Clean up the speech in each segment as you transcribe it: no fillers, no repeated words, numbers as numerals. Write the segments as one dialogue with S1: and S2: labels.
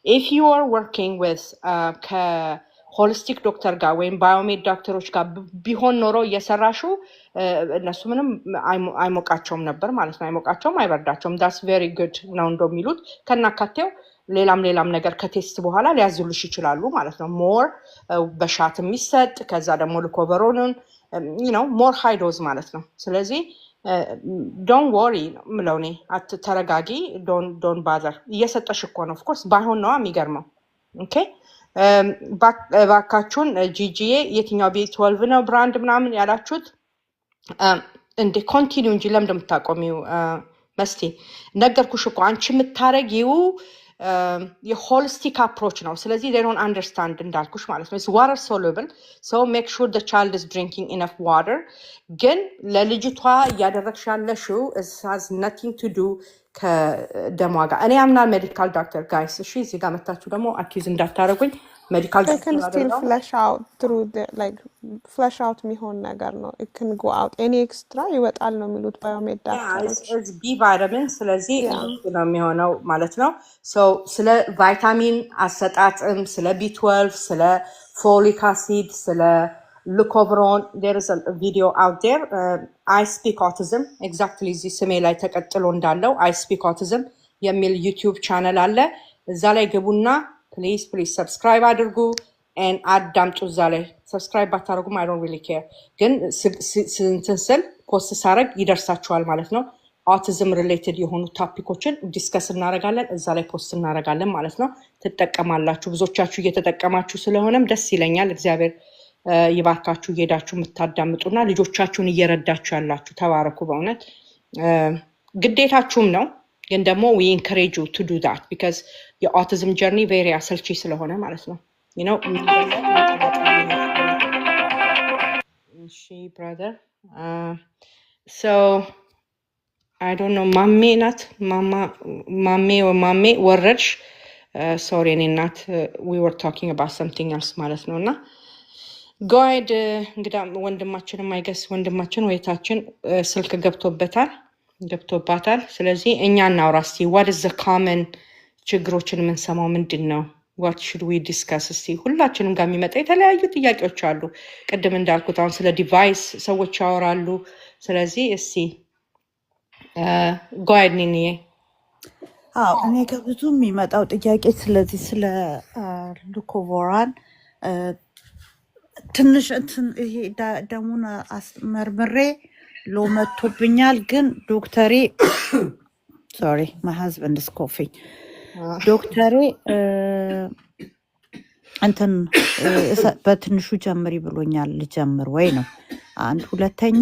S1: if you are working with holistic doctor ጋር ወይም ባዮሜድ ዶክተሮች ጋር ቢሆን ኖሮ እየሰራሽው እነሱ ምንም አይሞቃቸውም ነበር ማለት ነው አይሞቃቸውም አይበርዳቸውም that's very good ነው እንደሚሉት ከናካቴው ሌላም ነገር ከቴስት በኋላ ሊያዝሉሽ ይችላሉ ማለት ነው more በሻት የሚሰጥ ከዛ ደግሞ ልኮቨሮንን more high dose ማለት ነው ስለዚህ don't worry ምለውኔ አትተረጋጊ don't bother እየሰጠሽ እኮ ነው of course ባይሆን ነው የሚገርመው okay ባካቹን ጂጂኤ የትኛው B12 ነው ብራንድ ምናምን ያላችሁት እንደ ኮንቲኒው እንጂ ለምን እንደምታቆሚው መስቲ ነገርኩሽ እኮ አንቺ የምታረጊው የሆሊስቲክ አፕሮች ነው ስለዚህ they don't understand እንዳልኩሽ ማለት ነው it's water soluble so make sure the child is drinking enough water ግን ለልጅቷ ያደረግሽ ያለሽው has nothing to do ከደሟ ጋር እኔ አምና ሜዲካል ዶክተር ጋይስ እሺ እዚህ ጋር መጣችሁ ደግሞ አኪዝ እንዳታረጉኝ ሜዲካል
S2: ዶክተር can still flush out through the like flush out የሚሆን ነገር ነው it can go out any extra ይወጣል ነው የሚሉት ባዮሜድ ዶክተሮች
S1: it's B vitamin ስለዚህ ነው የሚሆነው ማለት ነው so ስለ ቫይታሚን አሰጣጥም ስለ B12 ስለ folic acid ስለ Lucovron, there is a video out there. I speak autism. Exactly this ስሜ ላይ ተቀጥሎ እንዳለው I speak autism የሚል YouTube channel አለ እዛ ላይ ገቡና please subscribe አድርጉ and አዳምጡ እዛ ላይ subscribe ባታረጉም I don't really care ግን ስንትንስል ፖስት ሳረግ ይደርሳችኋል ማለት ነው autism related የሆኑ ቶፒኮችን ዲስከስ እናረጋለን እዛ ላይ ፖስት እናረጋለን ማለት ነው ትጠቀማላችሁ ብዙዎቻችሁ እየተጠቀማችሁ ስለሆነም ደስ ይለኛል እግዚአብሔር ይባርካችሁ እየሄዳችሁ የምታዳምጡና ልጆቻችሁን እየረዳችሁ ያላችሁ ተባረኩ በእውነት ግዴታችሁም ነው ግን ደግሞ we encourage you to do that because your autism journey very አሰልቺ ስለሆነ ማለት ነው you know she brother so I don't know ማሜ ናት ማሜ ወረድሽ sorry እኔ ናት we were talking about something else ማለት ነውና ጋይድ እንግዳ ወንድማችንም አይገስ ወንድማችን ወይታችን ስልክ ገብቶባታል ስለዚህ እኛ እናውራ እስቲ what is the common ችግሮችን የምንሰማው ምንድነው what should we discuss እስቲ ሁላችንም ጋር የሚመጣ የተለያዩ ጥያቄዎች አሉ ቅድም እንዳልኩት አሁን ስለ ዲቫይስ ሰዎች ያወራሉ ስለዚህ እስቲ ጋይድ ነኝ
S3: እኔ ከብዙ የሚመጣው ጥያቄ ስለዚህ ስለ ሉኮቮራን ትንሽ ይሄ ደሙን መርምሬ ሎመቶብኛል ግን ዶክተሬ sorry my husband is coughing ዶክተሬ እንትን በትንሹ ጀምሪ ብሎኛል ልጀምር ወይ ነው አንድ ሁለተኛ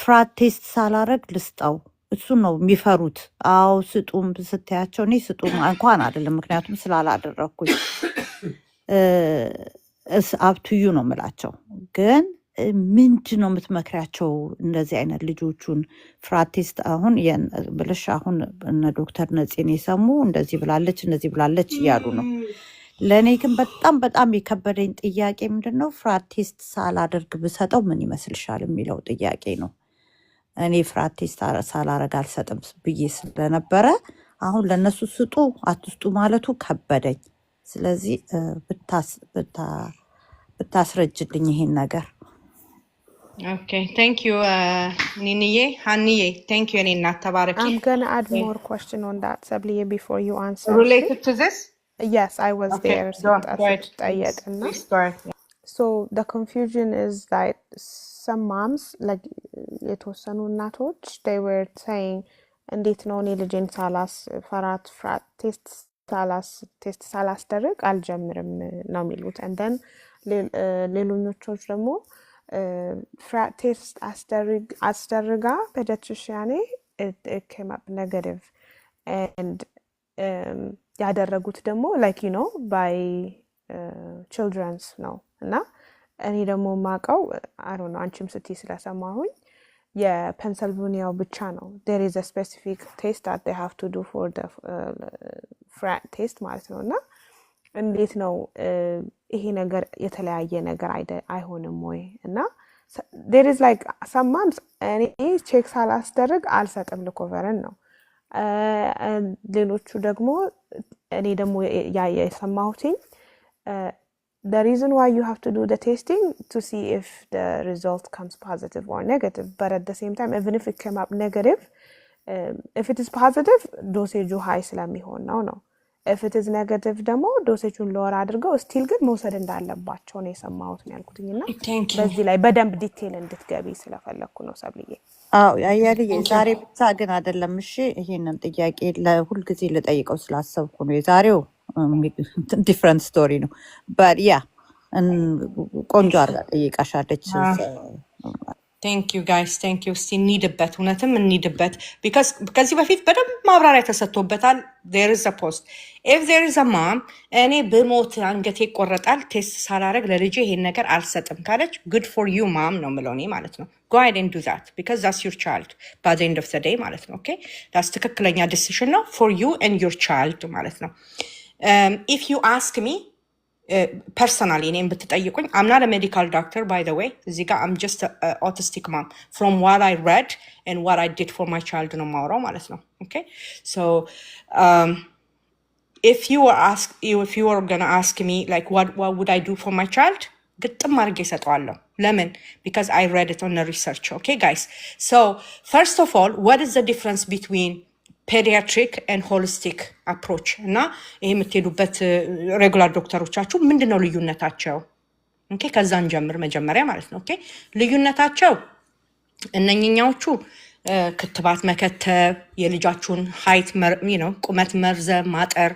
S3: ፍራት ቴስት ሳላረግ ልስጣው እሱ ነው የሚፈሩት አው ስጡም ስትያቸው እኔ ስጡም እንኳን አይደለም ምክንያቱም ስላላደረኩኝ አብቱዩ ነው የምላቸው ግን ምንድነው የምትመክሪያቸው እንደዚህ አይነት ልጆቹን ፍራቴስት አሁን ብለሽ አሁን እነ ዶክተር ነፂን የሰሙ እንደዚህ ብላለች እያሉ ነው ለኔ ግን በጣም የከበደኝ ጥያቄ ምንድነው ፍራቴስት ሳላደርግ ብሰጠው ምን ይመስልሻል የሚለው ጥያቄ ነው እኔ ፍራቴስት ሳላረግ አልሰጥም ብዬ ስለነበረ አሁን ለነሱ ስጡ አትስጡ ማለቱ ከበደኝ ስለዚህ ብታስረጅልኝ ይሄን ነገር
S1: Okay, thank you, Niniye. Haniye, thank you, Nina Tabaraki.
S2: I'm going to add more question on that, Sabliye, before you answer.
S1: Related to this?
S2: Yes, I was there.
S1: So
S2: So the confusion is that some moms, like የተወሰኑ እናቶች, they were saying, እንዴት ነው እኔ ልጄን ፍራት ቴስት ሳላስደርግ አልጀምርም ነው የሚሉት and then ሌሎኞቹ ደግሞ frat test asteriga pediatrician it came up negative and ያደረጉት ደግሞ like you know by children's ነው እና እኔ ደግሞ ማቀው I don't know አንቺም ስቲ ስለሰማሁኝ የፔንሲልቬኒያው ብቻ ነው there is a specific test that they have to do for the frat test ማለት ነውና እንዴት ነው ይሄ ነገር የተለያየ ነገር አይሆንም ወይ እና there is like some moms እኔ ቼክ ሳላስደርግ አልሰጥም ልኮቨርን ነው ሌሎቹ ደግሞ እኔ ደግሞ የሰማሁትኝ the reason why you have to do the testing to see if the result comes positive or negative, but at the same time even if it came up negative, if it is positive dosage high ስለሚሆን ነው if it is negative ደግሞ ዶሴጁን ሎወር አድርገው ስቲል ግን መውሰድ እንዳለባቸው ነው የሰማሁት ነው ያልኩትኝና በዚህ ላይ በደንብ ዲቴል እንድትገቢ ስለፈለኩ ነው ሰብልዬ።
S3: ያያልዬ ዛሬ ብቻ ግን አይደለም። እሺ ይሄንን ጥያቄ ለሁል ጊዜ ልጠይቀው ስላሰብኩ ነው። የዛሬው ዲፍረንት ስቶሪ ነው። but yeah ቆንጆ አድርጋ ጠይቃሻለች።
S1: ቴንክ ዩ ጋይስ ቴንክ ዩ። እስቲ እንሂድበት፣ እውነትም እንሂድበት። ቢካዝ ከዚህ በፊት በደንብ ማብራሪያ ተሰጥቶበታል። ዜር ኢዝ አ ፖስት ኢፍ ዜር ኢዝ አ ማም እኔ ብሞት አንገቴ ይቆረጣል ቴስት ሳላረግ ለልጄ ይሄን ነገር አልሰጥም ካለች ጉድ ፎር ዩ ማም ነው የምለው እኔ ማለት ነው። ጎ አሄድ ኤንድ ዱ ዛት ቢካዝ ዛትስ ዩር ቻይልድ ባይ ዘ ኤንድ ኦፍ ዘ ዴይ ማለት ነው። ኦኬ ዛትስ ትክክለኛ ዲሲሽን ነው ፎር ዩ ኤንድ ዩር ቻይልድ ማለት ነው። ኢፍ ዩ አስክ ሚ personally name ብትጠይቁኝ I'm not a medical doctor by the way እዚህ ጋር I'm just a autistic mom from what I read and what I did for my child ነው ማውራው ማለት ነው። okay so if you were gonna ask me like what would I do for my child ግጥም አድርጌ እሰጠዋለሁ። ለምን? because I read it on the research. okay guys, so first of all what is the difference between ፔዲያትሪክ ኤንድ ሆሊስቲክ አፕሮች እና ይሄ የምትሄዱበት ሬጉላር ዶክተሮቻችሁ ምንድነው ልዩነታቸው? ኦኬ ከዛን ጀምር መጀመሪያ ማለት ነው። ኦኬ ልዩነታቸው እነኛዎቹ ክትባት መከተብ፣ የልጃችሁን ሃይት ቁመት መርዘም ማጠር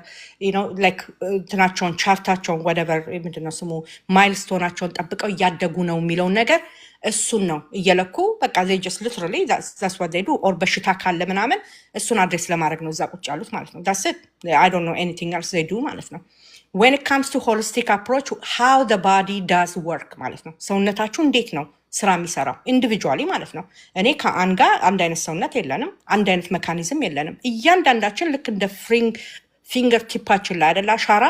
S1: ላይክ እንትናቸውን ቻርታቸውን whatever ምንድነው ስሙ ማይልስቶናቸውን ጠብቀው እያደጉ ነው የሚለውን ነገር እሱን ነው እየለኩ በቃ they just literally that's what they do or በሽታ ካለ ምናምን እሱን አድሬስ ለማድረግ ነው እዛ ቁጭ ያሉት ማለት ነው። that's it, I don't know anything else they do ማለት ነው። when it comes to holistic approach how the body does work ማለት ነው። ሰውነታችሁ እንዴት ነው ስራ የሚሰራው ኢንዲቪጁዋሊ ማለት ነው። እኔ ከአንጋ አንድ አይነት ሰውነት የለንም፣ አንድ አይነት ሜካኒዝም የለንም። እያንዳንዳችን ልክ እንደ ፊንገር ቲፓችን ላይ አይደል አሻራ፣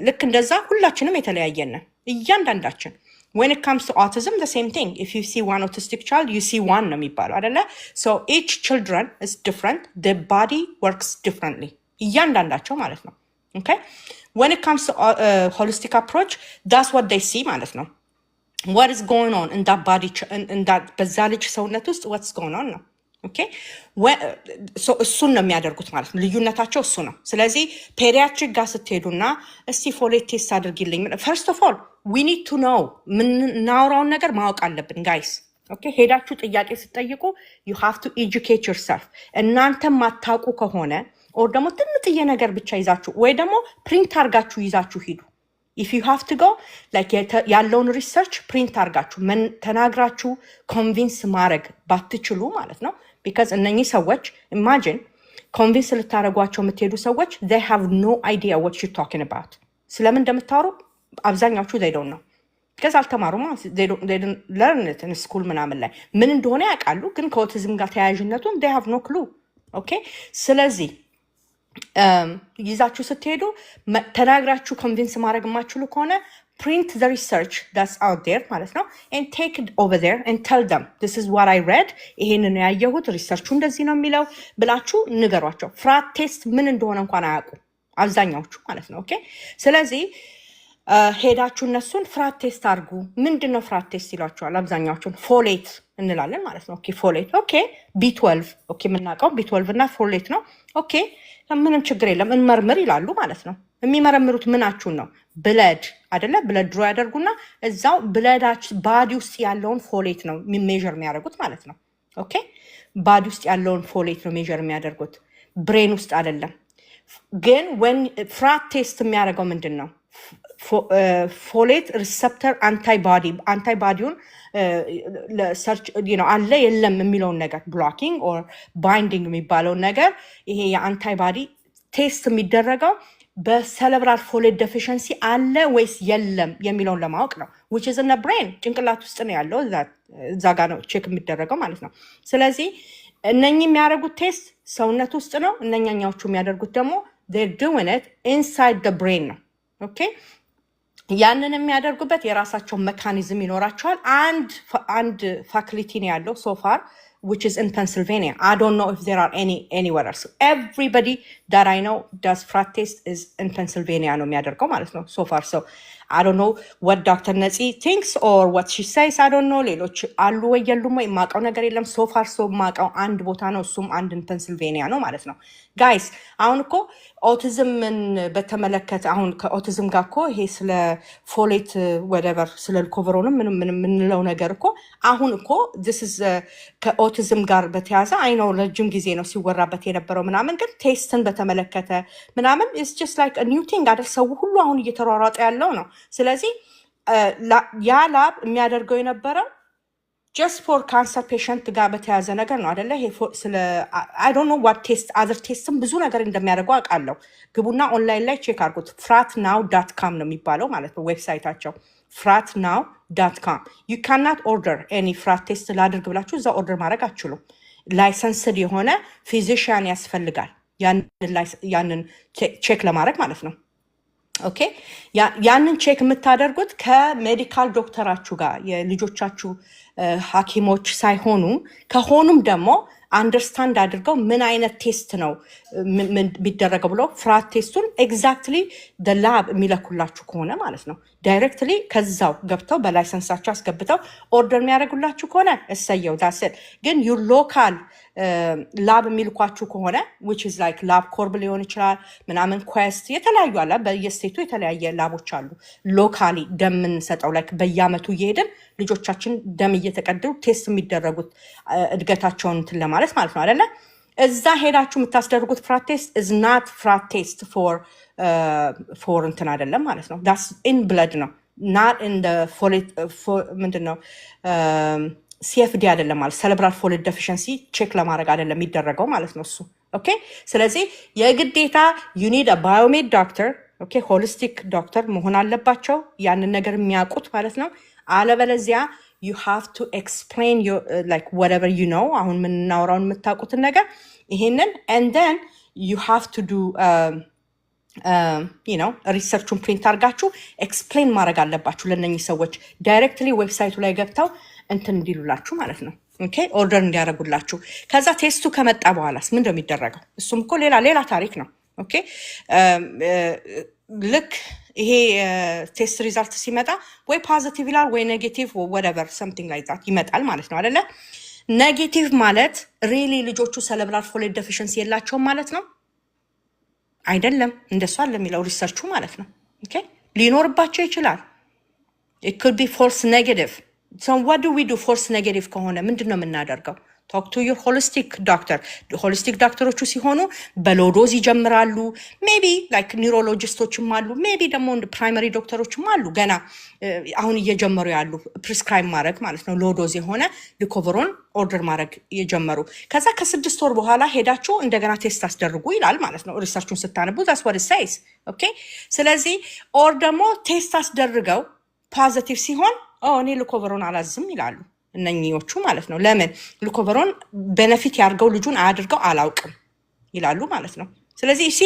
S1: ልክ እንደዛ ሁላችንም የተለያየን እያንዳንዳችን። when it comes to autism the same thing, if you see one autistic child you see one ነው የሚባለው አይደለ? so each children is different, the body works differently እያንዳንዳቸው ማለት ነው። okay when it comes to holistic approach that's what they see ማለት ነው። what is going on in that body in that በዛ ልጅ ሰውነት ውስጥ what's going on ነው። okay so እሱን ነው የሚያደርጉት ማለት ነው። ልዩነታቸው እሱ ነው። ስለዚህ ፔዲያትሪክ ጋር ስትሄዱና እስቲ ፎሌት ቴስት አድርጊልኝ first of all we need to know ምን ናውራውን ነገር ማወቅ አለብን ጋይስ። okay ሄዳችሁ ጥያቄ ስትጠይቁ you have to educate yourself። እናንተ ማታውቁ ከሆነ or ደግሞ ትንጥዬ ነገር ብቻ ይዛችሁ ወይ ደግሞ ፕሪንት አድርጋችሁ ይዛችሁ ሂዱ። if you have to go like ያለውን ሪሰርች ፕሪንት አድርጋችሁ ተናግራችሁ ኮንቪንስ ማድረግ ባትችሉ ማለት ነው because እነኚህ ሰዎች imagine ኮንቪንስ ልታደርጓቸው የምትሄዱ ሰዎች they have no idea what you're talking about። ስለምን እንደምታወሩ አብዛኛዎቹ they don't know because አልተማሩማ they don't learn it in school ምናምን ላይ ምን እንደሆነ ያውቃሉ ግን ከኦቲዝም ጋር ተያያዥነቱን they have no clue። okay ስለዚህ ይዛችሁ ስትሄዱ ተናግራችሁ ኮንቪንስ ማድረግ የማትችሉ ከሆነ print the research that's out there ማለት ነው and take it over there and tell them this is what I read ይሄንን ያየሁት ሪሰርቹ እንደዚህ ነው የሚለው ብላችሁ ንገሯቸው። ፍራት ቴስት ምን እንደሆነ እንኳን አያውቁ አብዛኛዎቹ ማለት ነው። ኦኬ ስለዚህ ሄዳችሁ እነሱን ፍራት ቴስት አድርጉ። ምንድነው ፍራት ቴስት ይሏቸዋል አብዛኛዎቹን ፎሌት እንላለን ማለት ነው። ኦኬ ፎሌት ኦኬ B12 ኦኬ የምናውቀው B12 እና ፎሌት ነው። ኦኬ ምንም ችግር የለም እንመርምር ይላሉ ማለት ነው። የሚመረምሩት ምናችሁን ነው? ብለድ አይደለ? ብለድ ድሮ ያደርጉና እዛው ብለዳች ባዲ ውስጥ ያለውን ፎሌት ነው ሜዥር የሚያደርጉት ማለት ነው። ኦኬ ባዲ ውስጥ ያለውን ፎሌት ነው ሜዥር የሚያደርጉት ብሬን ውስጥ አይደለም። ግን when ፍራት ቴስት የሚያደርገው ምንድን ነው? ፎሌት ሪሰፕተር አንታይባዲውን ሰርች አለ የለም የሚለውን ነገር ብሎኪንግ ኦር ባይንዲንግ የሚባለውን ነገር ይሄ የአንታይባዲ ቴስት የሚደረገው በሰለብራል ፎሌት ዴፊሽንሲ አለ ወይስ የለም የሚለውን ለማወቅ ነው። which is in the brain ጭንቅላት ውስጥ ነው ያለው እዛ ጋር ነው ቼክ የሚደረገው ማለት ነው። ስለዚህ እነኚህ የሚያደርጉት ቴስት ሰውነት ውስጥ ነው። እነኛኛዎቹ የሚያደርጉት ደግሞ they're doing it inside the brain ነው። ኦኬ ያንን የሚያደርጉበት የራሳቸው ሜካኒዝም ይኖራቸዋል። አንድ ፋክሊቲ ነው ያለው ሶፋር which is in Pennsylvania. I don't know if there are anywhere else. Everybody that I know does frat test is in Pennsylvania ነው የሚያደርገው ማለት ነው so far. So I don't know what Dr. Natsi thinks or what she says. I don't know. ሌሎች አሉ ወይ የሉም ወይ ማውቀው ነገር የለም so far. So ማውቀው አንድ ቦታ ነው እሱም አንድ in Pennsylvania ነው ማለት ነው guys. አሁን እኮ ኦቲዝምን በተመለከተ አሁን ከኦቲዝም ጋር እኮ ይሄ ስለ ፎሌት whatever ስለ ልኮቨሮንም ምንም የምንለው ነገር እኮ አሁን እኮ this is ከኦቲዝም ጋር በተያያዘ አይ ነው ረጅም ጊዜ ነው ሲወራበት የነበረው ምናምን ግን ቴስትን በተመለከተ ምናምን it's just like a new thing አይደል ሰው ሁሉ አሁን እየተሯሯጠ ያለው ነው ስለዚህ ያ ላብ የሚያደርገው የነበረው just for cancer patient ጋር በተያያዘ ነገር ነው አይደለ ይሄ ስለ I don't know what test other tests ብዙ ነገር እንደሚያደርጉ አውቃለሁ ግቡና ኦንላይን ላይ ቼክ አድርጉት fratnow.com ነው የሚባለው ማለት ነው ዌብሳይታቸው fratnow.com you cannot order any frat test ላድርግ ብላችሁ እዛ ኦርደር ማድረግ አትችሉም ላይሰንስድ የሆነ ፊዚሽያን ያስፈልጋል ያንን ቼክ ለማድረግ ማለት ነው ኦኬ ያንን ቼክ የምታደርጉት ከሜዲካል ዶክተራችሁ ጋር የልጆቻችሁ ሐኪሞች ሳይሆኑ ከሆኑም ደግሞ አንደርስታንድ አድርገው ምን አይነት ቴስት ነው ቢደረገው ብሎ ፍራት ቴስቱን ኤግዛክትሊ the lab የሚለኩላችሁ ከሆነ ማለት ነው ዳይሬክትሊ ከዛው ገብተው በላይሰንሳቸው አስገብተው ኦርደር የሚያደርጉላችሁ ከሆነ እሰየው ዳስል ግን ዩ ሎካል ላብ የሚልኳችሁ ከሆነ which is like lab corp ሊሆን ይችላል ምናምን quest የተለያዩ አለ በየስቴቱ የተለያየ ላቦች አሉ ሎካሊ ደም እንሰጠው like በየአመቱ እየሄድን ልጆቻችን ደም እየተቀደሉ ቴስት የሚደረጉት እድገታቸውን እንትን ለማለት ማለት ነው አይደለ እዛ ሄዳችሁ የምታስደርጉት ፍራት ቴስት is not frat test for እንትን አይደለም ማለት ነው that's in blood ነው not in the ምንድነው CFD አይደለም ማለት cerebral folate deficiency ቼክ ለማድረግ አይደለም የሚደረገው ማለት ነው እሱ ኦኬ ስለዚህ የግዴታ you need a biomed doctor ኦኬ holistic doctor መሆን አለባቸው ያንን ነገር የሚያውቁት ማለት ነው አለበለዚያ you have to explain your like whatever you know አሁን ምንናወራውን የምታውቁትን ነገር ይሄንን and then you have to do you know ሪሰርቹን ፕሪንት አድርጋችሁ ኤክስፕሌን ማድረግ አለባችሁ ለነኚህ ሰዎች ዳይሬክትሊ ዌብሳይቱ ላይ ገብተው እንትን እንዲሉላችሁ ማለት ነው ኦኬ ኦርደር እንዲያደርጉላችሁ ከዛ ቴስቱ ከመጣ በኋላስ ምንድነው የሚደረገው እሱም እኮ ሌላ ታሪክ ነው ኦኬ ልክ ይሄ ቴስት ሪዛልት ሲመጣ ወይ ፖዚቲቭ ይላል ወይ ኔጌቲቭ whatever something like that ይመጣል ማለት ነው አይደለ ኔጌቲቭ ማለት ሪሊ ልጆቹ cerebral folate deficiency የላቸውም ማለት ነው አይደለም እንደሱ አለ የሚለው ሪሰርቹ ማለት ነው ኦኬ ሊኖርባቸው ይችላል it could be false negative so what do we do false negative ከሆነ ምንድነው የምናደርገው talk to your holistic doctor holistic doctorዎቹ ሲሆኑ በሎዶዝ ይጀምራሉ maybe like neurologistoችም አሉ maybe ደግሞ primary doctorዎችም አሉ ገና አሁን እየጀመሩ ያሉ prescribe ማድረግ ማለት ነው ሎዶዝ የሆነ ሊኮቨሮን ኦርደር ማድረግ የጀመሩ ከዛ ከ6 ወር በኋላ ሄዳችሁ እንደገና ቴስት አስደርጉ ይላል ማለት ነው ሪሰርቹን ስታነቡ that's what it says okay ስለዚህ ኦር ደግሞ ቴስት አስደርገው ፖዚቲቭ ሲሆን እኔ ሊኮቨሮን አላዝም ይላሉ እነኚዎቹ ማለት ነው ለምን ሊኮቨሮን ቤኔፊት ያርገው ልጁን አያድርገው አላውቅም ይላሉ ማለት ነው ስለዚህ እሺ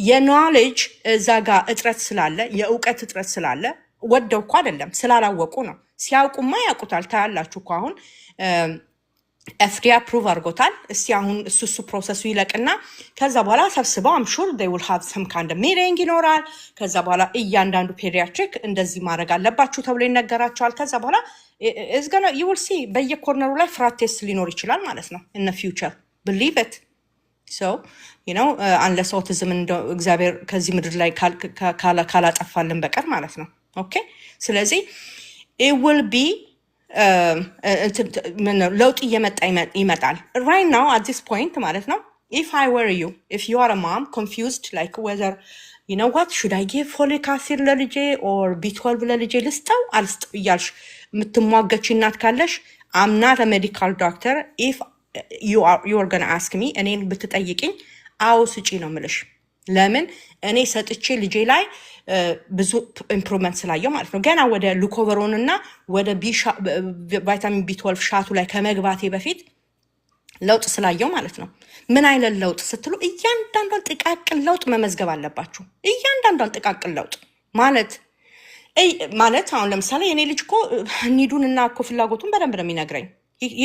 S1: የኖሌጅ እዛጋ እጥረት ስላለ የእውቀት እጥረት ስላለ ወደው እኮ አይደለም ስላላወቁ ነው ሲያውቁማ ያውቁታል ታያላችሁ እኮ አሁን FDA approve አድርጎታል እስቲ አሁን እሱ ፕሮሰሱ ይለቅና ከዛ በኋላ ሰብስበው I'm sure they will have some kind of meeting ይኖራል ከዛ በኋላ እያንዳንዱ ፔዲያትሪክ እንደዚህ ማድረግ አለባችሁ ተብሎ ይነገራቸዋል ከዛ በኋላ is gonna you will see በየኮርነሩ ላይ ፍራት ቴስት ሊኖር ይችላል ማለት ነው in the future believe it so you know unless autism እግዚአብሔር ከዚህ ምድር ላይ ካላጠፋልን በቀር ማለት ነው ኦኬ ስለዚህ it will be ለውጥ እየመጣ ይመጣል right now at this point ማለት ነው if I were you if you are a mom confused like whether you know what should I give folic acid ለልጄ or B12 ለልጄ ልስጠው አልስጠው እያልሽ የምትሟገች እናት ካለሽ I'm not a medical doctor if you are going to ask me እኔን ብትጠይቅኝ አዎ ስጪ ነው የምልሽ ለምን እኔ ሰጥቼ ልጄ ላይ ብዙ ኢምፕሩቭመንት ስላየው ማለት ነው ገና ወደ ሉኮቨሮን እና ወደ ቫይታሚን B12 ሻቱ ላይ ከመግባቴ በፊት ለውጥ ስላየው ማለት ነው ምን አይነት ለውጥ ስትሉ እያንዳንዷን ጥቃቅን ለውጥ መመዝገብ አለባችሁ እያንዳንዷን ጥቃቅን ለውጥ ማለት አሁን ለምሳሌ የኔ ልጅ እኮ ኒዱንና እኮ ፍላጎቱን በደንብ ነው የሚነግረኝ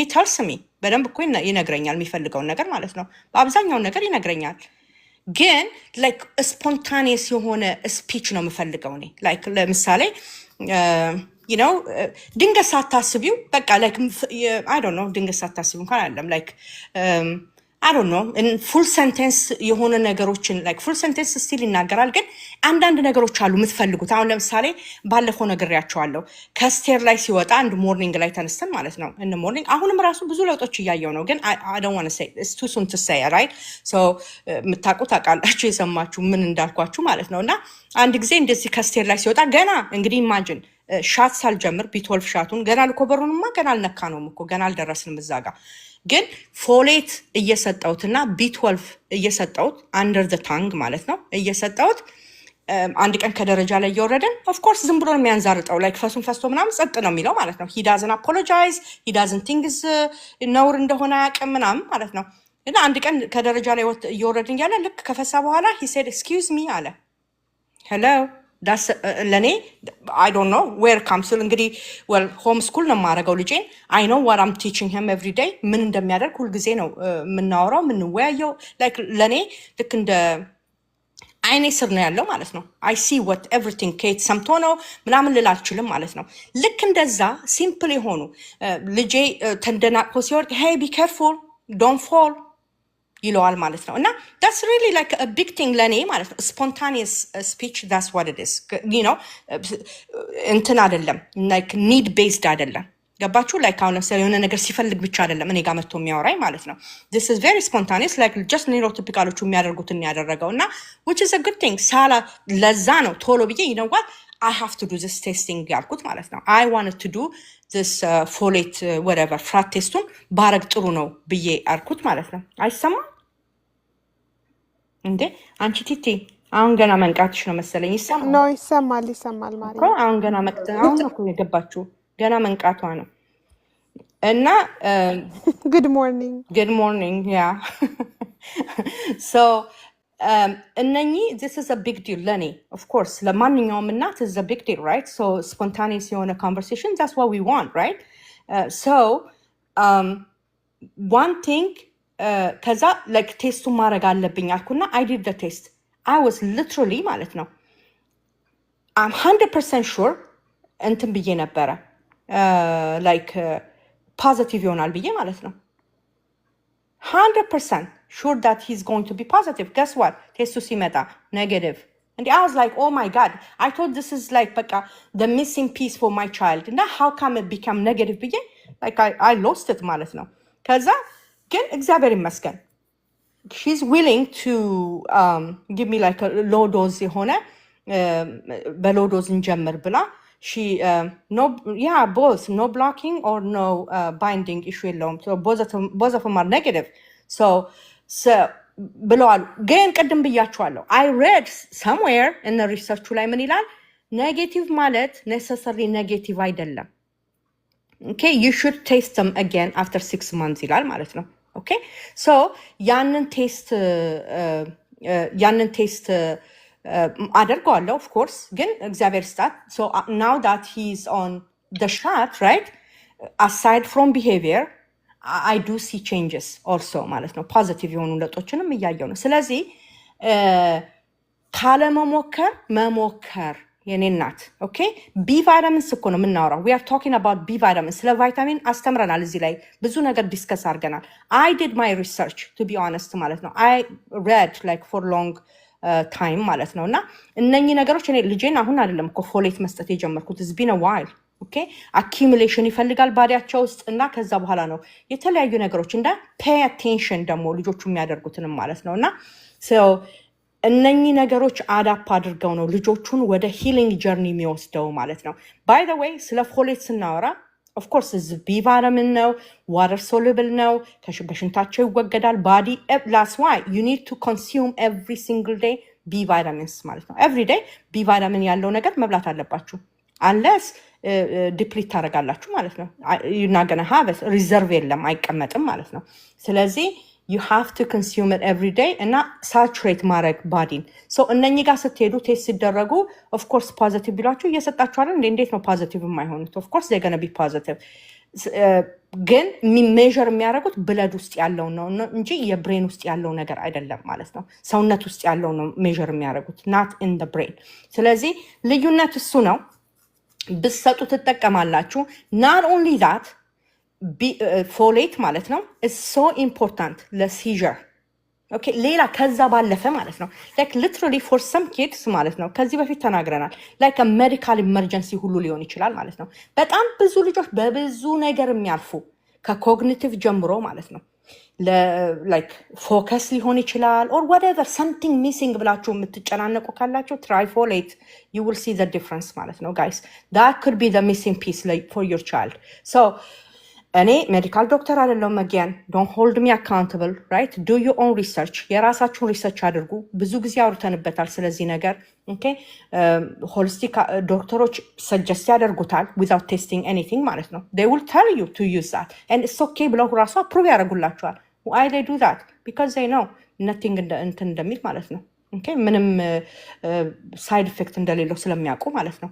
S1: he tells me በደንብ እኮ ይነግረኛል የሚፈልገውን ነገር ማለት ነው። በአብዛኛው ነገር ይነግረኛል። ግን ላይክ ስፖንታኒየስ የሆነ ስፒች ነው የምፈልገው እኔ። ላይክ ለምሳሌ ነው ድንገት ሳታስቢው በቃ ላይክ አይ ዶንት ኖ ድንገት ሳታስቢው እንኳን አይደለም ላይክ አይ ዶንት ኖ ፉል ሰንቴንስ የሆነ ነገሮችን ላይክ ፉል ሰንቴንስ ስቲል ይናገራል። ግን አንዳንድ ነገሮች አሉ የምትፈልጉት። አሁን ለምሳሌ ባለፈው ነግሬያቸዋለሁ ከስቴር ላይ ሲወጣ አንድ ሞርኒንግ ላይ ተነስተን ማለት ነው እን ሞርኒንግ አሁንም ራሱ ብዙ ለውጦች እያየው ነው። ግን አይ ዶንት ዋንት ቱ ሴይ ኢትስ ቱ ሱን ቱ ሴይ ራይት ሶ የምታውቁት ታውቃላችሁ የሰማችሁ ምን እንዳልኳችሁ ማለት ነው። እና አንድ ጊዜ እንደዚህ ከስቴር ላይ ሲወጣ ገና እንግዲህ ኢማጂን ሻት ሳልጀምር ቢ12 ሻቱን ገና ልኮበሩንማ ገና አልነካ ነውም እኮ ገና አልደረስንም እዛ ጋር። ግን ፎሌት እየሰጠውትና ቢ12 እየሰጠውት አንደር ዘ ታንግ ማለት ነው እየሰጠውት አንድ ቀን ከደረጃ ላይ እየወረደን ኦፍኮርስ ዝም ብሎ ነው የሚያንዛርጠው ላይክ ፈሱን ፈስቶ ምናምን ጸጥ ነው የሚለው ማለት ነው። ሂዳዝን አፖሎጃይዝ ሂዳዝን ቲንግስ ነውር እንደሆነ አያውቅም ምናምን ማለት ነው። እና አንድ ቀን ከደረጃ ላይ እየወረድን እያለ ልክ ከፈሳ በኋላ ሂ ሴድ ኤክስኪውዝ ሚ አለ። ሄሎ ለእኔ አይ ዶንት ኖ ዌር ካምስል እንግዲህ ወል ሆም ስኩል ነው የማደርገው ልጄን አይ ኖ ዋት አም ቲቺንግ ሂም ኤቭሪ ዴይ ምን እንደሚያደርግ ሁልጊዜ ነው የምናወራው የምንወያየው። ላይክ ለእኔ ልክ እንደ አይኔ ስር ነው ያለው ማለት ነው። አይ ሲ ወት ኤቭሪቲንግ ከየት ሰምቶ ነው ምናምን ልል አልችልም ማለት ነው። ልክ እንደዛ ሲምፕል የሆኑ ልጄ ተንደናቅፎ ሲወርቅ ሄይ ቢ ኬርፉል ዶንት ፎል ይለዋል ማለት ነው። እና that's really like a big thing ለኔ ማለት ነው። spontaneous speech that's what it is you know እንትን አይደለም like need based አይደለም። ገባችሁ? like አሁን ለምሳሌ የሆነ ነገር ሲፈልግ ብቻ አይደለም እኔ ጋር መጥቶ የሚያወራኝ ማለት ነው። this is very spontaneous like just neurotypicaloቹ የሚያደርጉትን ያደረገው እና which is a good thing ሳላ ለዛ ነው ቶሎ ብዬ you know what I have to do this testing ያልኩት ማለት ነው። I wanted to do this folate whatever frat ቴስቱን ባረግ ጥሩ ነው ብዬ አልኩት ማለት ነው። አይሰማም እንዴ አንቺ ቲቲ? አሁን ገና መንቃትሽ ነው መሰለኝ። ይሰማል
S2: ነው ይሰማል ማሪ
S1: እኮ አሁን ገና አሁን እኮ የገባችሁ ገና መንቃቷ ነው። እና
S2: good morning
S1: yeah so እነኚህ this is a big deal ለኔ of course ለማንኛውም እናት is a big deal right so spontaneous የሆነ conversation that's what we want right so one thing ከዛ like ቴስቱን ማድረግ አለብኝ አልኩና I did the test I was literally ማለት ነው I'm 100% sure እንትን ብዬ ነበረ like positive ይሆናል ብዬ ማለት ነው 100% sure that he's going to be positive. Guess what? Testu simeta negative. And I was like, oh my God. I thought this is like the missing piece for my child. And now how come it become negative? Like I lost it ማለት ነው። ከዛ ግን እግዚአብሔር ይመስገን she's willing to give me like a low dose የሆነ በlow dose እንጀምር ብላ she both no blocking or no binding issue የለውም so both of them are negative so ብለዋል። ግን ቅድም ብያችኋለሁ I read somewhere in the research ላይ ምን ይላል ኔጌቲቭ ማለት necessarily ኔጌቲቭ አይደለም okay you should taste them again after 6 months ይላል ማለት ነው okay so ያንን ቴስት አደርገዋለሁ of course ግን እግዚአብሔር ስጣት so now that he's on the shot right aside from behavior I do see changes also ማለት ነው positive የሆኑ ለውጦችንም እያየሁ ነው ስለዚህ ካለ መሞከር የኔ እናት ኦኬ ቢ ቫይታሚንስ እኮ ነው የምናወራው we are talking about B vitamins ስለ ቫይታሚን አስተምረናል እዚህ ላይ ብዙ ነገር ዲስከስ አድርገናል I did my research to be honest ማለት ነው I read like for long time ማለት ነው እና እነኚህ ነገሮች እኔ ልጄን አሁን አይደለም እኮ ፎሌት መስጠት የጀመርኩት it's been a while okay accumulation ይፈልጋል ባዲያቸው ውስጥ እና ከዛ በኋላ ነው የተለያዩ ነገሮች እንደ pay attention ደግሞ ልጆቹ የሚያደርጉትንም ማለት ነውና so እነኚህ ነገሮች አዳፕ አድርገው ነው ልጆቹን ወደ healing journey የሚወስደው ማለት ነው by the way ስለ ፎሌት ስናወራ of course is B vitamin ነው water soluble ነው በሽንታቸው ይወገዳል body that's why you need to consume every single day B vitamins ማለት ነው every day B vitamin ያለው ነገር መብላት አለባችሁ unless ዲፕሊት ታደርጋላችሁ ማለት ነው you're not going to have it reserve የለም አይቀመጥም ማለት ነው ስለዚህ you have to consume it every day እና saturate ማድረግ ባዲን so እነኚህ ጋር ስትሄዱ ቴስት ሲደረጉ of course positive ቢሏችሁ እየሰጣችሁ አይደል እንዴት ነው positive የማይሆኑት of course they're going to be positive ግን ሜዥር የሚያደርጉት ብለድ ውስጥ ያለው ነው እንጂ የብሬን ውስጥ ያለው ነገር አይደለም ማለት ነው። ሰውነት ውስጥ ያለው ነው ሜዥር የሚያደርጉት ናት ኢን ዘ ብሬን። ስለዚህ ልዩነት እሱ ነው። ብትሰጡ ትጠቀማላችሁ። ናት ኦንሊ ዛት ፎሌት ማለት ነው ኢዝ ሶ ኢምፖርታንት ለሲዥር። ኦኬ ሌላ ከዛ ባለፈ ማለት ነው ላይክ ሊትራሊ ፎር ሰም ኪድስ ማለት ነው ከዚህ በፊት ተናግረናል። ላይክ ሜዲካል ኢመርጀንሲ ሁሉ ሊሆን ይችላል ማለት ነው። በጣም ብዙ ልጆች በብዙ ነገር የሚያልፉ ከኮግኒቲቭ ጀምሮ ማለት ነው ላይክ ፎከስ ሊሆን ይችላል ኦር ወደቨር ሰምቲንግ ሚሲንግ ብላችሁ የምትጨናነቁ ካላችሁ ትራይፎሌት ዩ ዊል ሲ ዘ ዲፍረንስ ማለት ነው ጋይስ። ዳት ኩድ ቢ ዘ ሚሲንግ ፒስ ፎር ዮር ቻይልድ። ሶ እኔ ሜዲካል ዶክተር አይደለሁም። መጊያን ዶንት ሆልድ ሚ አካውንታብል ራይት። ዱ ዩ ኦን ሪሰርች፣ የራሳችሁን ሪሰርች አድርጉ። ብዙ ጊዜ አውርተንበታል ስለዚህ ነገር። ኦኬ ሆሊስቲክ ዶክተሮች ሰጀስት ያደርጉታል ዊዛውት ቴስቲንግ ኤኒቲንግ ማለት ነው። ዴይ ዊል ቴል ዩ ቱ ዩዝ ዛት ኤንድ ኢትስ ኦኬ ብለው ራሱ አፕሩቭ ያደርጉላችኋል። ዋይ ዴይ ዱ ዛት ቢካዝ ዜይ ኖው ነቲንግ እንትን እንደሚል ማለት ነው። ኦኬ ምንም ሳይድ ኢፌክት እንደሌለው ስለሚያውቁ ማለት ነው።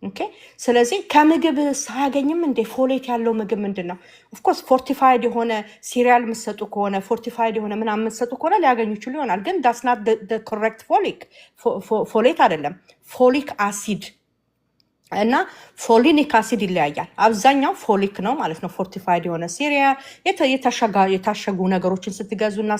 S1: ኦኬ ስለዚህ ከምግብ ሳያገኝም እንደ ፎሌት ያለው ምግብ ምንድን ነው? ኦፍኮርስ ፎርቲፋይድ የሆነ ሲሪያል የምትሰጡ ከሆነ ፎርቲፋይድ የሆነ ምናምን የምትሰጡ ከሆነ ሊያገኙ ይችሉ ይሆናል። ግን ዳስ ናት ኮሬክት ፎሌት አይደለም። ፎሊክ አሲድ እና ፎሊኒክ አሲድ ይለያያል። አብዛኛው ፎሊክ ነው ማለት ነው። ፎርቲፋይድ የሆነ ሲሪያል የታሸጉ ነገሮችን ስትገዙና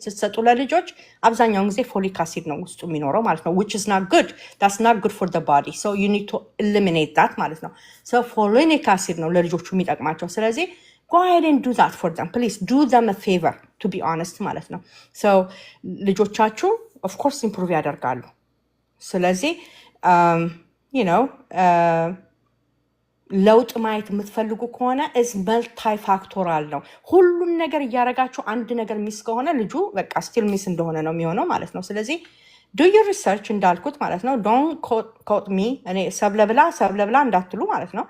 S1: ስትሰጡ ለልጆች አብዛኛውን ጊዜ ፎሊክ አሲድ ነው ውስጡ የሚኖረው ማለት ነው። which is not good. That's not good for the body. So you need to eliminate that ማለት ነው። So ፎሊኒክ አሲድ ነው ለልጆቹ የሚጠቅማቸው። ስለዚህ go ahead and do that for them. Please do them a favor, to be honest ማለት ነው። So ልጆቻችሁ of course improve ያደርጋሉ። ስለዚህ you know ለውጥ ማየት የምትፈልጉ ከሆነ is multifactorial ነው። ሁሉን ነገር እያደረጋችሁ አንድ ነገር ሚስ ከሆነ ልጁ በቃ ስቲል ሚስ እንደሆነ ነው የሚሆነው ማለት ነው። ስለዚህ do your research እንዳልኩት ማለት ነው። don't quote me እኔ ሰብለብላ እንዳትሉ ማለት ነው።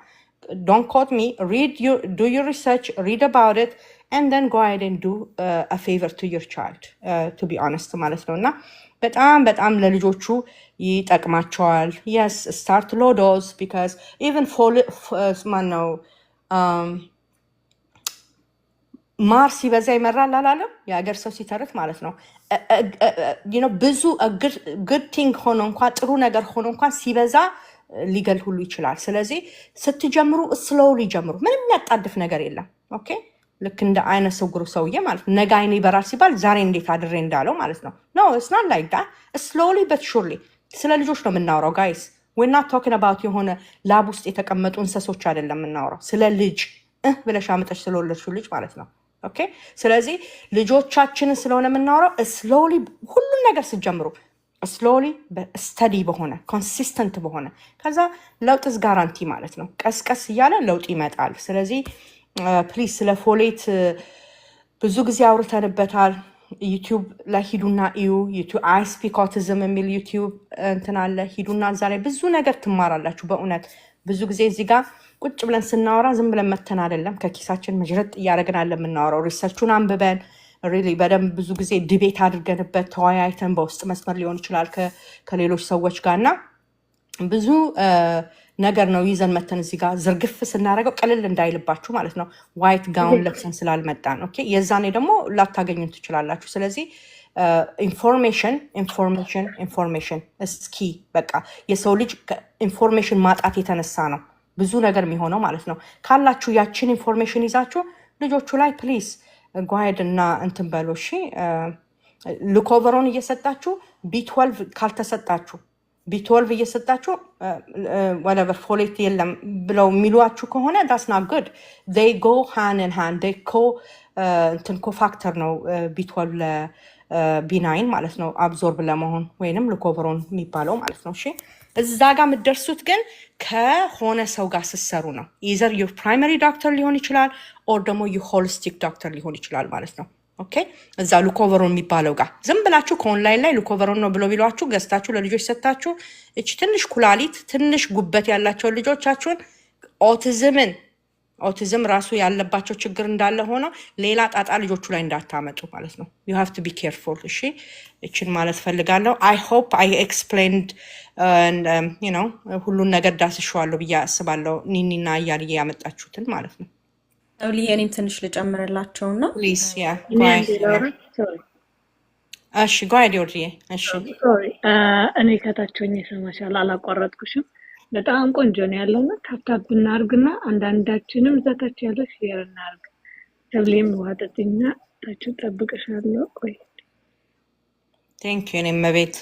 S1: don't quote me, do your research, read about it and then go ahead and do a favor to your child, to be honest ማለት ነው። እና በጣም ለልጆቹ ይጠቅማቸዋል። yes start low dose because even ማነው ማር ሲበዛ ይመራል አላለም የሀገር ሰው ሲተርት ማለት ነው። ብዙ good thing ሆኖ እንኳን ጥሩ ነገር ሆኖ እንኳን ሲበዛ ሊገል ሁሉ ይችላል። ስለዚህ ስትጀምሩ ስሎሊ ጀምሩ። ምንም የሚያጣድፍ ነገር የለም። ኦኬ ልክ እንደ አይነ ስውሩ ሰውዬ ማለት ነው። ነገ አይኔ ይበራል ሲባል ዛሬ እንዴት አድሬ እንዳለው ማለት ነው። ኖ ኢትስ ናት ላይክ ዳት። ስሎሊ በት ሹርሊ ስለ ልጆች ነው የምናወራው ጋይስ። ዌር ናት ቶኪንግ አባውት የሆነ ላብ ውስጥ የተቀመጡ እንሰሶች አይደለም የምናወራው። ስለ ልጅ ብለሽ አመጠሽ ስለወለድሽው ልጅ ማለት ነው። ኦኬ ስለዚህ ልጆቻችንን ስለሆነ የምናወራው ስሎሊ ሁሉን ነገር ስትጀምሩ ስሎሊ ስተዲ በሆነ ኮንሲስተንት በሆነ ከዛ ለውጥስ ጋራንቲ ማለት ነው። ቀስቀስ እያለ ለውጥ ይመጣል። ስለዚህ ፕሊዝ ስለ ፎሌት ብዙ ጊዜ አውርተንበታል። ዩቲዩብ ላይ ሂዱና እዩ። ዩቲዩብ አይ ስፒክ ኦቲዝም የሚል ዩቲዩብ እንትን አለ። ሂዱና እዛ ላይ ብዙ ነገር ትማራላችሁ። በእውነት ብዙ ጊዜ እዚህ ጋር ቁጭ ብለን ስናወራ ዝም ብለን መተን አይደለም ከኪሳችን መጅረጥ እያደረግን አለ የምናወራው። ሪሰርቹን አንብበን ሪሊ በደንብ ብዙ ጊዜ ዲቤት አድርገንበት ተወያይተን በውስጥ መስመር ሊሆን ይችላል ከሌሎች ሰዎች ጋር እና ብዙ ነገር ነው ይዘን መተን እዚህ ጋር ዝርግፍ ስናደርገው ቀልል እንዳይልባችሁ ማለት ነው። ዋይት ጋውን ለብሰን ስላልመጣን ኦኬ የዛኔ ደግሞ ላታገኙን ትችላላችሁ። ስለዚህ ኢንፎርሜሽን እስኪ በቃ የሰው ልጅ ኢንፎርሜሽን ማጣት የተነሳ ነው ብዙ ነገር የሚሆነው ማለት ነው። ካላችሁ ያችን ኢንፎርሜሽን ይዛችሁ ልጆቹ ላይ ፕሊዝ ጓይድ እና እንትን በሉ እሺ። ሉኮቨሮን እየሰጣችሁ ቢ12 ካልተሰጣችሁ ቢ12 እየሰጣችሁ ወለቨር ፎሌት የለም ብለው የሚሏችሁ ከሆነ ዳስ ናት ጉድ። ዜይ ጎ ሃንድ ኢን ሃንድ ዴይ እንትን ኮፋክተር ነው ቢ12 ለቢ9 ማለት ነው አብዞርብ ለመሆን ወይንም ሉኮቨሮን የሚባለው ማለት ነው። እሺ እዛ ጋር የምትደርሱት ግን ከሆነ ሰው ጋር ስትሰሩ ነው። ኢዘር ዩር ፕራይመሪ ዶክተር ሊሆን ይችላል ኦር ደግሞ ዩ ሆሊስቲክ ዶክተር ሊሆን ይችላል ማለት ነው። ኦኬ እዛ ሉኮቨሮን የሚባለው ጋር ዝም ብላችሁ ከኦንላይን ላይ ሉኮቨሮን ነው ብሎ ቢሏችሁ ገዝታችሁ ለልጆች ሰጣችሁ እቺ ትንሽ ኩላሊት ትንሽ ጉበት ያላቸው ልጆቻችሁን ኦቲዝም ራሱ ያለባቸው ችግር እንዳለ ሆኖ ሌላ ጣጣ ልጆቹ ላይ እንዳታመጡ ማለት ነው። you have to be careful እሺ። እቺን ማለት ፈልጋለሁ። I hope I explained and, ሁሉን ነገር ዳስሸዋለሁ ብዬ አስባለሁ። ኒኒና እያልዬ ያመጣችሁትን ማለት ነው።
S4: እኔም ትንሽ ልጨምርላቸውና
S1: ፕሊዝ ያ
S5: እኔ
S1: ጓይ
S5: አንዴ ላውራ። ሶሪ
S1: እሺ ጓይ ዲዮርዬ እሺ
S5: ሶሪ እኔ ከታች ሆኜ እሰማሻለሁ፣ አላቋረጥኩሽም። በጣም ቆንጆ ነው ያለውና ታፕታፕ እናርግና አንዳንዳችንም እዛታች ያለ ሼር እናርግ። ተብሌም ውሃ ጠጥኝና ታችን ጠብቅሻለሁ። ቆይ
S1: ቴንክ ዩ እኔም መቤት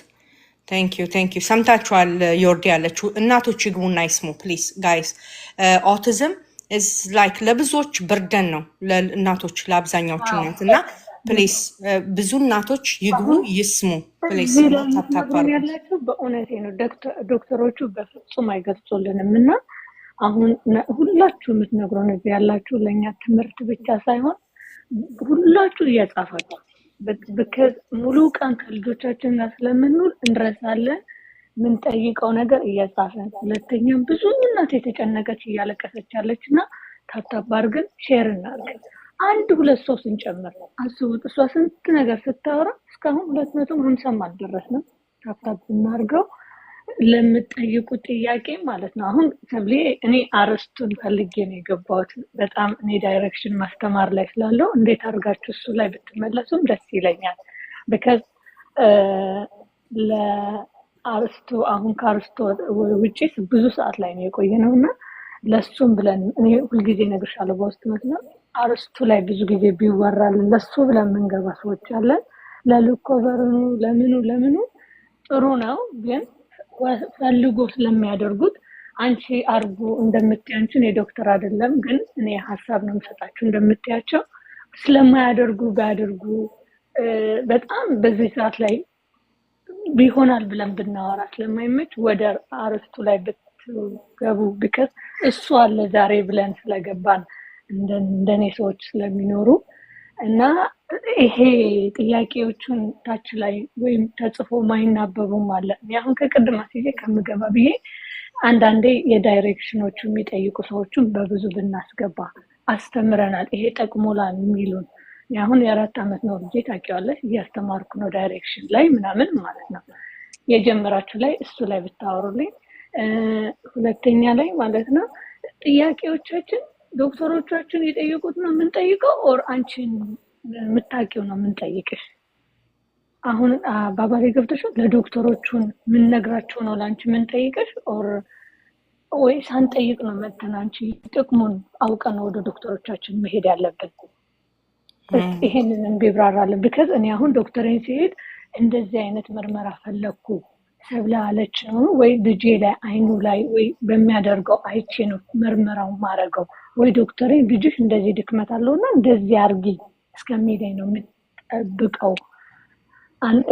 S1: ቴንክ ዩ ሰምታችኋል። ዮርዲ ያለችው እናቶች ይግቡና ይስሙ ፕሊዝ ጋይስ። ኦቲዝም ኢዝ ላይክ ለብዙዎች በርደን ነው ለእናቶች ለአብዛኛዎቹ እናት እና ፕሊዝ ብዙ እናቶች ይግቡ ይስሙ ፕሊዝ።
S5: እዚህ ላይ
S1: ታፕታፕ
S5: የምትነግሩን ያላችሁ በእውነቴ ነው። ዶክተሮቹ በፍጹም አይገልጹልንም እና አሁን ሁላችሁ የምትነግሩን እዚህ ያላችሁ ለእኛ ትምህርት ብቻ ሳይሆን ሁላችሁ እያጻፋችሁ because ሙሉ ቀን ከልጆቻችን ጋር ስለምንውል እንረሳለን። ምን ጠይቀው ነገር እያጻፈን ሁለተኛም ብዙ እናት የተጨነቀች እያለቀሰች ያለች እና ታፕታፕ አድርገን ሼር እናድርግ። አንድ ሁለት ሶስት እንጨምር። አስቡት እሷ ስንት ነገር ስታወራ እስካሁን 250 አልደረስንም። ታፕታፕ እናድርገው ለምትጠይቁት ጥያቄ ማለት ነው። አሁን ተብሌ እኔ አርስቱን ፈልጌ ነው የገባሁት። በጣም እኔ ዳይሬክሽን ማስተማር ላይ ስላለው እንዴት አድርጋችሁ እሱ ላይ ብትመለሱም ደስ ይለኛል። because ለአርስቱ አሁን ከአርስቱ ውጪ ብዙ ሰዓት ላይ ነው የቆየነው እና ለሱም ብለን እኔ ሁልጊዜ እነግርሻለሁ በውስጥ መስመር አርስቱ ላይ ብዙ ጊዜ ቢወራልን ለሱ ብለን የምንገባ ሰዎች አለን። ለልኮቨሩ ለምኑ ጥሩ ነው ግን ፈልጎ ስለሚያደርጉት አንቺ አርጉ እንደምትያንቺን የዶክተር አይደለም ግን እኔ ሐሳብ ነው የምሰጣችሁ እንደምትያቸው ስለማያደርጉ ባያደርጉ በጣም በዚህ ሰዓት ላይ ቢሆናል ብለን ብናወራ ስለማይመች ወደ አርስቱ ላይ ብትገቡ because እሱ አለ ዛሬ ብለን ስለገባን እንደኔ ሰዎች ስለሚኖሩ እና ይሄ ጥያቄዎቹን ታች ላይ ወይም ተጽፎ ማይናበቡም አለ። አሁን ከቅድም አስይዤ ከምገባ ብዬ አንዳንዴ የዳይሬክሽኖቹ የሚጠይቁ ሰዎችን በብዙ ብናስገባ አስተምረናል። ይሄ ጠቅሞላል የሚሉን አሁን የ4 ዓመት ነው ልጅ ታውቂዋለሽ እያስተማርኩ ነው ዳይሬክሽን ላይ ምናምን ማለት ነው። የጀመራችሁ ላይ እሱ ላይ ብታወሩልኝ። ሁለተኛ ላይ ማለት ነው ጥያቄዎቻችን ዶክተሮቻችን የጠየቁት ነው የምንጠይቀው ኦር አንቺን የምታውቂው ነው የምንጠይቅሽ? አሁን ባባሪ ገብተሽው ለዶክተሮቹን ምን ነግራችሁ ነው ላንቺ ምን ጠይቀሽ ኦር ወይ ሳንጠይቅ ነው መተን አንቺ ጥቅሙን አውቀን ወደ ዶክተሮቻችን መሄድ ያለብን? ይሄንን ቢብራራልን because እኔ አሁን ዶክተሬን ሲሄድ እንደዚህ አይነት ምርመራ ፈለኩ ሰብለ አለች ነው ወይ ልጄ ላይ አይኑ ላይ ወይ በሚያደርገው አይቼ ነው ምርመራው ማረገው ወይ ዶክተሬ ልጅሽ እንደዚህ ድክመት አለውና እንደዚህ አርጊ እስከሚለኝ ነው የምጠብቀው።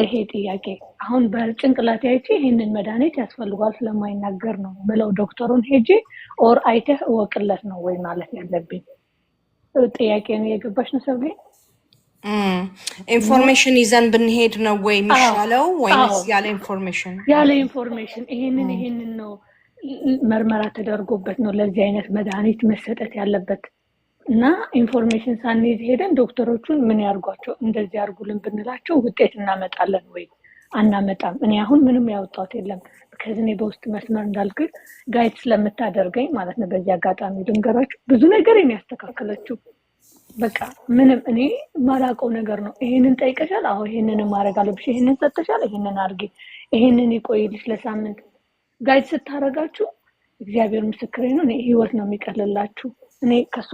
S5: ይሄ ጥያቄ አሁን በጭንቅላቴ አይቼ ይሄንን መድኃኒት ያስፈልጋል ስለማይናገር ነው ብለው ዶክተሩን ሄጄ ኦር አይተህ ወቅለት ነው ወይ ማለት ያለብኝ? ጥያቄ ነው የገባሽ ነው ሰብለ?
S1: ኢንፎርሜሽን ይዘን ብንሄድ ነው ወይ የሚሻለው ወይስ ያለ ኢንፎርሜሽን?
S5: ይሄንን ነው ምርመራ ተደርጎበት ነው ለዚህ አይነት መድኃኒት መሰጠት ያለበት እና ኢንፎርሜሽን ሳንይዝ ሄደን ዶክተሮቹን ምን ያርጓቸው እንደዚህ ያርጉልን ብንላቸው ውጤት እናመጣለን ወይ አናመጣም? እኔ አሁን ምንም ያወጣሁት የለም ከዚህ በውስጥ መስመር እንዳልክ ጋይድ ስለምታደርገኝ ማለት ነው። በዚህ አጋጣሚ ልንገራችሁ ብዙ ነገር የሚያስተካክለችው በቃ ምንም እኔ ማላውቀው ነገር ነው። ይሄንን ጠይቀሻል? አዎ ይሄንን ማድረግ አለብሽ። ይሄንን ሰጥተሻል? ይሄንን አርጊ። ይሄንን ይቆይልሽ ለሳምንት ጋይድ ስታረጋችሁ እግዚአብሔር ምስክሬ ነው። እኔ ህይወት ነው የሚቀልላችሁ። እኔ ከሷ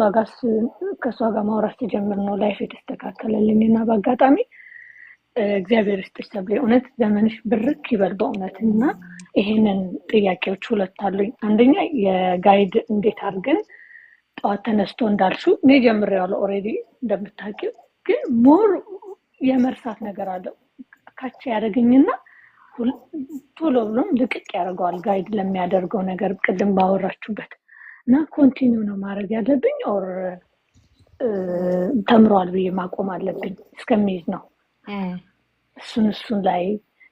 S5: ጋር ማውራት ተጀምር ነው ላይፍ የተስተካከለልኝና በአጋጣሚ እግዚአብሔር ይስጥሽ ተብለ እውነት ዘመንሽ ብርክ ይበል በእውነት። እና ይሄንን ጥያቄዎች ሁለት አሉኝ። አንደኛ የጋይድ እንዴት አድርገን ጠዋት ተነስቶ እንዳልሹ እኔ ጀምሬያለሁ ኦሬዲ እንደምታውቂው ግን ሞር የመርሳት ነገር አለው ካቻ ያደርግኝና ቶሎ ብሎም ልቅቅ ያደርገዋል ጋይድ ለሚያደርገው ነገር ቅድም ባወራችሁበት እና ኮንቲኒው ነው ማድረግ ያለብኝ ኦር ተምሯል ብዬ ማቆም አለብኝ እስከሚይዝ ነው እሱን ላይ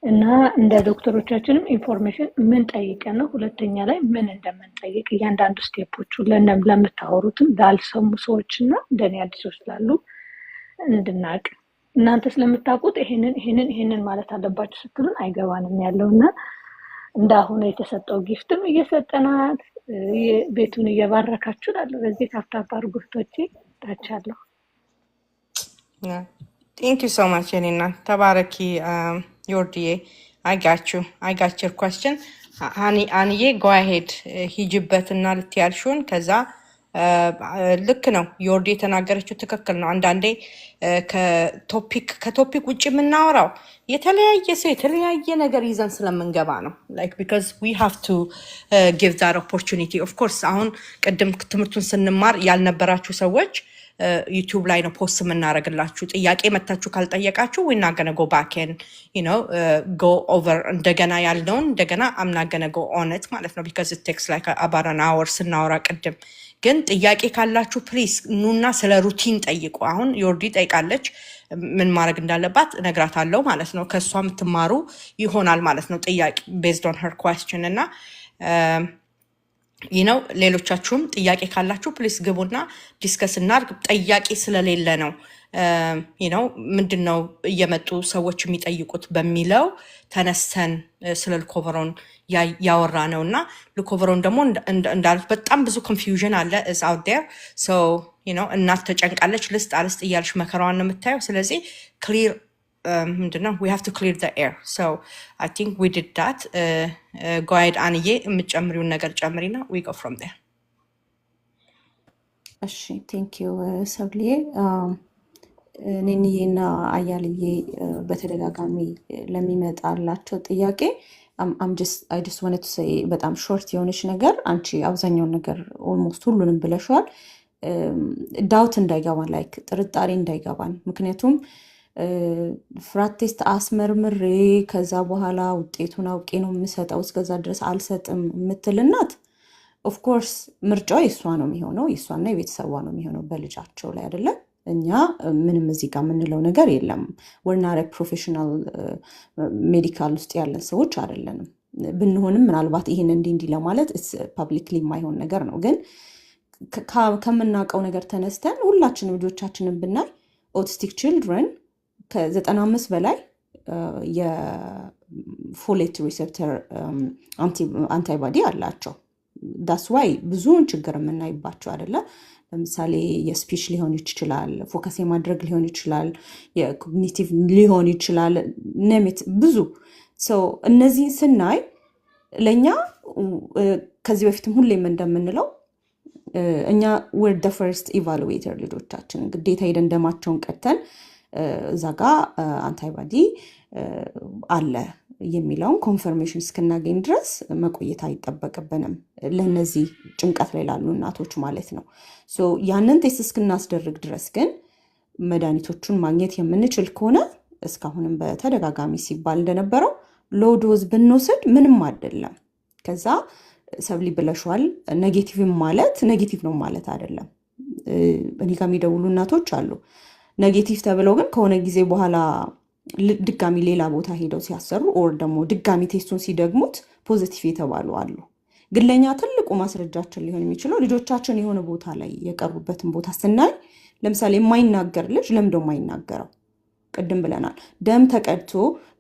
S5: እና እንደ ዶክተሮቻችንም ኢንፎርሜሽን ምን ጠይቀን ነው ሁለተኛ ላይ ምን እንደምንጠይቅ እያንዳንዱ ስቴፖቹ ለምታወሩትም ላልሰሙ ሰዎችና እንደኔ አዲሶች ስላሉ እንድናቅ እናንተ ስለምታውቁት ይሄንን ማለት አለባችሁ ስትሉን አይገባንም ያለውና እንዳሁን የተሰጠው ጊፍትም እየሰጠናት ቤቱን እየባረካችሁ ላለ በዚህ ታፍታፍ አርጉፍቶቼ ታቻለሁ።
S1: Yeah. Thank you so much, Elena. Tabaraki, Yordiye. I got you. I got your question. Aniye, go ahead. ሂጅበት እና ልትያልሽውን ከዛ ልክ ነው ዮርዲ የተናገረችው ትክክል ነው። አንዳንዴ ከቶፒክ ውጭ የምናወራው የተለያየ ሰው የተለያየ ነገር ይዘን ስለምንገባ ነው። like because we have to give that opportunity. Of course አሁን ቅድም ትምህርቱን ስንማር ያልነበራችሁ ሰዎች ዩቲዩብ ላይ ነው ፖስት የምናደርግላችሁ። ጥያቄ መታችሁ ካልጠየቃችሁ we're not gonna go back and go over እንደገና ያልነውን እንደገና I'm not gonna go on it ማለት ነው because it takes like about an hour ስናወራ ቅድም። ግን ጥያቄ ካላችሁ ፕሊዝ ኑና ስለ ሩቲን ጠይቁ። አሁን ዮርዲ ጠይቃለች ምን ማድረግ እንዳለባት እነግራታለሁ ማለት ነው። ከሷ የምትማሩ ይሆናል ማለት ነው ጥያቄ based on her question እና ሌሎቻችሁም ጥያቄ ካላችሁ ፕሊስ ግቡና ዲስከስ እናድርግ። ጥያቄ ስለሌለ ነው ምንድነው እየመጡ ሰዎች የሚጠይቁት በሚለው ተነስተን ስለ ልኮቨሮን ያወራ ነውና ልኮቨሮን ደግሞ እንዳሉት በጣም ብዙ ኮንፊውዥን አለ is out there so እናት ተጨንቃለች ልስጥ አልስጥ እያልሽ መከራዋን ነው የምታየው። ስለዚህ ክሊር we have to clear the air so I think we did that. Go ahead አንዬ የምትጨምሪውን ነገር ጨምሪና we go from there.
S3: እሺ thank you ሰብሊዬ። እኔና አያልዬ በተደጋጋሚ ለሚመጣላቸው ጥያቄ I just wanted to say በጣም ሾርት የሆነች ነገር አንቺ አብዛኛውን ነገር almost ሁሉንም ብለሽዋል። ዳውት እንዳይገባን ላይክ ጥርጣሬ እንዳይገባን ምክንያቱም ፍራት ቴስት አስመርምሬ ከዛ በኋላ ውጤቱን አውቄ ነው የምሰጠው እስከዛ ድረስ አልሰጥም የምትልናት ኦፍ ኮርስ ምርጫው የሷ ነው የሚሆነው የሷና የቤተሰቧ ነው የሚሆነው በልጃቸው ላይ አይደለ። እኛ ምንም እዚህ ጋር የምንለው ነገር የለም። ወርናረ ፕሮፌሽናል ሜዲካል ውስጥ ያለን ሰዎች አይደለንም። ብንሆንም ምናልባት ይሄን እንዲህ ለማለት ፐብሊክሊ የማይሆን ነገር ነው። ግን ከምናውቀው ነገር ተነስተን ሁላችንም ልጆቻችንን ብናይ ኦቲስቲክ ችልድረን ከ95 በላይ የፎሌት ሪሴፕተር አንቲባዲ አላቸው። ዳስ ዋይ ብዙውን ችግር የምናይባቸው አይደለ። ለምሳሌ የስፒች ሊሆን ይችላል፣ ፎከስ የማድረግ ሊሆን ይችላል፣ የኮግኒቲቭ ሊሆን ይችላል፣ ነሜት ብዙ ሰው እነዚህን ስናይ ለእኛ ከዚህ በፊትም ሁሌም እንደምንለው እኛ we're the first evaluator ልጆቻችን ግዴታ ሄደን ደማቸውን ቀተን እዛ ጋ አንታይባዲ አለ የሚለውን ኮንፈርሜሽን እስክናገኝ ድረስ መቆየት አይጠበቅብንም። ለነዚህ ጭንቀት ላይ ላሉ እናቶች ማለት ነው። ሶ ያንን ቴስት እስክናስደርግ ድረስ ግን መድኃኒቶቹን ማግኘት የምንችል ከሆነ እስካሁንም በተደጋጋሚ ሲባል እንደነበረው ሎው ዶዝ ብንወስድ ምንም አይደለም። ከዛ ሰብሊ ብለሽዋል፣ ኔጌቲቭ ማለት ኔጌቲቭ ነው ማለት አይደለም። እኔ ጋር የሚደውሉ እናቶች አሉ ኔጌቲቭ ተብለው ግን ከሆነ ጊዜ በኋላ ድጋሚ ሌላ ቦታ ሄደው ሲያሰሩ ኦር ደግሞ ድጋሚ ቴስቱን ሲደግሙት ፖዚቲቭ የተባሉ አሉ። ግን ለኛ ትልቁ ማስረጃችን ሊሆን የሚችለው ልጆቻችን የሆነ ቦታ ላይ የቀሩበትን ቦታ ስናይ ለምሳሌ የማይናገር ልጅ ለምን ደሞ የማይናገረው ቅድም ብለናል። ደም ተቀድቶ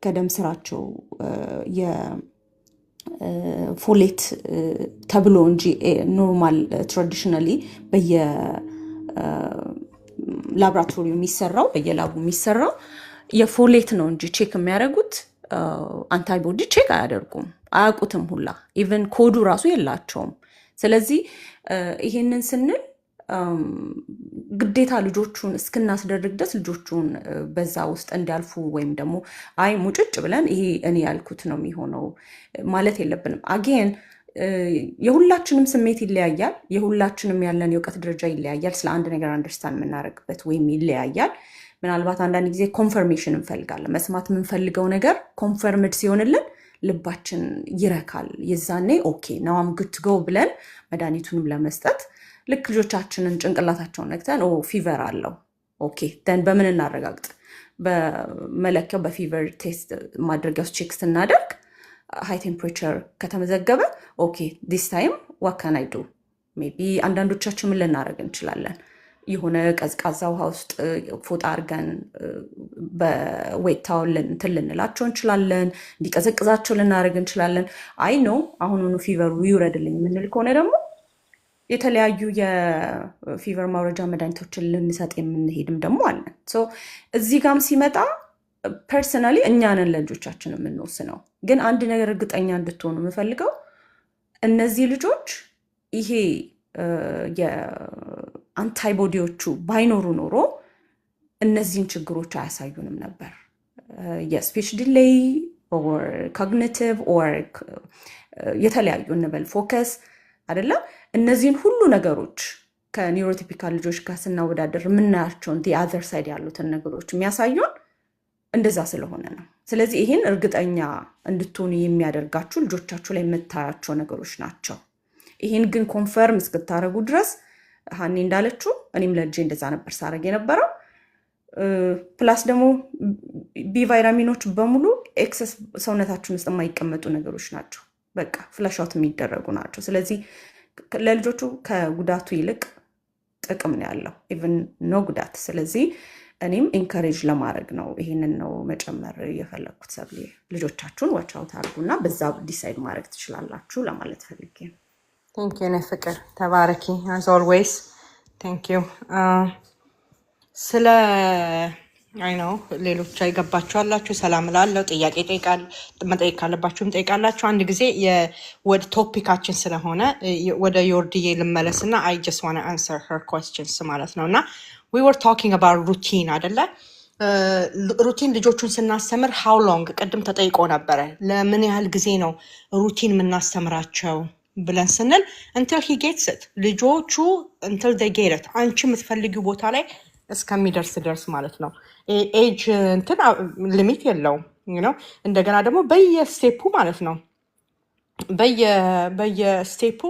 S3: ከደም ስራቸው የፎሌት ተብሎ እንጂ ኖርማል ትራዲሽናሊ በየ ላብራቶሪ የሚሰራው በየላቡ የሚሰራው የፎሌት ነው እንጂ ቼክ የሚያደርጉት አንታይቦዲ ቼክ አያደርጉም፣ አያውቁትም ሁላ ኢቨን ኮዱ ራሱ የላቸውም። ስለዚህ ይሄንን ስንል ግዴታ ልጆቹን እስክናስደርግ ድረስ ልጆቹን በዛ ውስጥ እንዲያልፉ ወይም ደግሞ አይ ሙጭጭ ብለን ይሄ እኔ ያልኩት ነው የሚሆነው ማለት የለብንም። አጌን የሁላችንም ስሜት ይለያያል። የሁላችንም ያለን የእውቀት ደረጃ ይለያያል። ስለ አንድ ነገር አንደርስታንድ የምናደርግበት ወይም ይለያያል። ምናልባት አንዳንድ ጊዜ ኮንፈርሜሽን እንፈልጋለን። መስማት የምንፈልገው ነገር ኮንፈርምድ ሲሆንልን ልባችን ይረካል። የዛኔ ኦኬ ናውም ጉድ ቱ ጎ ብለን መድኃኒቱንም ለመስጠት ልክ ልጆቻችንን ጭንቅላታቸውን ነክተን ፊቨር አለው ኦኬ ደን በምን እናረጋግጥ? በመለኪያው በፊቨር ቴስት ማድረጊያ ውስጥ ቼክ ስናደርግ ሃይ ቴምፕሬቸር ከተመዘገበ ኦኬ ዲስ ታይም ዋት ካን አይ ዱ ሜቢ አንዳንዶቻችን ምን ልናደርግ እንችላለን? የሆነ ቀዝቃዛ ውሃ ውስጥ ፎጣ አድርገን በዌት ታወል እንትን ልንላቸው እንችላለን። እንዲቀዘቅዛቸው ልናደርግ እንችላለን። አይ ኖ አሁኑኑ ፊቨሩ ይውረድልኝ የምንል ከሆነ ደግሞ
S4: የተለያዩ የፊቨር ማውረጃ መድኃኒቶችን ልንሰጥ የምንሄድም ደግሞ አለን። እዚህ ጋም ሲመጣ ፐርሰናሊ እኛ ነን ለልጆቻችን የምንወስነው። ግን አንድ ነገር እርግጠኛ እንድትሆኑ የምፈልገው እነዚህ ልጆች ይሄ የአንታይቦዲዎቹ ባይኖሩ ኖሮ እነዚህን ችግሮች አያሳዩንም ነበር። የስፒች ዲሌይ ኦር ኮግኒቲቭ ኦር የተለያዩ እንበል ፎከስ አይደለም። እነዚህን ሁሉ ነገሮች ከኒውሮቲፒካል ልጆች ጋር ስናወዳደር የምናያቸውን አዘር ሳይድ ያሉትን ነገሮች የሚያሳዩን እንደዛ ስለሆነ ነው። ስለዚህ ይህን እርግጠኛ እንድትሆኑ የሚያደርጋችሁ ልጆቻችሁ ላይ የምታያቸው ነገሮች ናቸው። ይህን ግን ኮንፈርም እስክታደረጉ ድረስ ሀኒ እንዳለችው እኔም ለልጄ እንደዛ ነበር ሳረግ የነበረው። ፕላስ ደግሞ ቢ ቫይታሚኖች በሙሉ ኤክሰስ ሰውነታችን ውስጥ የማይቀመጡ ነገሮች ናቸው። በቃ ፍላሻውት የሚደረጉ ናቸው። ስለዚህ ለልጆቹ ከጉዳቱ ይልቅ ጥቅም ነው ያለው፣ ኢቭን ኖ ጉዳት። ስለዚህ እኔም ኢንካሬጅ ለማድረግ ነው ይሄንን ነው መጨመር የፈለግኩት። ሰብሌ ልጆቻችሁን ዋች አውት አድርጉና በዛ ዲሳይድ ማድረግ ትችላላችሁ ለማለት ፈልጌ ነው።
S1: ቴንክ ዩ ኔ ፍቅር ተባረኪ አዝ ኦልዌይስ ቴንክ ዩ። ስለ አይ ነው ሌሎች አይገባችኋላችሁ ሰላም ላለው ጥያቄ መጠየቅ ካለባችሁም ጠይቃላችሁ። አንድ ጊዜ ወደ ቶፒካችን ስለሆነ ወደ ዮርድዬ ልመለስና አይ ጀስት ዋና አንሰር ሄር ኩዌስችንስ ማለት ነው። እና we were talking about routine አይደለ? ሩቲን ልጆቹን ስናስተምር how long ቅድም ተጠይቆ ነበረ ለምን ያህል ጊዜ ነው ሩቲን የምናስተምራቸው ብለን ስንል until he gets it ልጆቹ until they get it አንቺ የምትፈልጊው ቦታ ላይ እስከሚደርስ ድረስ ማለት ነው። ኤጅ እንትን ሊሚት የለውም ነው። እንደገና ደግሞ በየስቴፑ ማለት ነው በየስቴፑ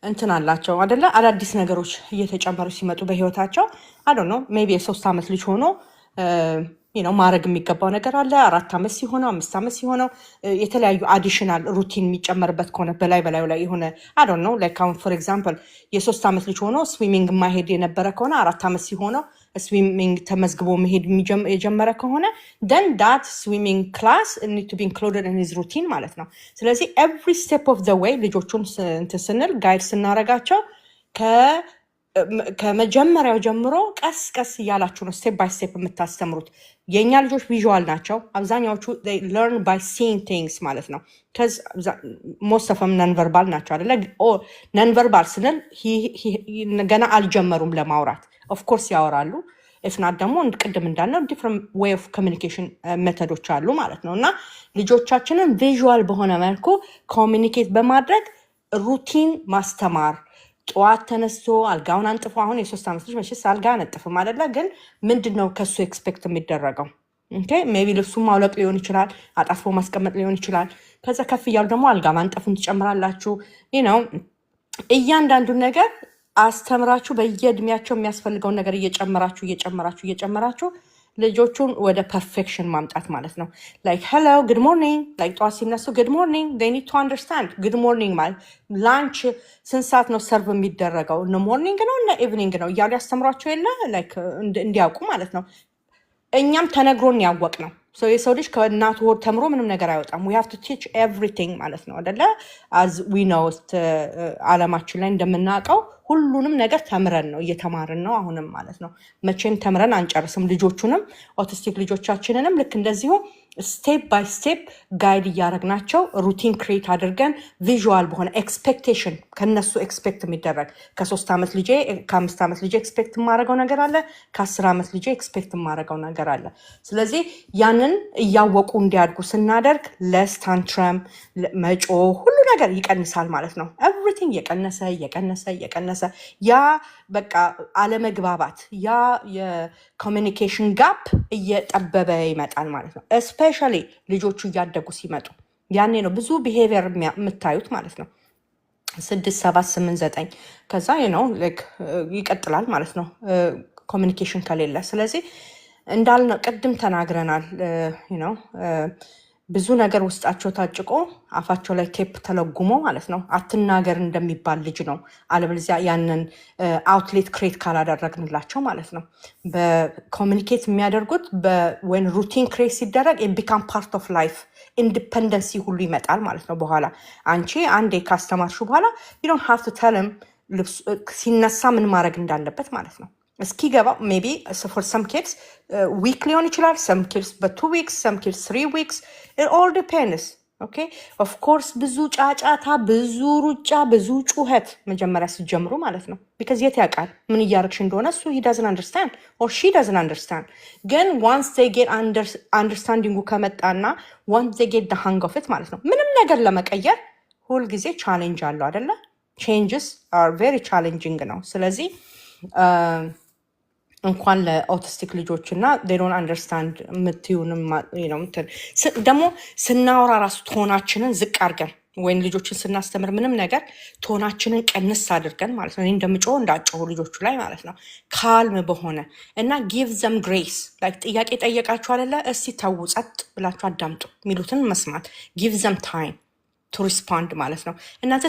S1: እንትን አላቸው አይደለ? አዳዲስ ነገሮች እየተጨመሩ ሲመጡ በህይወታቸው አይ ዶንት ኖ ሜቢ የ3 ዓመት ልጅ ሆኖ ማድረግ የሚገባው ነገር አለ። 4 ዓመት ሲሆነው 5 ዓመት ሲሆነው የተለያዩ አዲሽናል ሩቲን የሚጨመርበት ከሆነ በላዩ ላይ የሆነ አይ ዶንት ኖ ላይክ አሁን ፎር ኤግዛምፕል የ3 ዓመት ልጅ ሆኖ ስዊሚንግ ማሄድ የነበረ ከሆነ 4 ዓመት ሲሆነው ስዊሚንግ ተመዝግቦ መሄድ የጀመረ ከሆነ then that swimming class need to be included in his routine ማለት ነው። ስለዚህ every step of the way ልጆቹን ስንል ጋይድ ስናረጋቸው ከመጀመሪያው ጀምሮ ቀስ ቀስ እያላችሁ ነው ስቴፕ ባይ ስቴፕ የምታስተምሩት። የእኛ ልጆች ቪዥዋል ናቸው አብዛኛዎቹ they learn by seeing things ማለት ነው። most of them non-verbal ናቸው አይደለ? non-verbal ስንል ገና አልጀመሩም ለማውራት ኦፍኮርስ ያወራሉ። ኢፍናት ደግሞ ቅድም እንዳልነው ዲፍረንት ዌይ ኦፍ ኮሚኒኬሽን ሜቶዶች አሉ ማለት ነው። እና ልጆቻችንን ቪዥዋል በሆነ መልኩ ኮሚኒኬት በማድረግ ሩቲን ማስተማር። ጠዋት ተነስቶ አልጋውን አንጥፎ አሁን የ3 ዓመት ልጅ መቼስ አልጋ አነጥፍም አይደለ? ግን ምንድነው ከሱ ኤክስፔክት የሚደረገው? ሜቢ ልብሱን ማውለቅ ሊሆን ይችላል፣ አጣጥፎ ማስቀመጥ ሊሆን ይችላል። ከዛ ከፍ እያሉ ደግሞ አልጋ ማንጠፉን ትጨምራላችሁ። እያንዳንዱን ነገር አስተምራችሁ በየእድሜያቸው የሚያስፈልገውን ነገር እየጨመራችሁ ልጆቹን ወደ ፐርፌክሽን ማምጣት ማለት ነው። ላይክ ሄሎ ጉድ ሞርኒንግ ላይክ ጠዋት ሲነሱ ጉድ ሞርኒንግ they need to understand ጉድ ሞርኒንግ ማለት ላንች ስንት ሰዓት ነው ሰርቭ የሚደረገው እነ ሞርኒንግ ነው እነ ኢቭኒንግ ነው እያሉ ያስተምሯቸው የለ ላይክ እንዲያውቁ ማለት ነው። እኛም ተነግሮን ያወቅ ነው። የሰው ልጅ ከእናቱ ሆድ ተምሮ ምንም ነገር አይወጣም። we have to teach everything ማለት ነው አይደለ? as we know ዓለማችን ላይ እንደምናውቀው ሁሉንም ነገር ተምረን ነው እየተማርን ነው አሁንም ማለት ነው። መቼም ተምረን አንጨርስም። ልጆቹንም ኦቲስቲክ ልጆቻችንንም ልክ እንደዚሁ ስቴፕ ባይ ስቴፕ ጋይድ እያደረግናቸው ሩቲን ክሬት አድርገን ቪዥዋል በሆነ ኤክስፔክቴሽን ከነሱ ኤክስፔክት የሚደረግ ከ3 ዓመት ልጄ ከ5 ዓመት ልጄ ኤክስፔክት የማደርገው ነገር አለ፣ ከ10 ዓመት ልጄ ኤክስፔክት የማደርገው ነገር አለ። ስለዚህ ያንን እያወቁ እንዲያድጉ ስናደርግ ለስ ታንትረም መጮ ሁሉ ነገር ይቀንሳል ማለት ነው። ኤቭሪቲንግ እየቀነሰ ያ በቃ አለመግባባት ያ የኮሚኒኬሽን ጋፕ እየጠበበ ይመጣል ማለት ነው። እስፔሻሊ ልጆቹ እያደጉ ሲመጡ ያኔ ነው ብዙ ቢሄቪየር የምታዩት ማለት ነው። 6 7 8 9 ከዛ ይቀጥላል ማለት ነው ኮሚኒኬሽን ከሌለ። ስለዚህ እንዳልነው ቅድም ተናግረናል ብዙ ነገር ውስጣቸው ታጭቆ አፋቸው ላይ ቴፕ ተለጉሞ ማለት ነው አትናገር እንደሚባል ልጅ ነው። አለበለዚያ ያንን አውትሌት ክሬት ካላደረግንላቸው ማለት ነው በኮሚኒኬት የሚያደርጉት when ሩቲን ክሬት ሲደረግ ቢካም ፓርት ኦፍ ላይፍ ኢንዲፐንደንሲ ሁሉ ይመጣል ማለት ነው። በኋላ አንቺ አንዴ ካስተማርሹ በኋላ you don't have to tell him ሲነሳ ምን ማድረግ እንዳለበት ማለት ነው እስኪገባው ሜቢ ፎር ሰም ኪድስ ዊክ ሊሆን ይችላል ሰም ኪድስ በ2 ዊክስ ሰም ኪድስ 3 ዊክስ it all depends ኦኬ ኦፍ ኮርስ ብዙ ጫጫታ ብዙ ሩጫ ብዙ ጩኸት መጀመሪያ ሲጀምሩ ማለት ነው because የት ያውቃል ምን እያደረግሽ እንደሆነ እሱ he doesn't understand or she doesn't understand ግን once they get understanding ከመጣና once they get the hang of it ማለት ነው ምንም ነገር ለመቀየር ሁል ጊዜ ቻሌንጅ አለው አይደለ changes are very challenging ነው ስለዚህ እንኳን ለኦቲስቲክ ልጆች እና they don't understand ምትዩንም ደግሞ ስናወራ ራሱ ቶናችንን ዝቅ አድርገን ወይም ልጆችን ስናስተምር ምንም ነገር ቶናችንን ቀንስ አድርገን ማለት ነው እንደምጮህ እንዳጮሁ ልጆቹ ላይ ማለት ነው ካልም በሆነ እና give them grace like ጥያቄ ጠየቃችሁ አይደለ እስቲ ተው ጸጥ ብላችሁ አዳምጡ ሚሉትን መስማት give them time to respond ማለት ነው እናንተ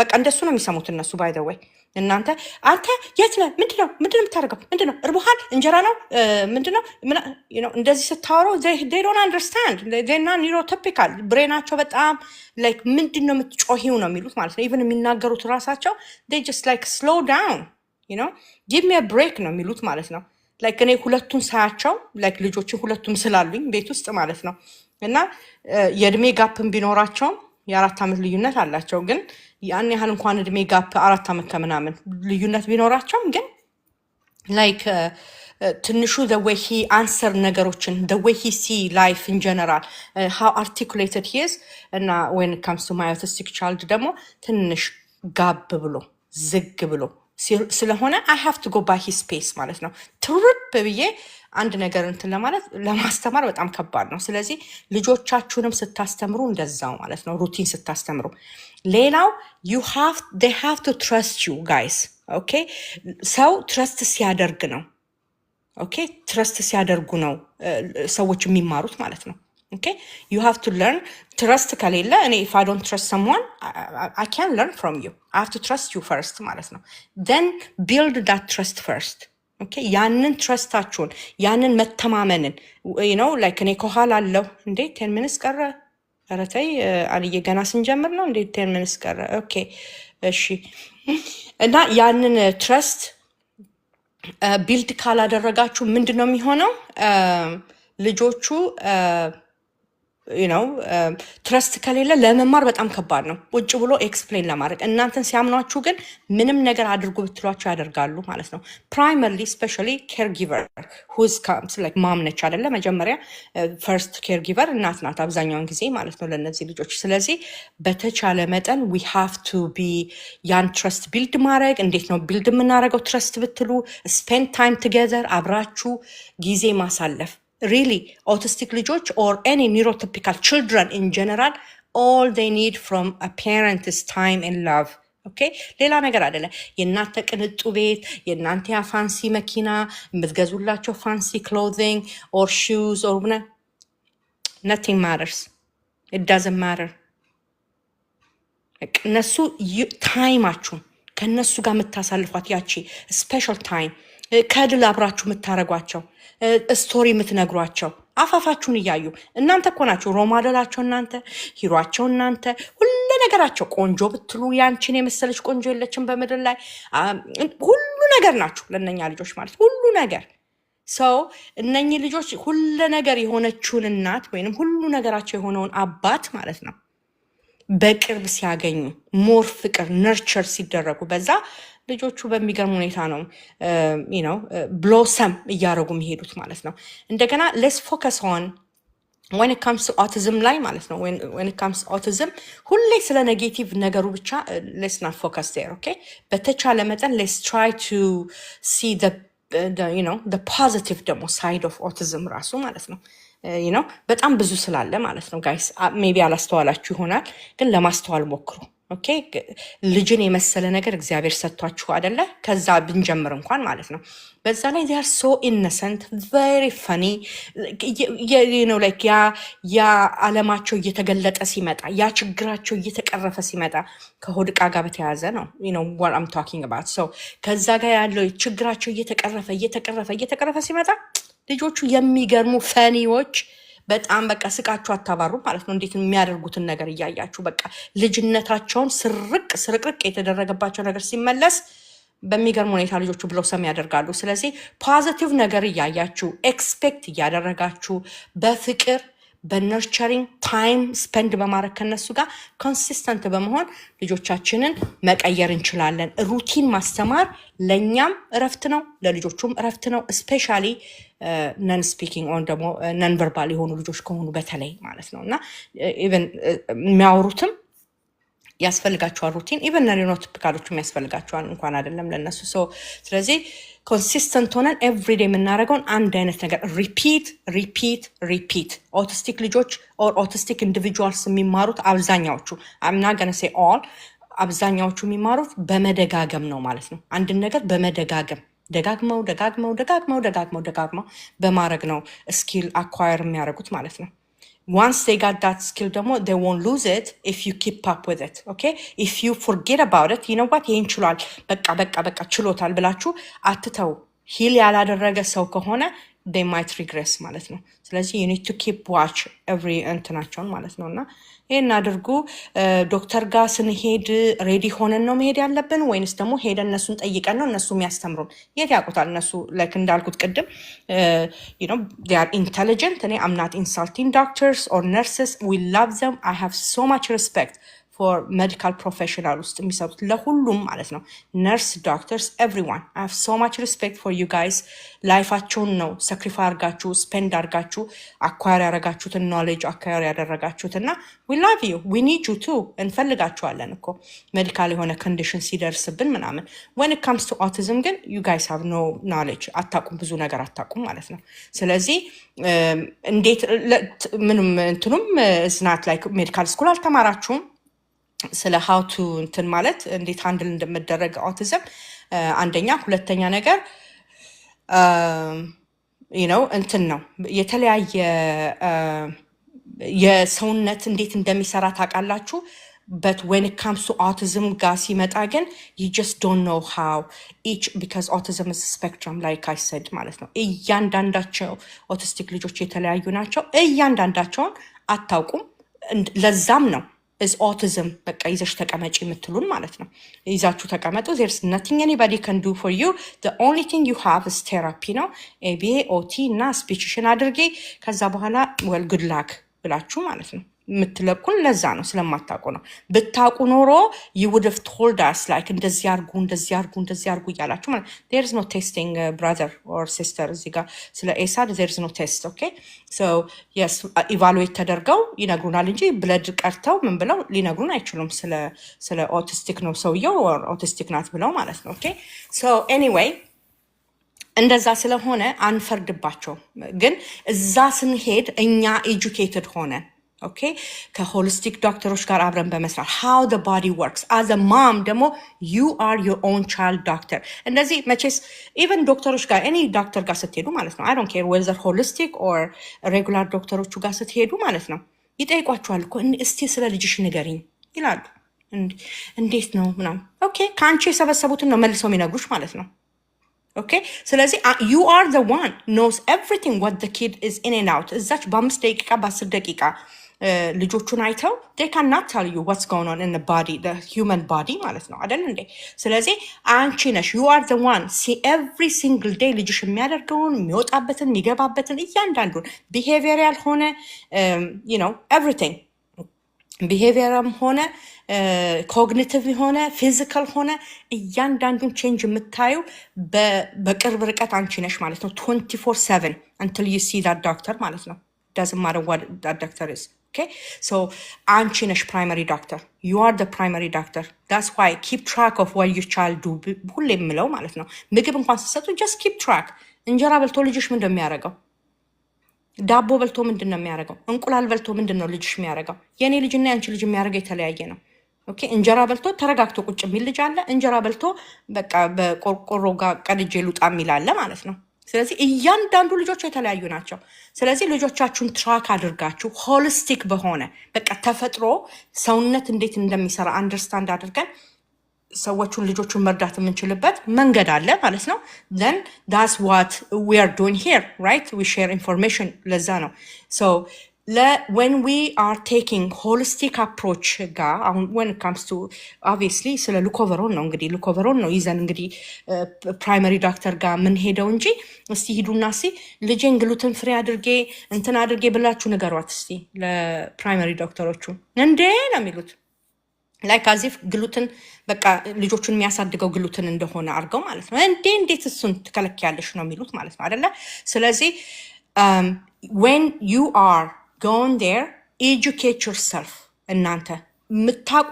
S1: በቃ እንደሱ ነው የሚሰሙት እነሱ by the way እናንተ አንተ የት ነህ ምንድነው የምታደርገው ምንድነው እርቦሃል እንጀራ ነው ምንድነው እንደዚህ ስታወሩ they don't understand they're not neurotypical ብሬናቸው በጣም like ምንድነው የምትጮሂው ነው የሚሉት ማለት ነው even የሚናገሩት ራሳቸው they just like slow down give me a break ነው የሚሉት ማለት ነው like እኔ ሁለቱን ሳያቸው like ልጆችን ሁለቱም ስላሉኝ ቤት ውስጥ ማለት ነው እና የእድሜ ጋፕን ቢኖራቸውም የ4 ዓመት ልዩነት አላቸው ግን ያን ያህል እንኳን እድሜ ጋፕ 4 ዓመት ከምናምን ልዩነት ቢኖራቸውም ግን like ትንሹ the way he answer ነገሮችን the way he see life in general how articulated he is እና when it comes to my autistic child ደግሞ ትንሽ ጋብ ብሎ ዝግ ብሎ ስለሆነ I have to go by his pace ማለት ነው ትርብ ብዬ አንድ ነገር እንትን ለማስተማር በጣም ከባድ ነው ስለዚህ ልጆቻችሁንም ስታስተምሩ እንደዛው ማለት ነው ሩቲን ስታስተምሩ ሌላው they have to trust you guys okay ሰው trust ሲያደርግ ነው okay trust ሲያደርጉ ነው ሰዎች የሚማሩት ማለት ነው okay you have to learn trust ከሌለ እኔ if I don't trust someone I can't learn from you I have to trust you first ማለት ነው then build that trust first okay ያንን ትረስታችሁን ያንን መተማመንን like እኔ ከኋላ አለው እንዴ 10 minutes ቀረ አረታይ አልየ ገና ስንጀምር ነው እንዴ 10 minutes ቀረ okay እሺ እና ያንን ትረስት ቢልድ ካላደረጋችሁ ምንድነው የሚሆነው ልጆቹ ትረስት ከሌለ ለመማር በጣም ከባድ ነው ቁጭ ብሎ ኤክስፕሌን ለማድረግ እናንተን ሲያምኗችሁ ግን ምንም ነገር አድርጉ ብትሏቸው ያደርጋሉ ማለት ነው primarily especially caregiver who's comes like mom ነች አይደለ መጀመሪያ first caregiver እናት ናት አብዛኛውን ጊዜ ማለት ነው ለነዚህ ልጆች ስለዚህ በተቻለ መጠን we have to be ያን trust build ማድረግ እንዴት ነው build የምናደርገው trust ብትሉ spend time together አብራችሁ ጊዜ ማሳለፍ really autistic ልጆች or any neurotypical children in general all they need from a parent is time and love okay ሌላ ነገር አይደለ የእናንተ ቅንጡ ቤት የእናንተ ፋንሲ መኪና የምትገዙላቸው fancy clothing or shoes or nothing matters it doesn't matter እነሱ ታይማችሁ ከነሱ ጋር የምታሳልፏት ያቺ ስፔሻል ታይም ከድል አብራችሁ የምታረጓቸው ስቶሪ የምትነግሯቸው አፋፋችሁን እያዩ እናንተ እኮ ናችሁ ሮማደላቸው እናንተ ሂሯቸው እናንተ ሁሉ ነገራቸው ቆንጆ ብትሉ ያንቺን የመሰለች ቆንጆ የለችም በምድር ላይ ሁሉ ነገር ናችሁ ለነኛ ልጆች ማለት ሁሉ ነገር ሰው እነኚህ ልጆች ሁሉ ነገር የሆነችውን እናት ወይንም ሁሉ ነገራቸው የሆነውን አባት ማለት ነው በቅርብ ሲያገኙ ሞር ፍቅር ነርቸር ሲደረጉ በዛ ልጆቹ በሚገርም ሁኔታ ነው ብሎሰም እያደረጉ የሚሄዱት ማለት ነው እንደገና let's focus on when it comes to autism ላይ ማለት ነው when it comes to autism ሁሌ ስለ ኔጌቲቭ ነገሩ ብቻ let's not focus there okay በተቻለ መጠን let's try to see the the positive ደግሞ side of autism ራሱ ማለት ነው በጣም ብዙ ስላለ ማለት ነው ጋይስ ሜቢ አላስተዋላችሁ ይሆናል ግን ለማስተዋል ሞክሩ ኦኬ ልጅን የመሰለ ነገር እግዚአብሔር ሰጥቷችሁ አይደለ ከዛ ብንጀምር እንኳን ማለት ነው በዛ ላይ they are so innocent very funny like ያ ዓለማቸው እየተገለጠ ሲመጣ ያ ችግራቸው እየተቀረፈ ሲመጣ ከሆድ ዕቃ ጋር በተያያዘ ነው what I'm talking about so ከዛ ጋር ያለው ችግራቸው እየተቀረፈ ሲመጣ ልጆቹ የሚገርሙ ፈኒዎች በጣም በቃ ስቃችሁ አታባሩ ማለት ነው። እንዴት የሚያደርጉትን ነገር እያያችሁ በቃ ልጅነታቸውን ስርቅርቅ የተደረገባቸው ነገር ሲመለስ በሚገርም ሁኔታ ልጆቹ ብለው ሰም ያደርጋሉ። ስለዚህ ፖዚቲቭ ነገር እያያችሁ ኤክስፔክት እያደረጋችሁ በፍቅር በነርቸሪንግ ታይም ስፔንድ በማድረግ ከነሱ ጋር ኮንሲስተንት በመሆን ልጆቻችንን መቀየር እንችላለን። ሩቲን ማስተማር ለእኛም እረፍት ነው፣ ለልጆቹም እረፍት ነው። ስፔሻሊ ነን ስፒኪንግ ኦን ደግሞ ነን ቨርባል የሆኑ ልጆች ከሆኑ በተለይ ማለት ነው እና ኢቨን የሚያወሩትም ያስፈልጋቸዋል ሩቲን ኢቨን ኖቲፊካሎቹም ያስፈልጋቸዋል እንኳን አይደለም ለነሱ። ስለዚህ ኮንሲስተንት ሆነን ኤቭሪዴ የምናደርገውን አንድ አይነት ነገር ሪፒት። ኦቲስቲክ ልጆች ኦቲስቲክ ኢንዲቪጁዋልስ የሚማሩት አብዛኛዎቹ አምና ገነሴ ኦል አብዛኛዎቹ የሚማሩት በመደጋገም ነው ማለት ነው። አንድን ነገር በመደጋገም ደጋግመው በማድረግ ነው ስኪል አኳየር የሚያደርጉት ማለት ነው። Once they got that skill ደግሞ they won't lose it if you keep up with it. Okay? If you forget about it, you know what? ይሄን ችሏል በቃ ችሎታል ብላችሁ አትተው። ሂል ያላደረገ ሰው ከሆነ they might regress ማለት ነው። ስለዚህ you need to keep watch every እንትናቸውን ማለት ነው እና ይሄን አድርጉ። ዶክተር ጋር ስንሄድ ሬዲ ሆነን ነው መሄድ ያለብን ወይንስ ደግሞ ሄደን እነሱን ጠይቀን ነው እነሱ የሚያስተምሩን? የት ያውቁታል እነሱ? ላይክ እንዳልኩት ቅድም you know they are intelligent and I'm not insulting doctors or nurses. We love them. I have so much respect for medical professional ውስጥ የሚሰሩት ለሁሉም ማለት ነው። ነርስ ዶክተርስ ኤቭሪዋን I have so much respect for you guys. ላይፋቸውን ነው ሰክሪፋይ አድርጋችሁ ስፔንድ አድርጋችሁ አኳር ያደረጋችሁትን ኖሌጅ አኳር ያደረጋችሁትና we love you, we need you too. እንፈልጋችኋለን እኮ ሜዲካል የሆነ ኮንዲሽን ሲደርስብን ምናምን። when it comes to autism ግን you guys have no knowledge. አታቁም፣ ብዙ ነገር አታቁም ማለት ነው። ስለዚህ እንዴት ምንም እንትኑም is not like ሜዲካል ስኩል አልተማራችሁም ስለ how to እንትን ማለት እንዴት ሃንድል እንደምደረግ ኦቲዝም አንደኛ። ሁለተኛ ነገር you know እንትን ነው የተለያየ የሰውነት እንዴት እንደሚሰራ ታውቃላችሁ። but when it comes to autism ጋር ሲመጣ ግን you just don't know how each because autism is a spectrum like I said ማለት ነው። እያንዳንዳቸው ኦቲስቲክ ልጆች የተለያዩ ናቸው። እያንዳንዳቸውን አታውቁም። ለዛም ነው is autism በቃ ይዘሽ ተቀመጪ የምትሉን ማለት ነው። ይዛችሁ ተቀመጡ። there's nothing anybody can do for you. The only thing you have is therapy ነው። ABA OT እና ስፒችሽን አድርጌ ከዛ በኋላ well good luck ብላችሁ ማለት ነው የምትለቁን። ለዛ ነው ስለማታውቁ ነው። ብታውቁ ኖሮ you would have told us like እንደዚህ አርጉ እያላችሁ ማለት there is no testing brother or sister እዚህ ጋር ስለ ኤሳድ there is no test. okay so yes evaluate ተደርገው ይነግሩናል እንጂ ብለድ ቀርተው ምን ብለው ሊነግሩን አይችሉም ስለ ኦቲስቲክ ነው ሰውየው or ኦቲስቲክ ናት ብለው ማለት ነው። okay so anyway እንደዛ ስለሆነ አንፈርድባቸው። ግን እዛ ስንሄድ እኛ ኤጁኬትድ ሆነን ኦኬ ከሆሊስቲክ ዶክተሮች ጋር አብረን በመስራት how the body works as a mom ደግሞ you are your own child doctor። እንደዚህ መቼስ even ዶክተሮች ጋር any ዶክተር ጋር ስትሄዱ ማለት ነው I don't care whether holistic or regular ዶክተሮቹ ጋር ስትሄዱ ማለት ነው ይጠይቋቸዋል እኮ እስቲ ስለ ልጅሽ ንገሪኝ ይላሉ። እንዴት ነው ምናምን ኦኬ ከአንቺ የሰበሰቡትን ነው መልሰው የሚነግሩሽ ማለት ነው። okay ስለዚህ you are the one knows everything what the kid is in and out እዛች በ5 ደቂቃ በ10 ደቂቃ ልጆቹን አይተው they cannot tell you what's going on in the body the human body ማለት ነው አይደል እንዴ? ስለዚህ አንቺ ነሽ you are the one see every single day ልጅሽ የሚያደርገውን የሚወጣበትን የሚገባበትን እያንዳንዱን behavioral ሆነ you know everything behavioral ሆነ ኮግኒቲቭ ሆነ ፊዚካል ሆነ እያንዳንዱን ቼንጅ የምታዩ በቅርብ ርቀት አንቺ ነሽ ማለት ነው 24/7 until you see that doctor ማለት ነው doesn't matter what that doctor is. okay so አንቺ ነሽ primary doctor you are the primary doctor. that's why keep track of what your child do ሁሌ የምለው ማለት ነው። ምግብ እንኳን ስትሰጡ just keep track እንጀራ በልቶ ልጅሽ ምን እንደሚያደርገው ዳቦ በልቶ ምንድን ነው የሚያደርገው እንቁላል በልቶ ምንድን ነው ልጅሽ የሚያደርገው የኔ ልጅና ያንቺ ልጅ የሚያደርገው የተለያየ ነው። ኦኬ እንጀራ በልቶ ተረጋግቶ ቁጭ የሚል ልጅ አለ። እንጀራ በልቶ በቃ በቆርቆሮ ጋር ቀድጄ ልውጣ የሚል አለ ማለት ነው። ስለዚህ እያንዳንዱ ልጆች የተለያዩ ናቸው። ስለዚህ ልጆቻችሁን ትራክ አድርጋችሁ ሆሊስቲክ በሆነ በቃ ተፈጥሮ ሰውነት እንዴት እንደሚሰራ አንደርስታንድ አድርገን ሰዎቹን ልጆቹን መርዳት የምንችልበት መንገድ አለ ማለት ነው። then that's what we are doing here, right? we share information ለዛ ነው so when we are taking holistic approach ጋር አሁን when it comes to obviously ስለ ሉኮቨሮን ነው እንግዲህ ሉኮቨሮን ነው ይዘን እንግዲህ ፕራይመሪ ዶክተር ጋር ምን ሄደው እንጂ እስቲ ሂዱና እስቲ ልጄን ግሉተን ፍሪ አድርጌ እንትን አድርጌ ብላችሁ ንገሯት እስቲ ለፕራይመሪ ዶክተሮቹ እንዴ ነው የሚሉት ላይክ አዚፍ ግሉተን በቃ ልጆቹን የሚያሳድገው ግሉተን እንደሆነ አድርገው ማለት ነው እንዴት እሱን ትከለክያለሽ ነው የሚሉት ማለት ነው አይደለ ስለዚህ when you are going there educate yourself እናንተ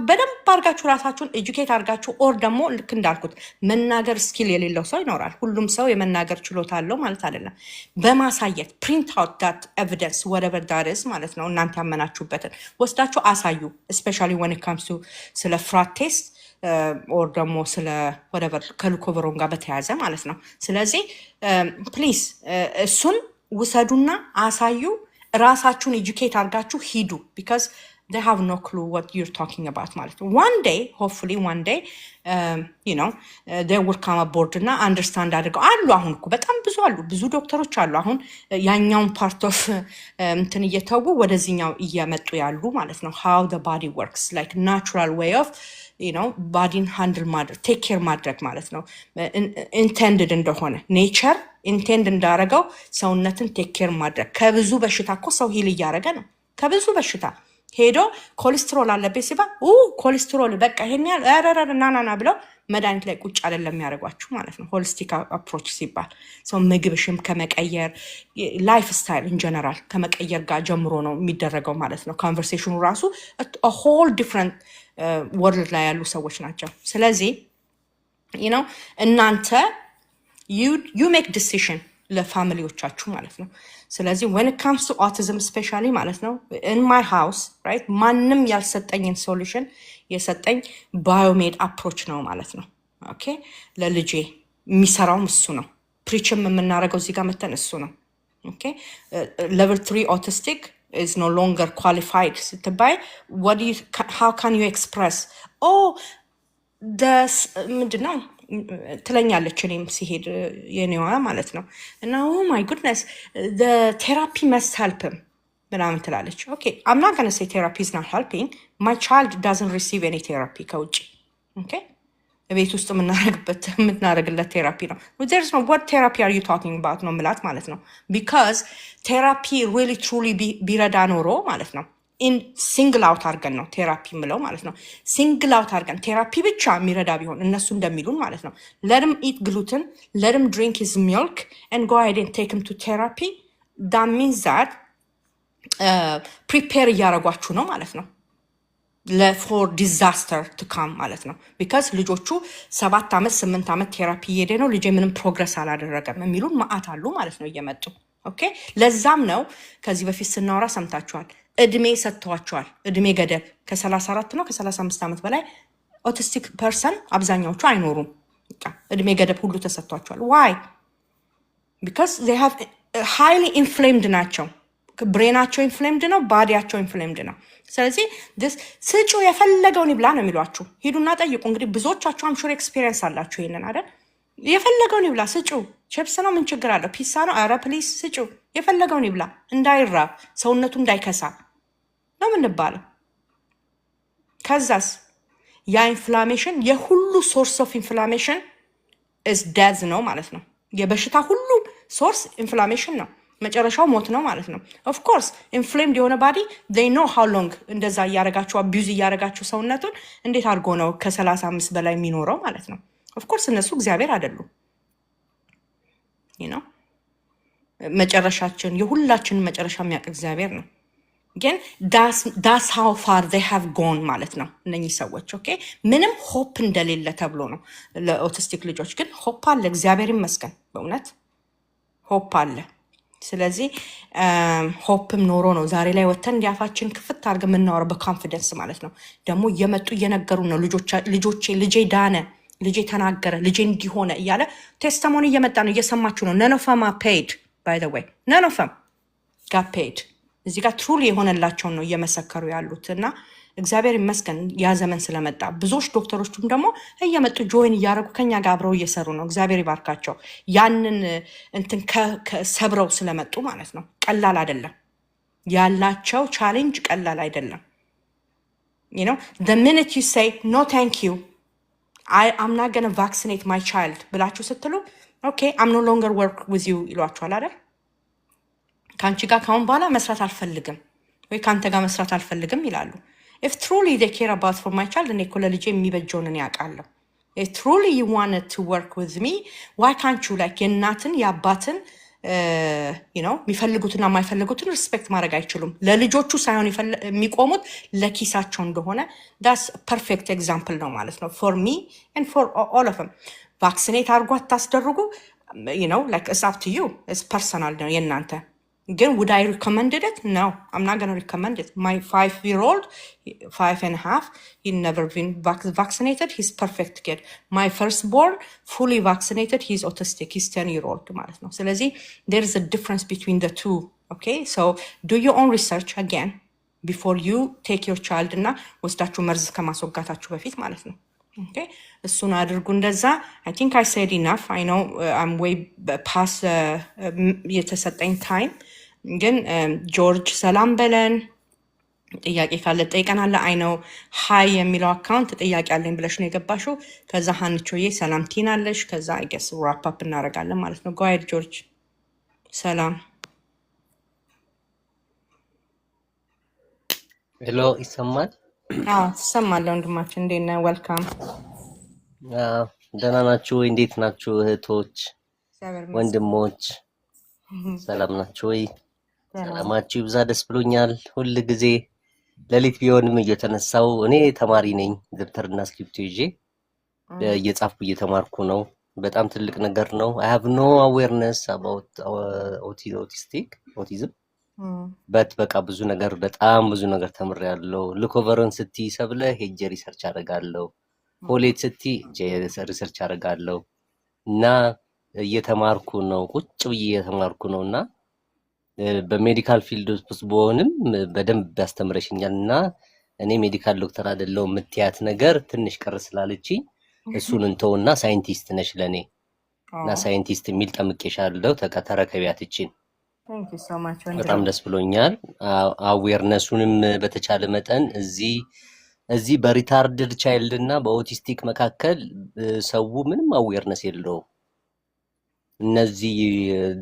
S1: በደንብ አድርጋችሁ ራሳችሁን ኤጁኬት አድርጋችሁ ኦር ደግሞ ልክ እንዳልኩት መናገር ስኪል የሌለው ሰው ይኖራል ሁሉም ሰው የመናገር ችሎታ አለው ማለት አይደለም በማሳየት print out that evidence whatever that is ማለት ነው እናንተ ያመናችሁበትን ወስዳችሁ አሳዩ especially when it comes to ስለ ፍራት ቴስት ኦር ደግሞ ስለ whatever ከሉኮቨሮን ጋር በተያያዘ ማለት ነው ስለዚህ ፕሊዝ እሱን ውሰዱና አሳዩ ራሳችሁን ኤጁኬት አድርጋችሁ ሂዱ because they have no clue what you're talking about ማለት ነው one day hopefully one day you know they will come aboard እና understand አድርገው አሉ አሁን እኮ በጣም ብዙ ዶክተሮች አሉ አሁን ያኛውን part of እንትን እየተው ወደዚህኛው እየመጡ ያሉ ማለት ነው how the body works like natural way of you know bodyን handle ማድረግ take care ማድረግ ማለት ነው intended እንደሆነ nature intend እንዳረገው ሰውነትን take care ማድረግ ከብዙ በሽታ እኮ ሰው ሂል እያረገ ነው ከብዙ በሽታ ሄዶ ኮሌስትሮል አለበት ሲባል ኮሌስትሮል በቃ ይሄን ያረረረ ናናና ብለው መድኃኒት ላይ ቁጭ አይደለም የሚያደርጓችሁ ማለት ነው ሆሊስቲክ አፕሮች ሲባል ሰው ምግብሽም ከመቀየር ላይፍ ስታይል ኢን ጀነራል ከመቀየር ጋር ጀምሮ ነው የሚደረገው ማለት ነው ኮንቨርሴሽኑ ራሱ a whole different world ላይ ያሉ ሰዎች ናቸው ስለዚህ you know እናንተ you make decision ለፋሚሊዎቻችሁ ማለት ነው ስለዚህ when it comes to autism especially ማለት ነው in my house right ማንም ያልሰጠኝን solution የሰጠኝ biomed approach ነው ማለት ነው ኦኬ ለልጄ የሚሰራውም እሱ ነው ፕሪችም የምናደርገው እዚህ ጋር መተን እሱ ነው ኦኬ level 3 autistic is no longer qualified ስትባይ how can you express ምንድነው ትለኛለች እኔም ሲሄድ የኔዋ ማለት ነው እና my goodness the therapy must help him ምናምን ትላለች okay I'm not going to say therapy is not helping my child doesn't receive any therapy ከውጭ okay ቤት ውስጥ የምናደርግለት ቴራፒ ነው there's no what therapy are you talking about ነው ምላት ማለት ነው because therapy really truly ቢረዳ ኖሮ ማለት ነው in single out አርገን ነው ቴራፒ ምለው ማለት ነው single out አርገን ቴራፒ ብቻ የሚረዳ ቢሆን እነሱ እንደሚሉን ማለት ነው let him eat gluten let him drink his milk and go ahead and take him to therapy that means that prepare እያረጓችሁ ነው ማለት ነው for disaster to come ማለት ነው because ልጆቹ 7 ዓመት 8 ዓመት ቴራፒ እየሄደ ነው ልጄ ምንም ፕሮግረስ አላደረገም የሚሉን ማአት አሉ ማለት ነው እየመጡ ኦኬ ለዛም ነው ከዚህ በፊት ስናወራ ሰምታችኋል እድሜ ሰጥቷቸዋል እድሜ ገደብ ከ34 ነው ከ35 ዓመት በላይ ኦቲስቲክ ፐርሰን አብዛኛዎቹ አይኖሩም እድሜ ገደብ ሁሉ ተሰጥቷቸዋል why because they have highly inflamed ናቸው ብሬናቸው inflamed ነው ባዲያቸው inflamed ነው ስለዚህ this ስጩ የፈለገውን ይብላ ነው የሚሏችሁ ሂዱና ጠይቁ እንግዲህ ብዙዎቻችሁ I'm sure experience አላችሁ ይሄንን አይደል የፈለገውን ይብላ ስጩ ቺፕስ ነው ምን ችግር አለው ፒሳ ነው አረ ፕሊዝ ስጩ የፈለገውን ይብላ እንዳይራብ ሰውነቱ እንዳይከሳ ነው ምንባለው ከዛስ ያ ኢንፍላሜሽን የሁሉ ሶርስ ኦፍ ኢንፍላሜሽን is death ነው ማለት ነው የበሽታ ሁሉ ሶርስ ኢንፍላሜሽን ነው መጨረሻው ሞት ነው ማለት ነው of course inflamed የሆነ body they know how long እንደዛ ያረጋችሁ abuse ያረጋችሁ ሰውነቱን እንዴት አድርጎ ነው ከ35 በላይ የሚኖረው ማለት ነው of course እነሱ እግዚአብሔር አይደሉም you know መጨረሻችን የሁላችን መጨረሻ የሚያውቅ እግዚአብሔር ነው ግን that's how far they have gone ማለት ነው እነኚህ ሰዎች ኦኬ ምንም ሆፕ እንደሌለ ተብሎ ነው ለኦቲስቲክ ልጆች ግን ሆፕ አለ እግዚአብሔር ይመስገን በእውነት ሆፕ አለ ስለዚህ ሆፕም ኖሮ ነው ዛሬ ላይ ወተን እንዲያፋችን ክፍት አድርገን የምናወራው በኮንፊደንስ ማለት ነው ደግሞ እየመጡ እየነገሩ ነው ልጆቼ ልጄ ዳነ ልጄ ተናገረ ልጄ እንዲሆነ እያለ ቴስቲሞኒ እየመጣ ነው እየሰማችሁ ነው none of them are paid by the way none of them got paid እዚህ ጋር ትሩሊ የሆነላቸው ነው እየመሰከሩ ያሉት እና እግዚአብሔር ይመስገን ያ ዘመን ስለመጣ ብዙዎች ዶክተሮችም ደግሞ እየመጡ ጆይን እያደረጉ ከኛ ጋር አብረው እየሰሩ ነው። እግዚአብሔር ይባርካቸው። ያንን እንትን ሰብረው ስለመጡ ማለት ነው። ቀላል አይደለም ያላቸው ቻሌንጅ ቀላል አይደለም። you know the minute you say no thank you I'm not going to vaccinate my child ብላችሁ ስትሉ okay I'm no longer work with you ይሏችኋል አይደል? ካንቺ ጋር ካሁን በኋላ መስራት አልፈልግም ወይ ካንተ ጋር መስራት አልፈልግም ይላሉ። if truly they care about for my child እኔ እኮ ለልጄ የሚበጀውን እኔ አውቃለሁ። if truly you wanted to work with me why can't you like የእናትን የአባትን you know የሚፈልጉትና የማይፈልጉትን ሪስፔክት ማድረግ አይችሉም። ለልጆቹ ሳይሆን የሚቆሙት ለኪሳቸው እንደሆነ that's perfect example ነው ማለት ነው for me and for all of them vaccinate አድርጎ አታስደርጉ you know like it's up to you it's personal ነው የእናንተ ግን would I recommend it? No, I'm not going to recommend it. My 5-year-old, 5.5, he never been vaccinated. He's perfect kid. My firstborn, fully vaccinated. He's autistic. He's 10-year-old. So there is a difference between the two. Okay, so do your own research again before you take your child እና ወስዳችሁ መርዝ ከማስወጋታችሁ በፊት ማለት ነው። Okay, እሱን አድርጉ እንደዛ። I think I said enough. I know I'm way past የተሰጠኝ time. ግን ጆርጅ ሰላም በለን ጥያቄ ካለ ጠይቀናል። አይ ነው ሃይ የሚለው አካውንት ጥያቄ አለኝ ብለሽ ነው የገባሽው። ከዛ ሀንቾዬ ሰላም ትይናለሽ። ከዛ አይ ገስ ራፕ አፕ እናደርጋለን ማለት ነው። ጎ አሄድ ጆርጅ። ሰላም።
S6: ሄሎ ይሰማል?
S1: አዎ ትሰማለህ ወንድማችን። እንዴት ነህ? ዌልካም።
S6: ደህና ናችሁ ወይ? እንዴት ናችሁ እህቶች ወንድሞች? ሰላም ናችሁ ወይ? ሰላማችሁ ይብዛ። ደስ ብሎኛል። ሁል ጊዜ ሌሊት ቢሆንም እየተነሳው እኔ ተማሪ ነኝ። ደብተርና እስክሪፕቶ ይዤ እየጻፍኩ እየተማርኩ ነው። በጣም ትልቅ ነገር ነው። I have no awareness about autism but በቃ ብዙ ነገር በጣም ብዙ ነገር ተምሬያለሁ። ልኮቨርን ስቲ ሰብለ ሄጄ ሪሰርች አደርጋለሁ። ፖሌት ስቲ ሪሰርች አደርጋለሁ እና እየተማርኩ ነው። ቁጭ ብዬ እየተማርኩ ነውና በሜዲካል ፊልድ ውስጥ በሆንም በደንብ ያስተምረሽኛል እና እኔ ሜዲካል ዶክተር አይደለሁም የምትያት ነገር ትንሽ ቀር ስላለችኝ እሱን እንተውና ሳይንቲስት ነሽ ለኔ እና ሳይንቲስት የሚል ጠምቄሻለሁ። ተረከቢያት እቺን።
S1: Thank you so much
S6: በጣም ደስ ብሎኛል። አዌርነሱንም በተቻለ መጠን እዚህ በሪታርድድ ቻይልድ እና በኦቲስቲክ መካከል ሰው ምንም አዌርነስ የለውም። እነዚህ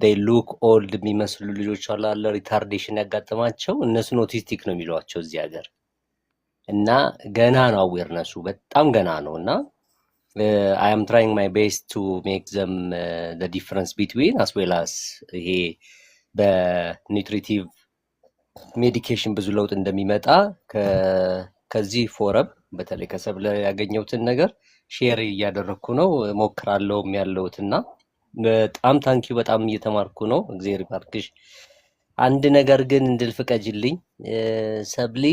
S6: they look old የሚመስሉ ልጆች አለ ሪታርዴሽን ያጋጠማቸው እነሱን ኦቲስቲክ ነው የሚሏቸው እዚህ ሀገር እና ገና ነው አዌርነሱ በጣም ገና ነው እና I am trying my best to make them the difference between as well as ይሄ በኒውትሪቲቭ ሜዲኬሽን ብዙ ለውጥ እንደሚመጣ ከዚህ ፎረም በተለይ ከሰብለ ያገኘሁትን ነገር ሼር እያደረኩ ነው ሞክራለሁም ያለሁትና በጣም ታንኪዩ በጣም እየተማርኩ ነው። እግዚአብሔር ይባርክሽ። አንድ ነገር ግን እንድል ፍቀጅልኝ ሰብሊ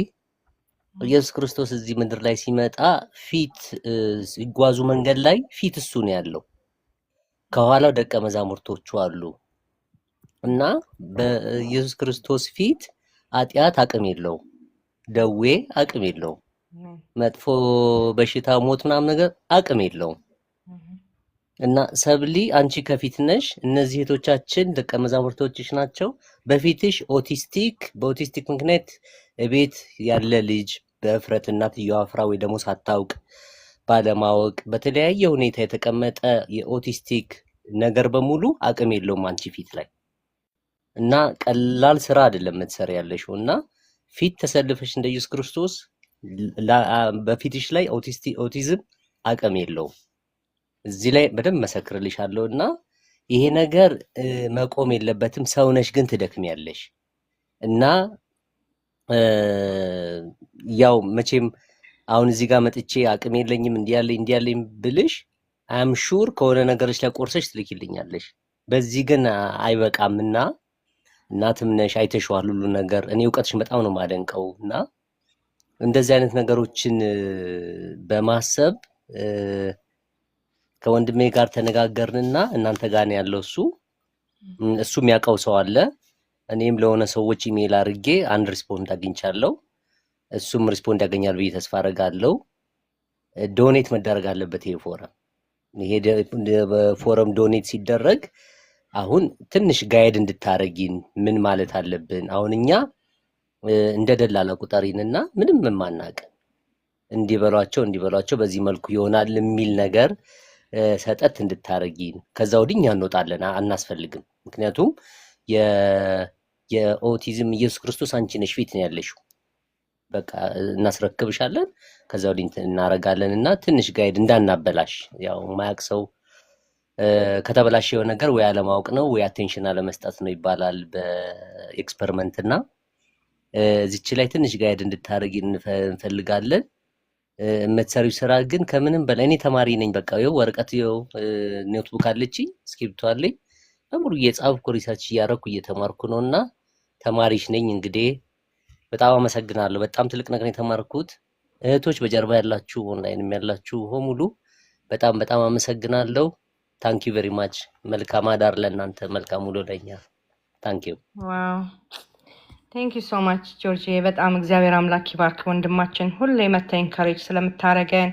S6: ኢየሱስ ክርስቶስ እዚህ ምድር ላይ ሲመጣ ፊት ሲጓዙ መንገድ ላይ ፊት እሱ ነው ያለው። ከኋላው ደቀ መዛሙርቶቹ አሉ እና በኢየሱስ ክርስቶስ ፊት ኃጢአት አቅም የለውም፣ ደዌ አቅም የለውም፣ መጥፎ በሽታ ሞት ምናምን ነገር አቅም የለውም። እና ሰብሊ አንቺ ከፊት ነሽ፣ እነዚህ እህቶቻችን ደቀ መዛሙርቶችሽ ናቸው። በፊትሽ በኦቲስቲክ ምክንያት ቤት ያለ ልጅ በእፍረት እናትየዋ አፍራ ወይ ደግሞ ሳታውቅ ባለማወቅ በተለያየ ሁኔታ የተቀመጠ የኦቲስቲክ ነገር በሙሉ አቅም የለውም አንቺ ፊት ላይ እና ቀላል ስራ አይደለም የምትሰሪ ያለሽው እና ፊት ተሰልፈሽ እንደ ኢየሱስ ክርስቶስ በፊትሽ ላይ ኦቲዝም አቅም የለውም። እዚህ ላይ በደንብ መሰክርልሻለሁ እና ይሄ ነገር መቆም የለበትም። ሰው ነሽ ግን ትደክሚያለሽ እና ያው መቼም አሁን እዚህ ጋር መጥቼ አቅም የለኝም እንዲያለኝ ብልሽ አም ሹር ከሆነ ነገሮች ላይ ቆርሰሽ ትልኪልኛለሽ። በዚህ ግን አይበቃምና እናትም ነሽ አይተሽዋል ሁሉ ነገር። እኔ እውቀትሽን በጣም ነው ማደንቀው እና እንደዚህ አይነት ነገሮችን በማሰብ ከወንድሜ ጋር ተነጋገርንና እናንተ ጋር ነው ያለው እሱ የሚያውቀው ሰው አለ። እኔም ለሆነ ሰዎች ኢሜል አድርጌ አንድ ሪስፖንድ አግኝቻለሁ። እሱም ሪስፖንድ ያገኛል ብዬ ተስፋ አደርጋለሁ። ዶኔት መደረግ አለበት ይሄ ፎረም። ይሄ ፎረም ዶኔት ሲደረግ አሁን ትንሽ ጋይድ እንድታረጊን ምን ማለት አለብን? አሁን እኛ እንደ ደላላ ቁጠሪንና ምንም የማናውቅ እንዲበሏቸው በዚህ መልኩ ይሆናል የሚል ነገር ሰጠት እንድታረጊን። ከዛ ወዲህ እኛ እንወጣለን፣ አናስፈልግም። ምክንያቱም የኦቲዝም ኢየሱስ ክርስቶስ አንቺ ነሽ ፊት ነው ያለሽው። በቃ እናስረክብሻለን፣ ከዛ ወዲህ እናረጋለን። እና ትንሽ ጋይድ እንዳናበላሽ። ያው ማያቅ ሰው ከተበላሸ የሆነ ነገር ወይ አለማወቅ ነው ወይ አቴንሽን አለመስጠት ነው ይባላል በኤክስፐሪመንት። እና እዚች ላይ ትንሽ ጋይድ እንድታደርጊ እንፈልጋለን። የምትሰሪው ስራ ግን ከምንም በላይ እኔ ተማሪ ነኝ። በቃ ይኸው ወረቀት ይኸው ኖትቡክ አለችኝ፣ እስክሪብቶ አለኝ፣ በሙሉ እየጻፍኩ ሪሰርች እያደረኩ እየተማርኩ ነው። እና ተማሪሽ ነኝ። እንግዲህ በጣም አመሰግናለሁ። በጣም ትልቅ ነገር የተማርኩት። እህቶች በጀርባ ያላችሁ ኦንላይንም ያላችሁ በሙሉ በጣም በጣም አመሰግናለሁ። ታንክ ዩ ቬሪ ማች። መልካም አዳር ለእናንተ፣ መልካም ውሎ ለኛ። ታንክ ዩ
S1: ዋው ቴንክ ዩ ሶ ማች ጆርጂ። በጣም እግዚአብሔር አምላክ ይባርክ ወንድማችን። ሁሌ መታ ኢንካሬጅ ስለምታረገን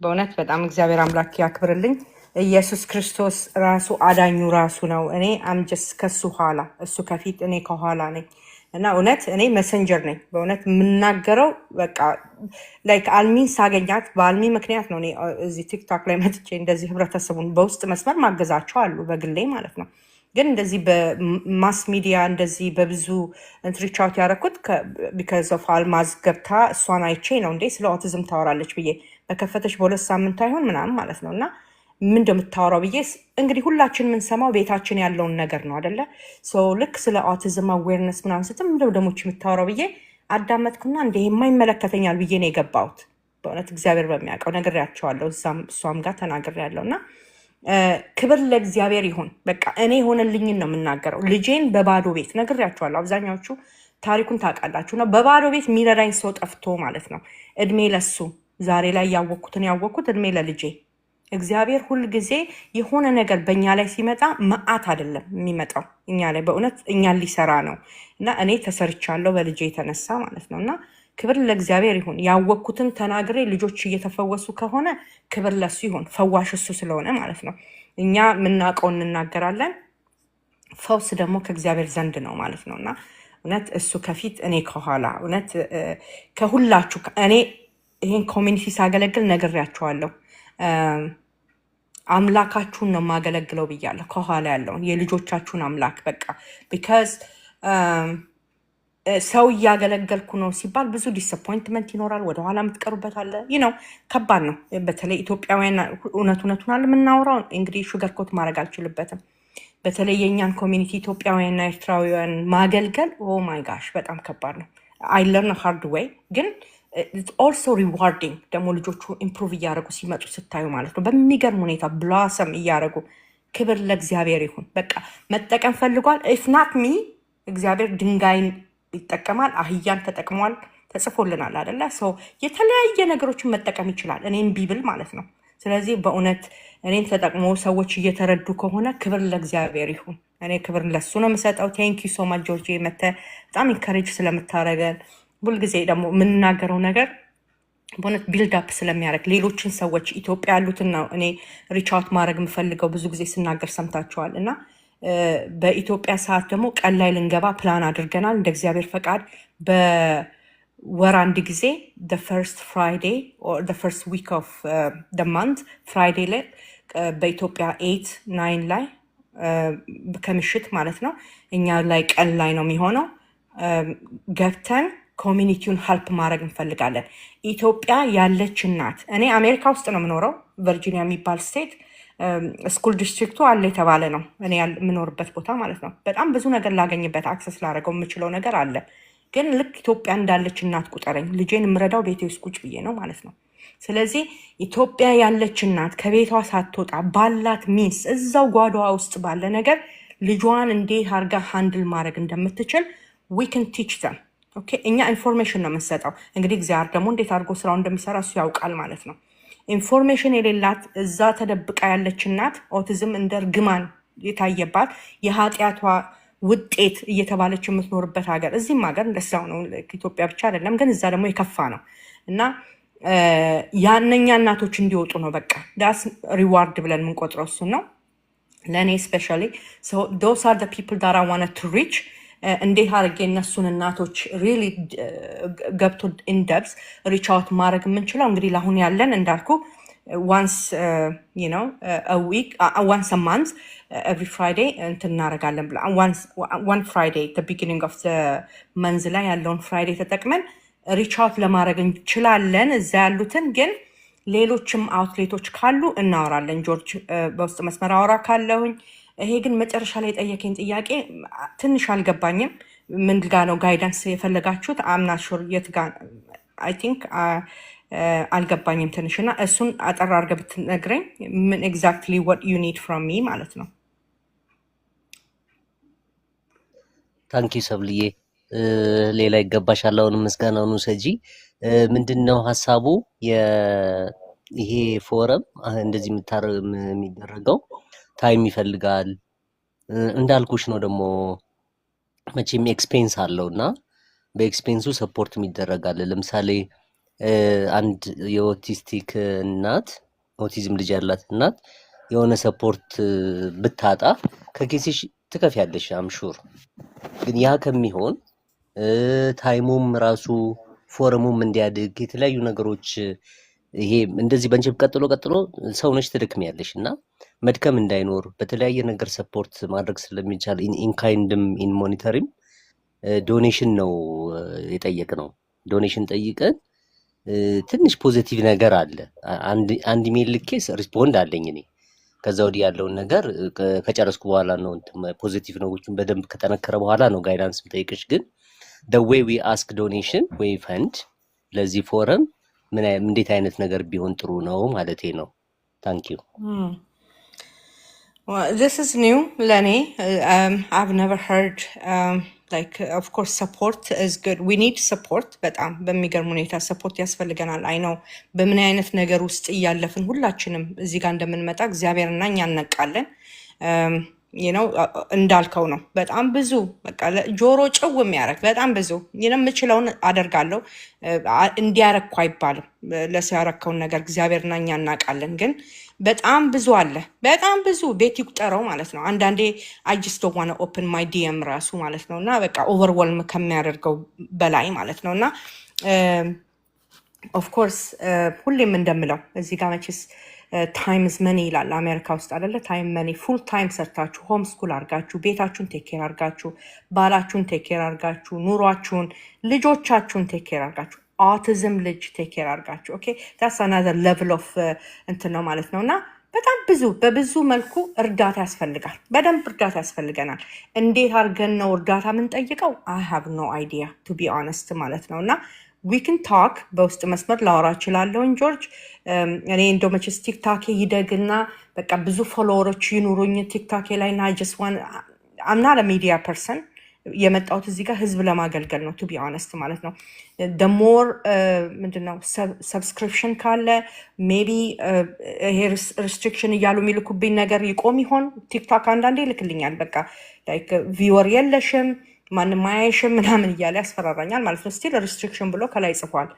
S1: በእውነት በጣም እግዚአብሔር አምላክ ያክብርልኝ። ኢየሱስ ክርስቶስ ራሱ አዳኙ ራሱ ነው። እኔ አምጀስ ከሱ ኋላ፣ እሱ ከፊት እኔ ከኋላ ነኝ። እና እውነት እኔ መሰንጀር ነኝ በእውነት የምናገረው። በቃ ላይክ አልሚን ሳገኛት በአልሚ ምክንያት ነው እኔ እዚህ ቲክቶክ ላይ መጥቼ እንደዚህ ህብረተሰቡን በውስጥ መስመር ማገዛቸው አሉ በግሌ ማለት ነው። ግን እንደዚህ በማስ ሚዲያ እንደዚህ በብዙ እንትሪቻውት ያደረኩት ቢካዝ ኦፍ አልማዝ ገብታ እሷን አይቼ ነው። እንዴ ስለ ኦቲዝም ታወራለች ብዬ በከፈተች በ2 ሳምንት አይሆን ምናምን ማለት ነው። እና ምን እንደምታወራው ብዬ እንግዲህ ሁላችን የምንሰማው ቤታችን ያለውን ነገር ነው አደለ? ልክ ስለ ኦቲዝም አዌርነስ ምናምን ስትም ደሞች የምታወራው ብዬ አዳመጥኩና እንደ የማይመለከተኛል ብዬ ነው የገባሁት። በእውነት እግዚአብሔር በሚያውቀው ነግሬያቸዋለሁ። እሷም ጋር ተናግሬያለሁ። እና ክብር ለእግዚአብሔር ይሁን። በቃ እኔ የሆነልኝን ነው የምናገረው። ልጄን በባዶ ቤት ነግሬያቸዋለሁ። አብዛኛዎቹ ታሪኩን ታውቃላችሁ። ነው በባዶ ቤት የሚረዳኝ ሰው ጠፍቶ ማለት ነው። እድሜ ለሱ ዛሬ ላይ ያወቅኩት እድሜ ለልጄ። እግዚአብሔር ሁል ጊዜ የሆነ ነገር በእኛ ላይ ሲመጣ መዓት አይደለም የሚመጣው እኛ ላይ በእውነት እኛን ሊሰራ ነው። እና እኔ ተሰርቻለሁ በልጄ የተነሳ ማለት ነው። እና ክብር ለእግዚአብሔር ይሁን። ያወቅኩትን ተናግሬ ልጆች እየተፈወሱ ከሆነ ክብር ለሱ ይሁን። ፈዋሽ እሱ ስለሆነ ማለት ነው። እኛ የምናውቀው እንናገራለን፣ ፈውስ ደግሞ ከእግዚአብሔር ዘንድ ነው ማለት ነው። እና እውነት እሱ ከፊት እኔ ከኋላ። እውነት ከሁላችሁ እኔ ይሄን ኮሚኒቲ ሳገለግል ነግሬያቸዋለሁ። አምላካችሁን ነው የማገለግለው ብያለሁ። ከኋላ ያለውን የልጆቻችሁን አምላክ በቃ ቢካዝ ሰው እያገለገልኩ ነው ሲባል ብዙ ዲስአፖይንትመንት ይኖራል። ወደኋላ የምትቀሩበት አለ። ነው ከባድ ነው። በተለይ ኢትዮጵያውያን እውነቱን አለ የምናወራው እንግዲህ ሹገር ኮት ማድረግ አልችልበትም። በተለይ የእኛን ኮሚኒቲ ኢትዮጵያውያንና ኤርትራውያን ማገልገል ኦ ማይ ጋሽ በጣም ከባድ ነው። አይ ለርን ሃርድ ዌይ ግን ኦልሶ ሪዋርዲንግ ደግሞ ልጆቹ ኢምፕሩቭ እያደረጉ ሲመጡ ስታዩ ማለት ነው። በሚገርም ሁኔታ ብላሰም እያደረጉ ክብር ለእግዚአብሔር ይሁን። በቃ መጠቀም ፈልጓል። ኢፍ ናት ሚ እግዚአብሔር ድንጋይን ይጠቀማል፣ አህያን ተጠቅሟል፣ ተጽፎልናል አደለ? ሰው የተለያየ ነገሮችን መጠቀም ይችላል፣ እኔም ቢብል ማለት ነው። ስለዚህ በእውነት እኔን ተጠቅሞ ሰዎች እየተረዱ ከሆነ ክብር ለእግዚአብሔር ይሁን። እኔ ክብር ለሱ ነው የምሰጠው። ቴንክ ዩ ሶ ማች ጆርጂ፣ መተ በጣም ኢንካሬጅ ስለምታደርገን ሁልጊዜ ደግሞ የምንናገረው ነገር በእውነት ቢልድ አፕ ስለሚያደርግ ሌሎችን ሰዎች ኢትዮጵያ ያሉትን ነው እኔ ሪቻውት ማድረግ የምፈልገው። ብዙ ጊዜ ስናገር ሰምታችኋል። እና በኢትዮጵያ ሰዓት ደግሞ ቀን ላይ ልንገባ ፕላን አድርገናል። እንደ እግዚአብሔር ፈቃድ በወር አንድ ጊዜ ፈርስት ፍራይዴ ፈርስት ዊክ ኦፍ ማንት ፍራይዴ ላይ በኢትዮጵያ 8-9 ላይ ከምሽት ማለት ነው እኛ ላይ ቀን ላይ ነው የሚሆነው። ገብተን ኮሚኒቲውን ሀልፕ ማድረግ እንፈልጋለን። ኢትዮጵያ ያለች እናት እኔ አሜሪካ ውስጥ ነው የምኖረው፣ ቨርጂኒያ የሚባል ስቴት ስኩል ዲስትሪክቱ አለ የተባለ ነው እኔ የምኖርበት ቦታ ማለት ነው። በጣም ብዙ ነገር ላገኝበት አክሰስ ላደረገው የምችለው ነገር አለ። ግን ልክ ኢትዮጵያ እንዳለች እናት ቁጠረኝ። ልጄን የምረዳው ቤቴ ውስጥ ቁጭ ብዬ ነው ማለት ነው። ስለዚህ ኢትዮጵያ ያለች እናት ከቤቷ ሳትወጣ ባላት ሚንስ እዛው ጓዳዋ ውስጥ ባለ ነገር ልጇን እንዴት አድርጋ ሃንድል ማድረግ እንደምትችል ዊ ካን ቲች ዘም። ኦኬ እኛ ኢንፎርሜሽን ነው የምንሰጠው። እንግዲህ እግዚአብሔር ደግሞ እንዴት አድርጎ ስራው እንደሚሰራ እሱ ያውቃል ማለት ነው። ኢንፎርሜሽን የሌላት እዛ ተደብቃ ያለች እናት ኦቲዝም እንደ እርግማን የታየባት የኃጢአቷ ውጤት እየተባለች የምትኖርበት ሀገር እዚህም ሀገር እንደዛው ነው። ኢትዮጵያ ብቻ አይደለም፣ ግን እዛ ደግሞ የከፋ ነው እና ያነኛ እናቶች እንዲወጡ ነው በቃ ዳስ ሪዋርድ ብለን የምንቆጥረው እሱን ነው። ለእኔ ስፔሻሊ ዶስ አር ፒፕል ዳት አይ ዋንት ቱ ሪች እንዴት አድርጌ እነሱን እናቶች ሪሊ ገብቶ ኢንደብስ ሪች አውት ማድረግ የምንችለው እንግዲህ ለአሁን ያለን እንዳልኩ ዋንስ ዊክ ዋንስ ማንት ኤቭሪ ፍራይዴ እንትን እናደርጋለን ብላ ዋን ፍራይዴ ቢጊኒንግ ኦፍ መንዝ ላይ ያለውን ፍራይዴ ተጠቅመን ሪች አውት ለማድረግ እንችላለን እዛ ያሉትን። ግን ሌሎችም አውትሌቶች ካሉ እናወራለን። ጆርጅ በውስጥ መስመር አወራ ካለሁኝ። ይሄ ግን መጨረሻ ላይ የጠየቀኝ ጥያቄ ትንሽ አልገባኝም። ምን ጋ ነው ጋይዳንስ የፈለጋችሁት? አምና ሹር የት ጋ አይ ቲንክ አልገባኝም ትንሽ እና እሱን አጠር አድርገህ ብትነግረኝ ምን ኤግዛክትሊ ዋት ዩ ኒድ ፍሮም ሚ ማለት ነው።
S6: ታንኪ ሰብልዬ። ሌላ ይገባሻል። አሁን ምስጋናውን ውሰጂ። ምንድነው ሀሳቡ? ይሄ ፎረም እንደዚህ የሚደረገው ታይም ይፈልጋል እንዳልኩሽ ነው። ደግሞ መቼም ኤክስፔንስ አለው እና በኤክስፔንሱ ሰፖርት የሚደረጋል። ለምሳሌ አንድ የኦቲስቲክ እናት ኦቲዝም ልጅ ያላት እናት የሆነ ሰፖርት ብታጣ ከኬስሽ ትከፍያለሽ አምሹር። ግን ያ ከሚሆን ታይሙም ራሱ ፎረሙም እንዲያድግ የተለያዩ ነገሮች ይሄ እንደዚህ በንጀብ ቀጥሎ ሰውነች ትደክሚያለሽ እና መድከም እንዳይኖር በተለያየ ነገር ሰፖርት ማድረግ ስለሚቻል ኢንካይንድም ኢን ሞኒተሪም ዶኔሽን ነው የጠየቅነው። ዶኔሽን ጠይቀን ትንሽ ፖዚቲቭ ነገር አለ። አንድ ኢሜል ልኬ ሪስፖንድ አለኝ እኔ። ከዛ ወዲህ ያለውን ነገር ከጨረስኩ በኋላ ነው ፖዚቲቭ ነገሮችን በደንብ ከጠነከረ በኋላ ነው ጋይዳንስ የምጠይቅሽ። ግን the way we ask donation ወይ ፈንድ ለዚህ ፎረም እንዴት አይነት ነገር ቢሆን ጥሩ ነው ማለቴ ነው። ታንክ ዩ።
S1: This is new ለኔ። I've never heard like of course support is good. We need support በጣም በሚገርም ሁኔታ ሰፖርት ያስፈልገናል። አይ ነው በምን አይነት ነገር ውስጥ እያለፍን ሁላችንም እዚህ ጋር እንደምንመጣ እግዚአብሔርና እኛ እናውቃለን። እንዳልከው ነው በጣም ብዙ በቃ ጆሮ ጭው የሚያደርግ በጣም ብዙ የምችለውን አደርጋለሁ። እንዲያረግኩ አይባልም። ለሰው ያረከውን ነገር እግዚአብሔርና እኛ እናውቃለን። ግን በጣም ብዙ አለ፣ በጣም ብዙ ቤት ይቁጠረው ማለት ነው። አንዳንዴ አይ ጀስት ዶንት ዋንት ቱ ኦፕን ማይ ዲኤም ራሱ ማለት ነው እና በቃ ኦቨርዌልም ከሚያደርገው በላይ ማለት ነው እና ኦፍኮርስ ሁሌም እንደምለው እዚህ ጋር መቼስ ታይም ዝ መኒ ይላል አሜሪካ ውስጥ አይደለ? ታይም መኒ። ፉል ታይም ሰርታችሁ ሆም ስኩል አርጋችሁ ቤታችሁን ቴኬር አርጋችሁ ባላችሁን ቴኬር አርጋችሁ ኑሯችሁን ልጆቻችሁን ቴኬር አርጋችሁ ኦቲዝም ልጅ ቴኬር አርጋችሁ ኦኬ ዳትስ አናዘር ሌቭል ኦፍ እንትን ነው ማለት ነው እና በጣም በብዙ መልኩ እርዳታ ያስፈልጋል። በደንብ እርዳታ ያስፈልገናል። እንዴት አድርገን ነው እርዳታ የምንጠይቀው? አይ ሃቭ ኖ አይዲያ ቱ ቢ ኦነስት ማለት ነው እና ዊ ክን ታክ በውስጥ መስመር ላወራ እችላለሁኝ ጆርጅ። እኔ እንደው መቼስ ቲክታኬ ይደግና በቃ ብዙ ፎሎወሮች ይኑሩኝ ቲክታኬ ላይ እና ጀስት ዋን አምና ለሚዲያ ፐርሰን የመጣሁት እዚህ ጋር ህዝብ ለማገልገል ነው ቱ ቢ ኦነስት ማለት ነው። ደሞር ምንድነው ሰብስክሪፕሽን ካለ ሜቢ ይሄ ሪስትሪክሽን እያሉ የሚልኩብኝ ነገር ይቆም ይሆን? ቲክታክ አንዳንዴ ይልክልኛል በቃ ላይክ ቪወር የለሽም ማንም አያይሽም ምናምን እያለ ያስፈራራኛል ማለት ነው። ስቲል ሪስትሪክሽን ብሎ ከላይ ጽፏል፣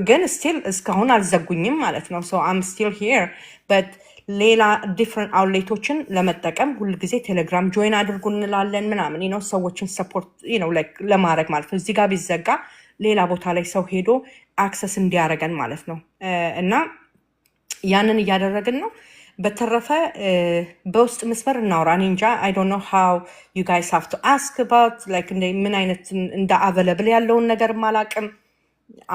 S1: ግን ስቲል እስካሁን አልዘጉኝም ማለት ነው። ሶ አም ስቲል ሂር በት ሌላ ዲፍረንት አውትሌቶችን ለመጠቀም ሁልጊዜ ቴሌግራም ጆይን አድርጉ እንላለን ምናምን ነው ሰዎችን ሰፖርት ለማድረግ ማለት ነው። እዚህ ጋር ቢዘጋ ሌላ ቦታ ላይ ሰው ሄዶ አክሰስ እንዲያደርገን ማለት ነው እና ያንን እያደረግን ነው። በተረፈ በውስጥ መስመር እናውራ። እኔ እንጃ አይ ዶንት ኖ ሃው ዩ ጋይስ ሃቭ ቱ አስክ አባውት ላይክ ምን አይነት እንደ አቬለብል ያለውን ነገር ማላቅም።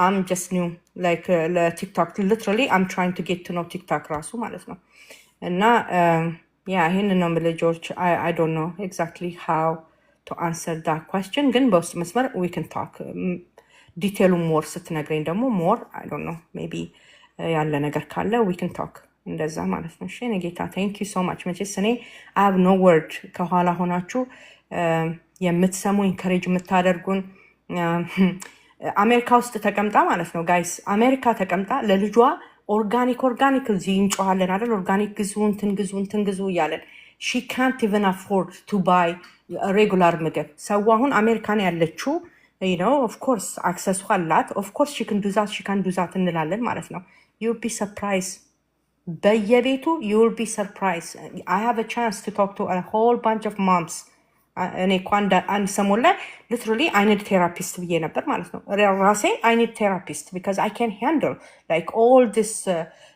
S1: አም ጀስት ኒው ላይክ ለቲክቶክ ሊትራሊ አም ትራይንግ ቱ ጌት ቱ ኖ ቲክቶክ ራሱ ማለት ነው እና ያ ይሄንን ነው የምልህ ጆርጅ። አይ ዶንት ኖ ኤግዛክትሊ ሃው ቱ አንሰር ዳት ኳስችን፣ ግን በውስጥ መስመር ዊ ካን ታክ ዲቴሉ ሞር ስትነግረኝ ደግሞ ሞር አይ ዶንት ኖ ሜቢ ያለ ነገር ካለ ዊ ካን ታክ እንደዛ ማለት ነው። እሺ እኔ ጌታ ቴንክ ዩ ሶ ማች። መቼስ እኔ አይ ሃቭ ኖ ወርድ ከኋላ ሆናችሁ የምትሰሙ ኢንከሬጅ የምታደርጉን አሜሪካ ውስጥ ተቀምጣ ማለት ነው ጋይስ፣ አሜሪካ ተቀምጣ ለልጇ ኦርጋኒክ እዚህ እንጮሃለን አይደል? ኦርጋኒክ ግዙ እንትን ግዙ እያለን ሺ ካንት ኢቨን አፎርድ ቱ ባይ ሬጉላር ምግብ ሰው አሁን አሜሪካን ያለችው ኦፍ ኮርስ አክሰሱ አላት። ኦፍ ኮርስ ሺክን ዱዛት እንላለን ማለት ነው። ዩል ቢ ሰርፕራይዝ በየቤቱ ዩል ቢ ሰርፕራይዝ። አይ ሃቭ አ ቻንስ ቱ ቶክ ቱ አ ሆል ባንች ኦፍ ማምስ። እኔ እኮ አንድ ሰሞን ላይ ሊትራሊ አይ ኒድ ቴራፒስት ብዬ ነበር ማለት ነው። ራሴ አይ ኒድ ቴራፒስት ቢካዝ አይ ካን ሃንድል ላይክ ኦል ዲስ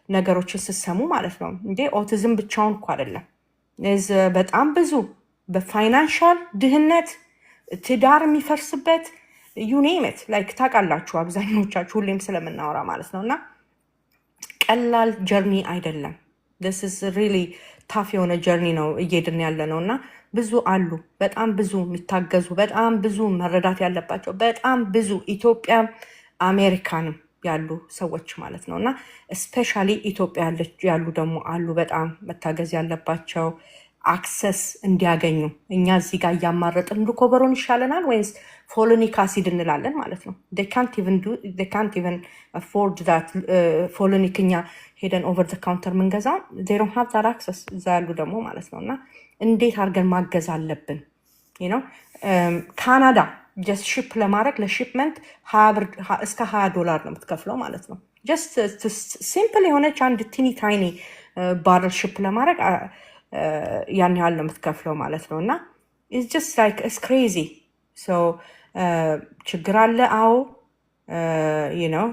S1: ነገሮችን ስሰሙ ማለት ነው። እንዴ ኦቲዝም ብቻውን እኮ አይደለም። በጣም ብዙ በፋይናንሻል ድህነት ትዳር የሚፈርስበት ዩኔምት ላይክ ታውቃላችሁ፣ አብዛኞቻችሁ ሁሌም ስለምናወራ ማለት ነው። እና ቀላል ጀርኒ አይደለም። this is really ታፍ የሆነ ጀርኒ ነው እየሄድን ያለ ነው። እና ብዙ አሉ፣ በጣም ብዙ የሚታገዙ፣ በጣም ብዙ መረዳት ያለባቸው፣ በጣም ብዙ ኢትዮጵያም አሜሪካንም ያሉ ሰዎች ማለት ነው። እና ስፔሻሊ ኢትዮጵያ ያሉ ደግሞ አሉ በጣም መታገዝ ያለባቸው አክሰስ እንዲያገኙ። እኛ እዚህ ጋር እያማረጥን ሉኮቨሮን ይሻለናል ወይስ ፎሎኒክ አሲድ እንላለን ማለት ነው። they can't even afford that ፎሎኒክ እኛ ሄደን ኦቨር ዘ ካውንተር ምንገዛ they don't have that access እዛ ያሉ ደግሞ ማለት ነው። እና እንዴት አድርገን ማገዝ አለብን ነው። ካናዳ ጀስት ሺፕ ለማድረግ ለሺፕመንት እስከ $20 ነው የምትከፍለው ማለት ነው። ጀስት ሲምፕል የሆነች አንድ ቲኒ ታይኒ ባረል ሺፕ ለማድረግ ያን ያህል ነው የምትከፍለው ማለት ነው። እና ኢትስ ጀስት ላይክ ኢትስ ክሬዚ። ሶ ችግር አለ። አዎ ነው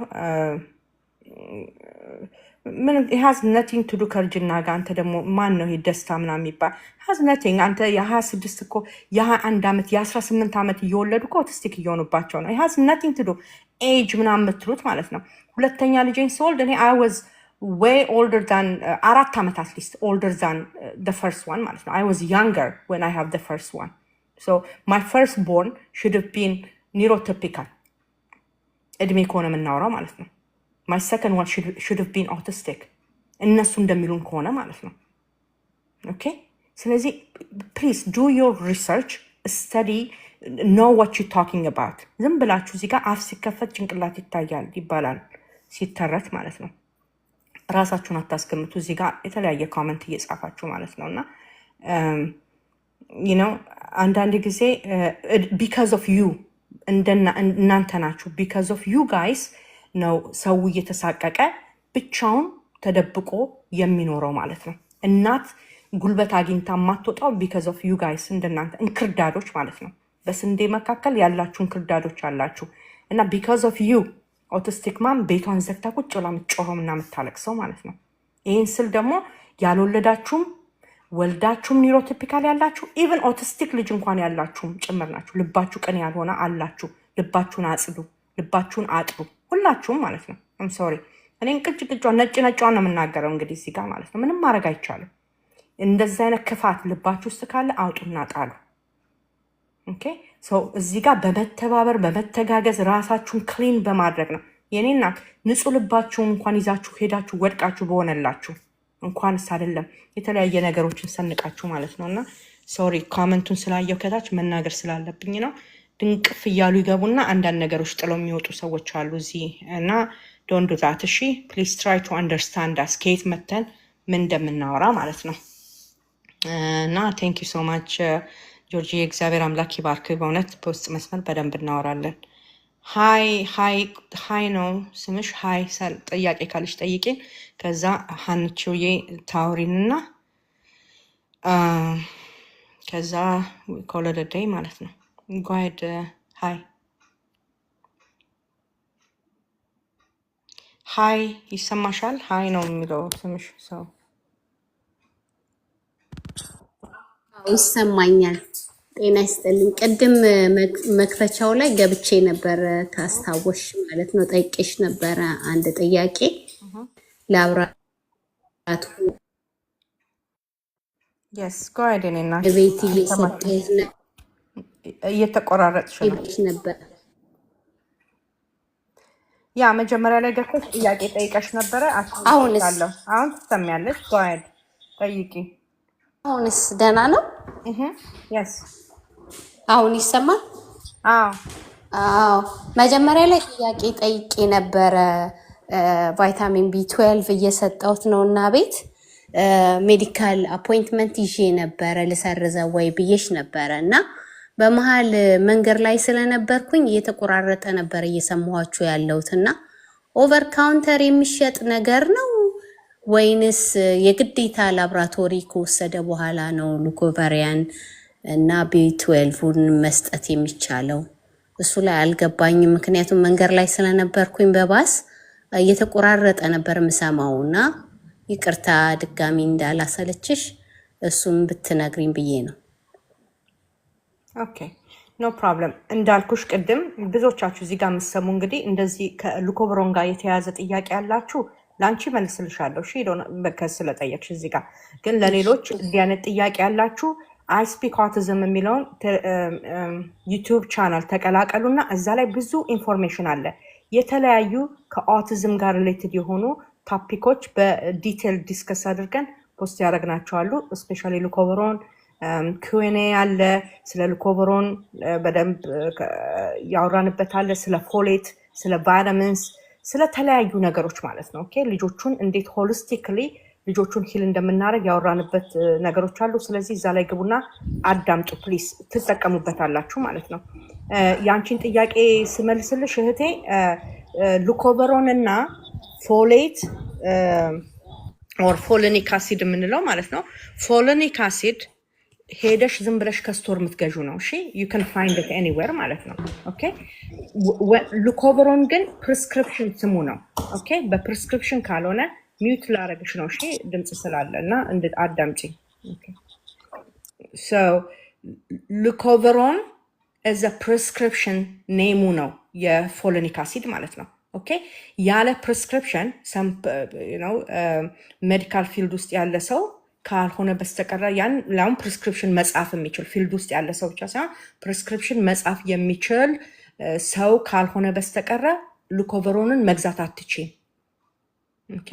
S1: ምን ሃዝ ነቲንግ ቱ ዱ ከእርጅና ጋር። አንተ ደግሞ ማን ነው ይሄ ደስታ ምናምን የሚባል ሃዝ ነቲንግ። አንተ የ26 እኮ የ21 ዓመት የ18 ዓመት እየወለዱ እኮ ኦቲስቲክ እየሆኑባቸው ነው። ሃዝ ነቲንግ ቱ ዱ ኤጅ ምናምን የምትሉት ማለት ነው። ሁለተኛ ልጄን ስወልድ እኔ አይ ዋዝ way older than 4 ዓመት at least older than the first one ማለት ነው። I was younger when I have the first one. So my firstborn should have been neurotypical እድሜ ከሆነ የምናወራው ማለት ነው። My second one should have been autistic እነሱ እንደሚሉን ከሆነ ማለት ነው። ኦኬ ስለዚህ please do your research, study, know what you're talking about። ዝም ብላችሁ እዚህ ጋር አፍ ሲከፈት ጭንቅላት ይታያል ይባላል ሲተረት ማለት ነው። ራሳችሁን አታስገምቱ። እዚህ ጋር የተለያየ ኮመንት እየጻፋችሁ ማለት ነው። እና አንዳንድ ጊዜ ቢካዝ ኦፍ ዩ እናንተ ናችሁ ቢካዝ ኦፍ ዩ ጋይስ ነው ሰው እየተሳቀቀ ብቻውን ተደብቆ የሚኖረው ማለት ነው። እናት ጉልበት አግኝታ የማትወጣው ቢካዝ ኦፍ ዩ ጋይስ እንደናንተ እንክርዳዶች ማለት ነው። በስንዴ መካከል ያላችሁ እንክርዳዶች አላችሁ። እና ቢካዝ ኦፍ ዩ ኦቲስቲክ ማም ቤቷን ዘግታ ቁጭ ብላ የምትጮኸው እና የምታለቅሰው ማለት ነው። ይህን ስል ደግሞ ያልወለዳችሁም ወልዳችሁም ኒውሮቲፒካል ያላችሁ ኢቨን ኦቲስቲክ ልጅ እንኳን ያላችሁም ጭምር ናችሁ። ልባችሁ ቅን ያልሆነ አላችሁ። ልባችሁን አጽዱ፣ ልባችሁን አጥሩ፣ ሁላችሁም ማለት ነው። አም ሶሪ እኔን ቅጭቅጫን ነጭዋን ነው የምናገረው እንግዲህ እዚህ ጋር ማለት ነው። ምንም ማድረግ አይቻልም። እንደዚህ አይነት ክፋት ልባችሁ ውስጥ ካለ አውጡና ጣሉ። ኦኬ ሰው እዚህ ጋር በመተባበር በመተጋገዝ ራሳችሁን ክሊን በማድረግ ነው። የኔ እናት ንጹህ ልባችሁን እንኳን ይዛችሁ ሄዳችሁ ወድቃችሁ በሆነላችሁ እንኳንስ አይደለም የተለያየ ነገሮችን ሰንቃችሁ ማለት ነው። እና ሶሪ ኮመንቱን ስላየው ከታች መናገር ስላለብኝ ነው። ድንቅፍ እያሉ ይገቡና አንዳንድ ነገሮች ጥለው የሚወጡ ሰዎች አሉ እዚህ እና ዶንት ዱ ዛት። እሺ ፕሊዝ ትራይ ቱ አንደርስታንድ አስ ከየት መተን ምን እንደምናወራ ማለት ነው። እና ቴንክ ዩ ሶ ማች ጆርጂ፣ እግዚአብሔር አምላክ ይባርክ። በእውነት በውስጥ መስመር በደንብ እናወራለን። ሀይ ነው ስምሽ። ሀይ ጥያቄ ካለሽ ጠይቄን፣ ከዛ ሀንቺውዬ ታውሪንና ከዛ ኮለደደይ ማለት ነው። ጓድ ሀይ ይሰማሻል? ሀይ ነው የሚለው ስምሽ ሰው
S7: ይሰማኛል። ጤና ይስጥልኝ። ቅድም መክፈቻው ላይ ገብቼ ነበረ ካስታወሽ ማለት ነው። ጠይቄሽ ነበረ አንድ ጥያቄ ለአብራቱ ቤት
S1: እየተቆራረጥሽ
S7: ነበር።
S1: ያ መጀመሪያ ላይ ገብተሽ ጥያቄ ጠይቀሽ ነበረ። አስታውሳለሁ። አሁን ትሰሚያለሽ። ጓድ ጠይቂ።
S7: አሁንስ ደህና ነው? አሁን ይሰማል? አዎ። መጀመሪያ ላይ ጥያቄ ጠይቄ ነበረ። ቫይታሚን ቢ12 እየሰጠሁት ነው እና ቤት ሜዲካል አፖይንትመንት ይዤ ነበረ ልሰርዘው ወይ ብዬሽ ነበረ እና በመሀል መንገድ ላይ ስለነበርኩኝ እየተቆራረጠ ነበር እየሰማኋችሁ ያለሁትና ኦቨር ካውንተር የሚሸጥ ነገር ነው ወይንስ የግዴታ ላብራቶሪ ከወሰደ በኋላ ነው ሉኮቨሪያን እና ቢ12ን መስጠት የሚቻለው? እሱ ላይ አልገባኝም። ምክንያቱም መንገድ ላይ ስለነበርኩኝ በባስ እየተቆራረጠ ነበር የምሰማውና ይቅርታ ድጋሚ እንዳላሰለችሽ እሱም ብትነግሪኝ ብዬ ነው።
S1: ኦኬ ኖ ፕሮብለም። እንዳልኩሽ ቅድም ብዙዎቻችሁ እዚህ ጋር የምትሰሙ እንግዲህ እንደዚህ ከሉኮቨሮን ጋር የተያያዘ ጥያቄ ያላችሁ ለአንቺ መልስልሻለሁ። እሺ ስለጠየቅሽ እዚህ ጋር ግን ለሌሎች እንዲህ አይነት ጥያቄ ያላችሁ አይ ስፒክ ኦቲዝም የሚለውን ዩቲዩብ ቻናል ተቀላቀሉና እዛ ላይ ብዙ ኢንፎርሜሽን አለ። የተለያዩ ከኦቲዝም ጋር ሪሌትድ የሆኑ ቶፒኮች በዲቴል ዲስከስ አድርገን ፖስት ያደረግናቸዋሉ። ስፔሻሊ ሉኮቨሮን Q&A አለ። ስለ ሉኮቨሮን በደንብ ያወራንበት አለ። ስለ ፎሌት፣ ስለ ቫይታሚንስ፣ ስለ ተለያዩ ነገሮች ማለት ነው። ኦኬ ልጆቹን እንዴት ሆሊስቲክሊ ልጆቹን ሂል እንደምናደርግ ያወራንበት ነገሮች አሉ። ስለዚህ እዛ ላይ ግቡና አዳምጡ ፕሊስ፣ ትጠቀሙበታላችሁ ማለት ነው። ያንቺን ጥያቄ ስመልስልሽ እህቴ ሉኮቨሮን እና ፎሌት ኦር ፎሊኒክ አሲድ የምንለው ማለት ነው። ፎሊኒክ አሲድ ሄደሽ ዝም ብለሽ ከስቶር የምትገዡ ነው። እሺ you can find it anywhere ማለት ነው። ኦኬ ሉኮቨሮን ግን ፕሪስክሪፕሽን ስሙ ነው። ኦኬ በፕሪስክሪፕሽን ካልሆነ ሚውት ላረግሽ ነው። እሺ ድምጽ ስላለ እና አዳምጪ። ኦኬ so ሉኮቨሮን as a prescription ኔሙ ነው የፎሊኒክ አሲድ ማለት ነው። ኦኬ ያለ ፕሪስክሪፕሽን ሜዲካል ፊልድ ውስጥ ያለ ሰው ካልሆነ በስተቀር ያን ላውን ፕሪስክሪፕሽን መጻፍ የሚችል ፊልድ ውስጥ ያለ ሰው ብቻ ሳይሆን ፕሪስክሪፕሽን መጻፍ የሚችል ሰው ካልሆነ በስተቀር ሉኮቨሮንን መግዛት አትችይም። ኦኬ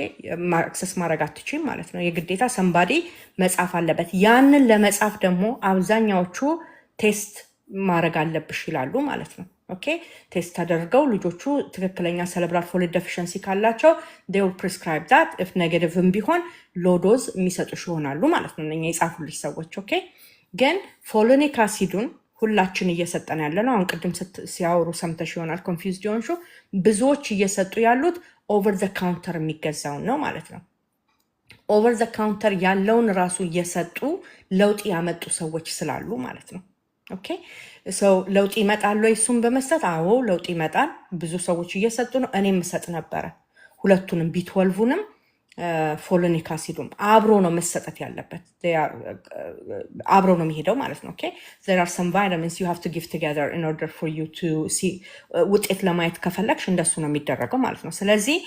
S1: አክሰስ ማድረግ አትችይም ማለት ነው። የግዴታ ሰንባዲ መጻፍ አለበት። ያንን ለመጻፍ ደግሞ አብዛኛዎቹ ቴስት ማድረግ አለብሽ ይላሉ ማለት ነው። ኦኬ ቴስት ተደርገው ልጆቹ ትክክለኛ ሰለብራል ፎሌት ዴፊሽንሲ ካላቸው they will prescribe that if negative ቢሆን ሎዶዝ የሚሰጡሽ ይሆናሉ ማለት ነው እኛ የጻፉልሽ ሰዎች። ኦኬ ግን ፎሊኒክ አሲዱን ሁላችን እየሰጠን ያለ ነው። አሁን ቅድም ሲያወሩ ሰምተሽ ይሆናል ኮንፊውዝድ የሆንሹ። ብዙዎች እየሰጡ ያሉት ኦቨር ዘ ካውንተር የሚገዛውን ነው ማለት ነው። ኦቨር ዘ ካውንተር ያለውን ራሱ እየሰጡ ለውጥ ያመጡ ሰዎች ስላሉ ማለት ነው። ኦኬ ሰው ለውጥ ይመጣል ወይ እሱን በመስጠት? አዎ ለውጥ ይመጣል። ብዙ ሰዎች እየሰጡ ነው። እኔም እሰጥ ነበረ ሁለቱንም ቢ12ንም ፎሊኒክ አሲዱም አብሮ ነው መሰጠት ያለበት። አብሮ ነው የሚሄደው ማለት ነው። ኦኬ there are some vitamins you have to give together in order for you to see ውጤት ለማየት ከፈለግሽ እንደሱ ነው የሚደረገው ማለት ነው። ስለዚህ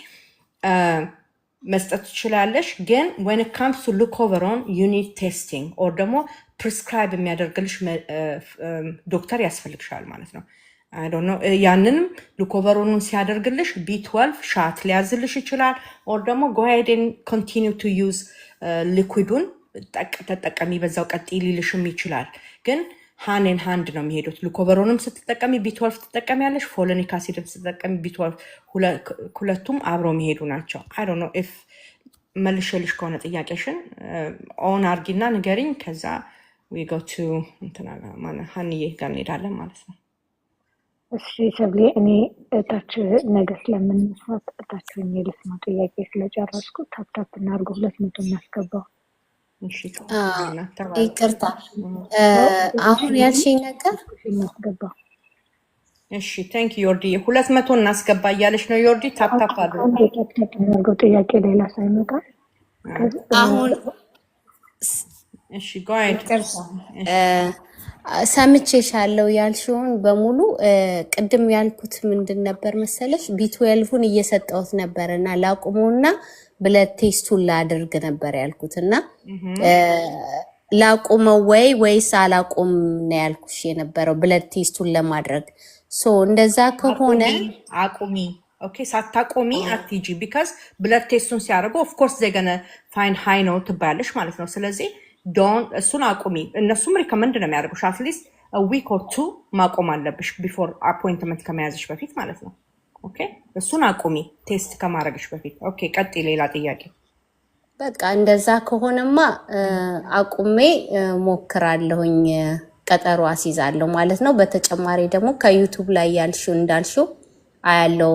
S1: መስጠት ትችላለሽ። ግን when it comes to ሉኮቨሮን you need testing or ደግሞ ፕሪስክራይብ የሚያደርግልሽ ዶክተር ያስፈልግሻል ማለት ነው። I don't know ያንንም ሉኮቨሮኑን ሲያደርግልሽ ቢ12 ሻት ሊያዝልሽ ይችላል። or ደግሞ go ahead and continue to use ሊኩዊዱን ተጠቀሚ በዛው ቀጥይ ሊልሽም ይችላል። ግን ሃንድ ኢን ሃንድ ነው የሚሄዱት። ሉኮቨሮንም ስትጠቀሚ ቢ12 ትጠቀሚያለሽ፣ ፎሊኒክ አሲድም ስትጠቀሚ ቢ12 ሁለቱም አብረው የሚሄዱ ናቸው። I don't know if መልሼልሽ ከሆነ ጥያቄሽን ኦን አርጊና ንገሪኝ። ከዛ we go to ሀንዬ ጋር እንሄዳለን ማለት ነው።
S5: እሺ ሰብሌ፣ እኔ እታች ነገ ስለምንሳት እታች ልስማ ጥያቄ ስለጨረስኩ ታፕታፕ እናድርገው 200 እናስገባው።
S1: እሺ
S7: ይቅርታ አሁን ያልሽኝ ነገር
S5: እናስገባው።
S1: እሺ ቴንክ ዩ ዮርዲ 200 እናስገባ እያለች ነው ዮርዲ። ታፕታፕ አድርጉ።
S5: አንዴ ታፕታፕ እናድርገው ጥያቄ ሌላ ሳይመጣ
S7: አሁን
S1: እሺ ጎይድ
S7: ሰምቼሻለሁ ያልሽውን በሙሉ። ቅድም ያልኩት ምንድን ነበር መሰለሽ? ቢ12ን እየሰጠሁት ነበር እና ላቁሙና ብለድ ቴስቱን ላድርግ ነበር ያልኩት እና ላቁመው ወይስ አላቁም ነው ያልኩሽ የነበረው ብለድ ቴስቱን ለማድረግ። ሶ እንደዛ ከሆነ
S1: አቁሚ። ኦኬ ሳታቆሚ አትጂ ቢካዝ ብለድ ቴስቱን ሲያደርጉ ኦፍ ኮርስ ዘገነ ፋይን ሃይ ነው ትባያለሽ ማለት ነው። ስለዚህ እሱን አቁሚ። እነሱም ሪከመንድ ነው የሚያደርጉሽ አትሊስት ዊክ ኦር ቱ ማቆም አለብሽ ቢፎር አፖይንትመንት ከመያዝሽ በፊት ማለት ነው። ኦኬ እሱን አቁሚ ቴስት ከማድረግሽ በፊት። ኦኬ ቀጥይ። ሌላ ጥያቄ
S7: በቃ እንደዛ ከሆነማ አቁሜ ሞክራለሁኝ፣ ቀጠሮ አስይዛለሁ ማለት ነው። በተጨማሪ ደግሞ ከዩቱብ ላይ ያልሽው እንዳልሽው አያለው።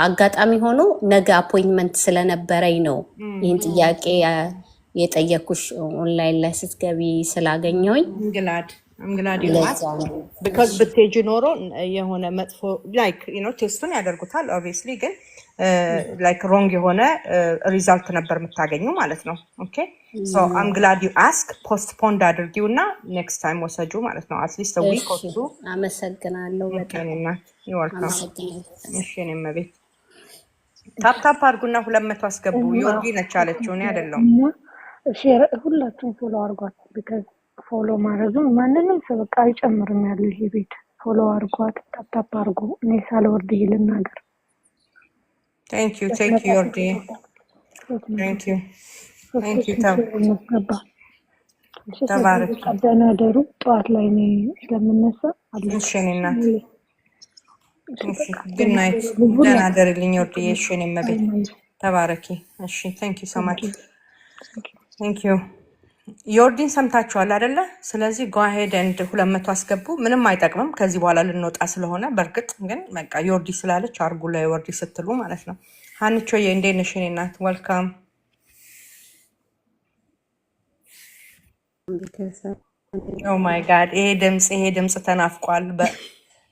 S7: አጋጣሚ ሆኖ ነገ አፖይንትመንት ስለነበረኝ ነው ይህን ጥያቄ የጠየኩሽ ኦንላይን ላይ ስትገቢ ስላገኘሁኝ
S1: አምግላድ
S7: ለዛ ነው።
S1: ቢካዝ ብትሄጂ ኖሮ የሆነ መጥፎ ላይክ ቴስቱን ያደርጉታል ኦብቪየስሊ፣ ግን ላይክ ሮንግ የሆነ ሪዛልት ነበር የምታገኙ ማለት ነው። ኦኬ ሶ አም ግላድ ዩ አስክ ፖስትፖንድ አድርጊው እና ኔክስት ታይም ወሰጁ ማለት ነው። አትሊስት ዊክ ኦር ቱ።
S7: አመሰግናለሁ በጣም
S1: ይወልካም።
S7: አመሰግናለሁ።
S1: እሺ እኔም ቤት ታፕ አድርጉና 200 አስገቡ። ዮርዲ ነች አለችው፣ እኔ አይደለሁም።
S5: ሼር ሁላችሁም ፎሎ አድርጓት። ቢካዝ ፎሎ ማድረጉም ማንንም ሰው በቃ አይጨምርም ያለው ይሄ ቤት። ፎሎ አድርጓት፣ ታፕ አድርጉ። እኔ ሳልወርድ ይሄ ልናገር።
S1: ቴንክ ዩ ዮርዲ። ቴንክ ዩ ተባረክ።
S5: ደህና ደሩ። ጠዋት ላይ እኔ ስለምነሳ
S1: እሺ እኔ እናት ጉድ ናይት። ደህና ደርልኝ ዮርዲ። እሺ እኔም ቤት ተባረኪ። እሺ ቴንክ ዩ ሶ ማች ቴንክ ዩ። ዮርዲን ሰምታችኋል አይደለ? ስለዚህ ጎ አሄድ ኤንድ 200 አስገቡ። ምንም አይጠቅምም ከዚህ በኋላ ልንወጣ ስለሆነ። በእርግጥ ግን በቃ ዮርዲ ስላለች አርጉ ላይ ዮርዲ ስትሉ ማለት ነው። ሀንቾዬ እንዴት ነሽ የኔ እናት? ወልካም። ኦ ማይ ጋድ ይሄ ድምፅ ተናፍቋል።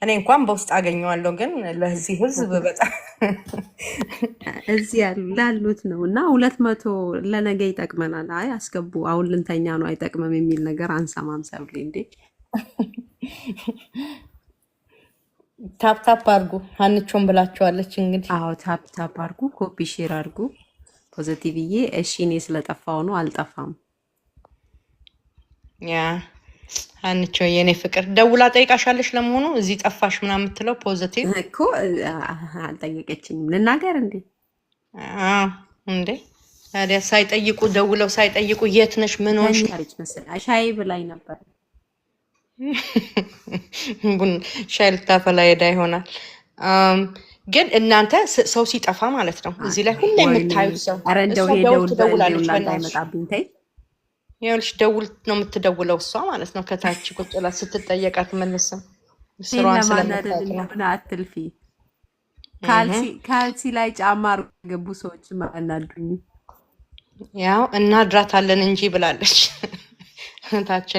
S1: እኔ እንኳን በውስጥ አገኘዋለሁ፣ ግን ለዚህ ህዝብ በጣም
S8: እዚህ ላሉት ነው እና 200 ለነገ ይጠቅመናል። አይ አስገቡ፣ አሁን ልንተኛ ነው አይጠቅምም የሚል ነገር አንሰማም። ሰብሌ እንዴ
S1: ታፕ አድርጉ። ሀንቾን ብላችኋለች እንግዲህ።
S8: አዎ ታፕ አድርጉ፣ ኮፒ ሼር አድርጉ። ፖዚቲቭዬ እሺ፣ እኔ ስለጠፋው ነው አልጠፋም።
S1: ያ ሀንቾ የኔ ፍቅር ደውላ ጠይቃሻለች ለመሆኑ እዚህ ጠፋሽ ምናምን የምትለው ፖዚቲቭ
S8: እኮ አልጠየቀችኝም። ልናገር እንዴ?
S1: እንዴ ታዲያ ሳይጠይቁ ደውለው ሳይጠይቁ የት ነሽ ምን ሆንሽ
S8: አለች መሰለኝ። ሻይ ብላኝ ነበር።
S1: ቡን ሻይ ልታፈላ ሄዳ ይሆናል። ግን እናንተ ሰው ሲጠፋ ማለት ነው እዚህ ላይ ሁሌ የምታዩት ሰው
S8: ኧረ እንደው ይሄ ደውል ትደውላለች እንዳይመጣብኝ ተይ።
S1: ይኸውልሽ ደውል ነው የምትደውለው እሷ ማለት ነው። ከታች ቁጭ ብላ ስትጠየቃት መልሰው ስራዋን ስለምታውቅ ነው።
S8: አትልፊ። ካልሲ ላይ ጫማ ገቡ ሰዎች ማናዱኝ።
S1: ያው እናድራታለን እንጂ ብላለች።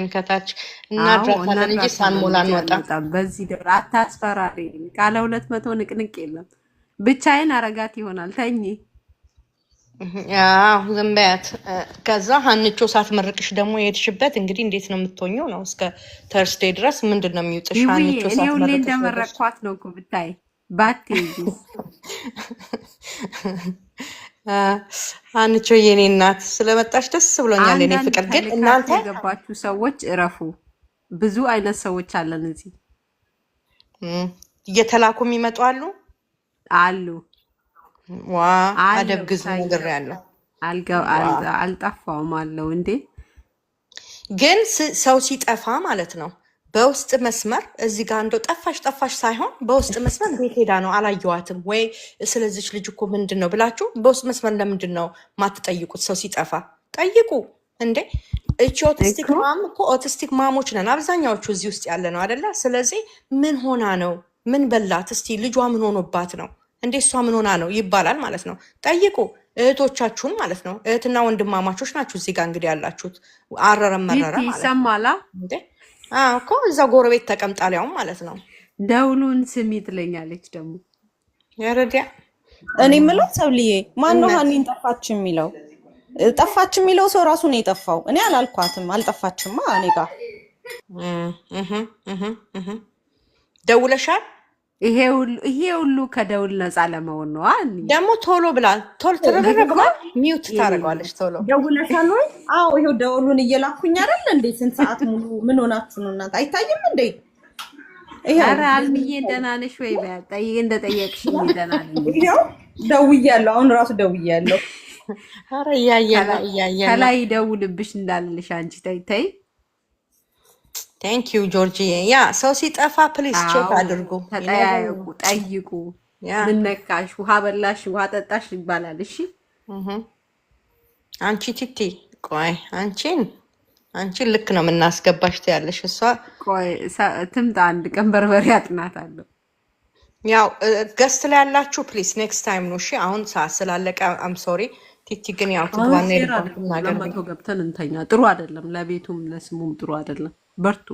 S1: ከታች እናድራታለን እንጂ ሳንሞላ አንወጣም።
S8: በዚህ ደር አታስፈራሪ። ካለ 200 ንቅንቅ የለም። ብቻዬን አረጋት ይሆናል። ተኝ
S1: ያው ዝም በያት። ከዛ ሀንቾ ሳትመርቅሽ ደግሞ የሄድሽበት እንግዲህ እንዴት ነው የምትሆኚው ነው እስከ ተርስዴ ድረስ ምንድን ነው የሚውጥሽ? ሀንቾ
S8: እኔ ሁሌ እንደመረቅኳት ነው እኮ ብታይ ባትይዙ።
S1: ሀንቾ የኔ እናት ስለመጣሽ ደስ ብሎኛል የኔ ፍቅር። ግን እናንተ
S8: የገባችሁ ሰዎች እረፉ። ብዙ አይነት ሰዎች አለን እዚህ
S1: እየተላኩ የሚመጡ
S8: አሉ።
S1: ዋ አደብ ግዙ ነገር ያለው
S8: አልጠፋውም አለው እንዴ። ግን
S1: ሰው ሲጠፋ ማለት ነው በውስጥ መስመር እዚህ ጋር እንደው ጠፋሽ ሳይሆን በውስጥ መስመር ቤት ሄዳ ነው አላየዋትም ወይ ስለዚች ልጅ እኮ ምንድን ነው ብላችሁ በውስጥ መስመር ለምንድን ነው ማትጠይቁት? ሰው ሲጠፋ ጠይቁ እንዴ። እቺ ኦቲስቲክ ማም እኮ ኦቲስቲክ ማሞች ነን አብዛኛዎቹ እዚህ ውስጥ ያለ ነው አይደለ? ስለዚህ ምን ሆና ነው ምን በላት እስቲ ልጇ ምን ሆኖባት ነው እንዴ እሷ ምን ሆና ነው ይባላል ማለት ነው። ጠይቁ እህቶቻችሁን ማለት ነው። እህትና ወንድማማቾች ናችሁ እዚህ ጋር እንግዲህ ያላችሁት። አረረም መረረ ማለት
S8: ይሰማላ
S1: እንዴ እኮ እዛ ጎረቤት ተቀምጣ ሊያውም ማለት ነው።
S8: ደውሉን ስሚ ትለኛለች ደግሞ
S1: ያረዲያ።
S9: እኔ የምለው ሰብልዬ ማን ነው ሀኒን ጠፋች የሚለው? ጠፋች የሚለው ሰው ራሱ ነው የጠፋው። እኔ አላልኳትም። አልጠፋችማ እኔ ጋር
S1: ደውለሻል?
S8: ይሄ ሁሉ ከደውል ነፃ ለመሆን ነው።
S1: ደግሞ ቶሎ ብላል ቶሎ ተረጋግማ ሚውት ታደርገዋለች። ቶሎ
S9: ደውለሻል ወይ? አዎ ይሄው ደውሉን እየላኩኝ አይደል እንዴ? ስንት ሰዓት ሙሉ ምን ሆናችሁ ነው እናንተ? አይታይም እንዴ?
S8: ኧረ አልምዬ ደህና ነሽ ወይ? እንደጠየቅሽኝ ደህና ነኝ።
S9: ይሄው ደውያለሁ። አሁን ራሱ ደውያለሁ።
S1: ኧረ እያየን
S8: ከላይ ደውልብሽ እንዳልልሽ አንቺ ተይ።
S1: ቴንክ ዩ ጆርጂ። ያ ሰው ሲጠፋ ፕሊዝ ቼክ አድርጉ፣
S8: ተጠያየቁ፣ ጠይቁ። ምን ነካሽ? ውሃ በላሽ፣ ውሃ ጠጣሽ ይባላል። እሺ
S1: አንቺ ቲቲ ቆይ አንቺን ልክ ነው የምናስገባሽ ትያለሽ። እሷ
S8: ቆይ ትምጣ አንድ ቀን በርበሬ አጥናታለሁ።
S1: ያው ገስት ላይ ያላችሁ ፕሊስ ኔክስት ታይም ነው እሺ። አሁን ሰዓት ስላለቀ አም ሶሪ። ቲቲ ግን ያው
S8: አሁን
S1: ትግባና
S8: ሼር
S1: የልቧን
S8: አድርጉ።
S1: ትናገር።
S8: 200 ገብተን እንተኛ። ጥሩ አይደለም፣ ለቤቱም ለስሙም ጥሩ አይደለም። በርቱ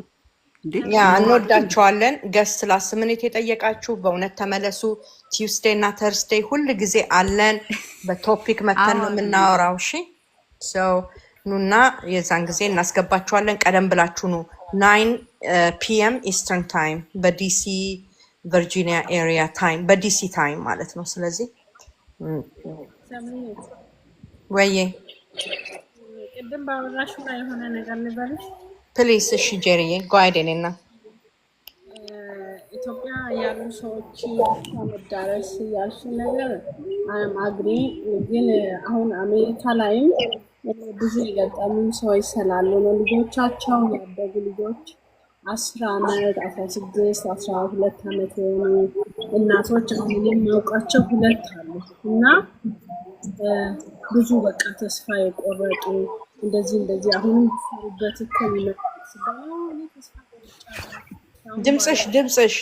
S8: እንዴ
S1: ያ
S8: ሞራል
S1: እንወዳቸዋለን። ገስት ላስት ሚኒት የጠየቃችሁ በእውነት ተመለሱ። ቲውስዴይ እና ተርስዴይ ሁል ጊዜ አለን። በቶፒክ መተን ነው
S8: አሁን
S1: የምናወራው። እሺ ሰው ኑና የዛን ጊዜ እናስገባችኋለን። ቀደም ብላችሁ ኑ 9 ፒኤም ኢስተርን ታይም በዲሲ ቨርጂኒያ ኤሪያ ታይም በዲሲ ታይም ማለት ነው። ስለዚህ
S10: ሰምዬ
S1: ወይዬ
S10: ቅድም ባወራሽው ላይ የሆነ ነገር ልበልሽ።
S1: ፕሊስ እሺ ጄሪዬ ጓይዴኔና
S10: ኢትዮጵያ ያሉ ሰዎች መዳረስ ያልሽ ነገር አም አግሪ። ግን አሁን አሜሪካ ላይም ብዙ የገጠሙን ሰዎች ስላሉ ነው። ልጆቻቸው ያደጉ ልጆች 10 ዓመት 16 12 ዓመት የሆኑ እናቶች አሁን የሚያውቃቸው 2 አሉ እና ብዙ በቃ ተስፋ የቆረጡ እንደዚህ አሁንም ሰሩበት እኮ ይመጣል ሲባሉ እኔ ተስፋ ቆርጫለሁ አሁን
S1: ድምፅሽ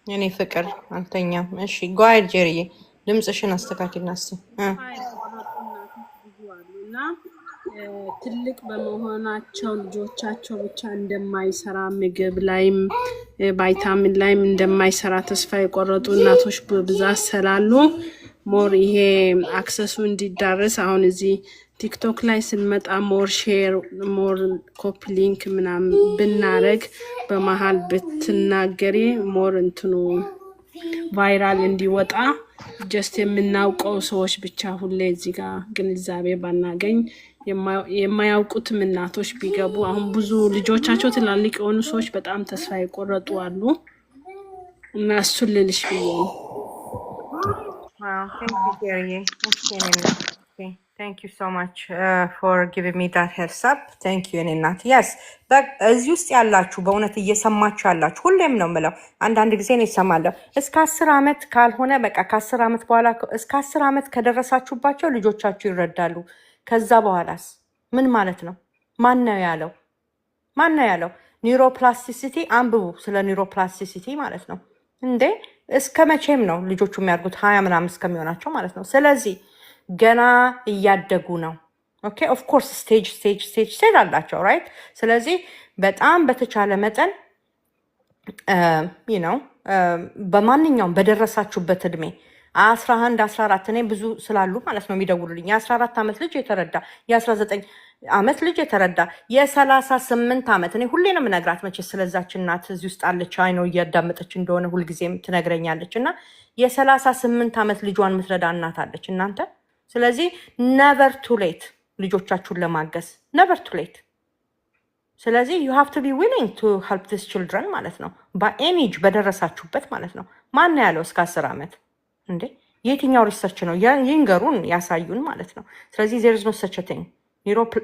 S1: የኔ ፍቅር አልተኛም። እሺ ጓይድ ጄሪዬ ድምፅሽን አስተካክልና እስኪ
S10: ተስፋ የቆረጡ እናቶች ብዙ አሉ እና ትልቅ በመሆናቸው ልጆቻቸው ብቻ እንደማይሰራ ምግብ ላይም ቫይታሚን ላይም እንደማይሰራ ተስፋ የቆረጡ እናቶች በብዛት ስላሉ ሞር ይሄ አክሰሱ እንዲዳረስ አሁን እዚህ ቲክቶክ ላይ ስንመጣ ሞር ሼር ሞር ኮፒ ሊንክ ምናምን ብናረግ በመሀል ብትናገሪ ሞር እንትኑ ቫይራል እንዲወጣ ጀስት የምናውቀው ሰዎች ብቻ ሁሌ እዚህ ጋር ግንዛቤ ባናገኝ የማያውቁትም እናቶች ቢገቡ አሁን ብዙ ልጆቻቸው ትላልቅ የሆኑ ሰዎች በጣም ተስፋ የቆረጡ አሉ እና እሱን ልልሽ ብዬ ነው።
S1: Wow, thank you, Jerry. Okay, Nina. Okay, thank you so much for giving me that heads up. Thank you, Nina. Yes, እዚህ ውስጥ ያላችሁ በእውነት እየሰማችሁ ያላችሁ ሁሌም ነው የምለው፣ አንዳንድ ጊዜ ነው ይሰማለሁ። እስከ 10 ዓመት ካልሆነ በቃ ከ10 ዓመት በኋላ እስከ 10 ዓመት ከደረሳችሁባቸው ልጆቻችሁ ይረዳሉ። ከዛ በኋላስ ምን ማለት ነው? ማን ነው ያለው? ማን ነው ያለው? ኒውሮፕላስቲሲቲ አንብቡ፣ ስለ ኒውሮፕላስቲሲቲ ማለት ነው እንዴ። እስከ መቼም ነው ልጆቹ የሚያድጉት? 20 ምናምን እስከሚሆናቸው ማለት ነው። ስለዚህ ገና እያደጉ ነው። ኦኬ ኦፍ ኮርስ ስቴጅ አላቸው ራይት። ስለዚህ በጣም በተቻለ መጠን ነው በማንኛውም በደረሳችሁበት እድሜ 11 14 እኔ ብዙ ስላሉ ማለት ነው የሚደውሉልኝ የ14 ዓመት ልጅ የተረዳ የ19 ዓመት ልጅ የተረዳ የ38 ዓመት እኔ ሁሌ ነው የምነግራት። መቼ ስለዛች እናት እዚህ ውስጥ አለች አይነው እያዳመጠች እንደሆነ ሁልጊዜም ትነግረኛለች። እና የ38 ዓመት ልጇን የምትረዳ እናት አለች እናንተ። ስለዚህ ነቨር ቱ ሌት ልጆቻችሁን ለማገዝ ነቨር ቱ ሌት። ስለዚህ ዩ ሃቭ ቱ ቢ ዊሊንግ ቱ ሄልፕ ዲስ ችልድረን ማለት ነው በኤኒጅ በደረሳችሁበት ማለት ነው። ማን ነው ያለው እስከ 10 ዓመት እንዴ? የትኛው ሪሰርች ነው? ይንገሩን ያሳዩን ማለት ነው። ስለዚህ ዜር ኢዝ ኖ ሰች ቲንግ።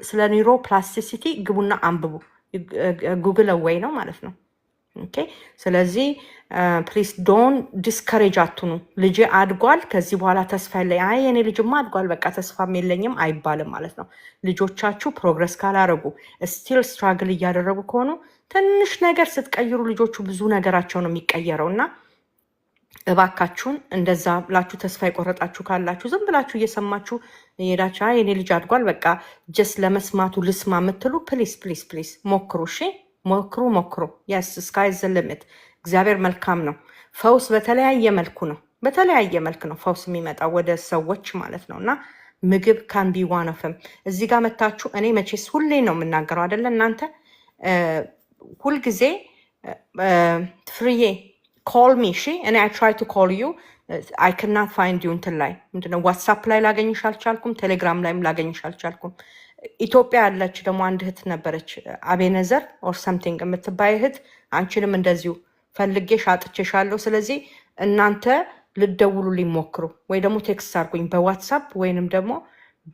S1: ስለ ኒውሮፕላስቲሲቲ ግቡና አንብቡ። ጉግል አዌይ ነው ማለት ነው። ኦኬ ስለዚህ ፕሊስ ዶን ዲስከሬጅ አትኑ። ልጄ አድጓል ከዚህ በኋላ ተስፋ የለኝ፣ አይ የኔ ልጅማ አድጓል በቃ ተስፋም የለኝም አይባልም ማለት ነው። ልጆቻችሁ ፕሮግረስ ካላረጉ ስቲል ስትራግል እያደረጉ ከሆኑ ትንሽ ነገር ስትቀይሩ ልጆቹ ብዙ ነገራቸው ነው የሚቀየረው። እና እባካችሁን እንደዛ ብላችሁ ተስፋ የቆረጣችሁ ካላችሁ ዝም ብላችሁ እየሰማችሁ የሄዳችሁ የኔ ልጅ አድጓል በቃ ጀስ ለመስማቱ ልስማ የምትሉ ፕሊስ ሞክሩ። እሺ ሞክሩ። የስ ስካይ ዘ ሊሚት። እግዚአብሔር መልካም ነው። ፈውስ በተለያየ መልክ ነው ፈውስ የሚመጣው ወደ ሰዎች ማለት ነው። እና ምግብ ካን ቢ ዋን ኦፍ ም። እዚህ ጋር መታችሁ እኔ መቼስ ሁሌ ነው የምናገረው አይደለ እናንተ ሁልጊዜ ፍሪዬ ኮል ሚ እሺ። እኔ አይ ትራይ ቱ ኮል ዩ አይ ካናት ፋይንድ ዩ እንትን ላይ ምንድነው ዋትሳፕ ላይ ላገኝሽ አልቻልኩም፣ ቴሌግራም ላይም ላገኝሽ አልቻልኩም። ኢትዮጵያ ያለች ደግሞ አንድ እህት ነበረች አቤነዘር ኦር ሰምቲንግ የምትባይ እህት፣ አንቺንም እንደዚሁ ፈልጌሽ አጥቼሻለሁ። ስለዚህ እናንተ ልደውሉልኝ ሞክሩ፣ ወይ ደግሞ ቴክስት አድርጉኝ በዋትሳፕ ወይንም ደግሞ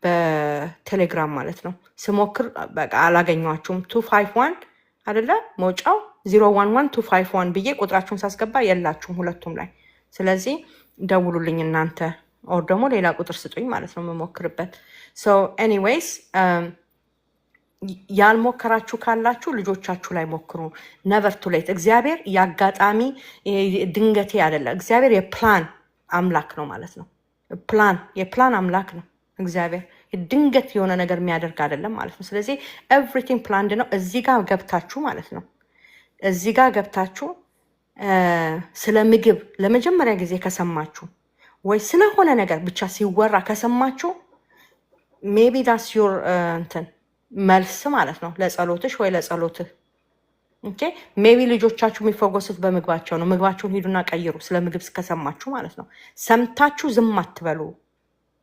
S1: በቴሌግራም ማለት ነው። ስሞክር በቃ አላገኘኋችሁም። 251 አይደለ መውጫው 011251 ብዬ ቁጥራችሁን ሳስገባ የላችሁም ሁለቱም ላይ። ስለዚህ ደውሉልኝ እናንተ ኦር ደግሞ ሌላ ቁጥር ስጡኝ ማለት ነው የምሞክርበት። ሶ ኤኒዌይስ ያልሞከራችሁ ካላችሁ ልጆቻችሁ ላይ ሞክሩ። ነቨር ቱ ሌት። እግዚአብሔር የአጋጣሚ ድንገቴ አይደለም። እግዚአብሔር የፕላን አምላክ ነው ማለት ነው። የፕላን አምላክ ነው እግዚአብሔር። ድንገት የሆነ ነገር የሚያደርግ አይደለም ማለት ነው። ስለዚህ ኤቭሪቲንግ ፕላንድ ነው። እዚህ ጋር ገብታችሁ ማለት ነው እዚህ ጋር ገብታችሁ ስለ ምግብ ለመጀመሪያ ጊዜ ከሰማችሁ ወይ ስለሆነ ነገር ብቻ ሲወራ ከሰማችሁ ሜቢ ዳስ ዮር እንትን መልስ ማለት ነው ለጸሎትሽ ወይ ለጸሎትህ። ኦኬ ሜቢ ልጆቻችሁ የሚፈወሱት በምግባቸው ነው። ምግባቸውን ሂዱና ቀይሩ ስለ ምግብ ከሰማችሁ ማለት ነው። ሰምታችሁ ዝም አትበሉ።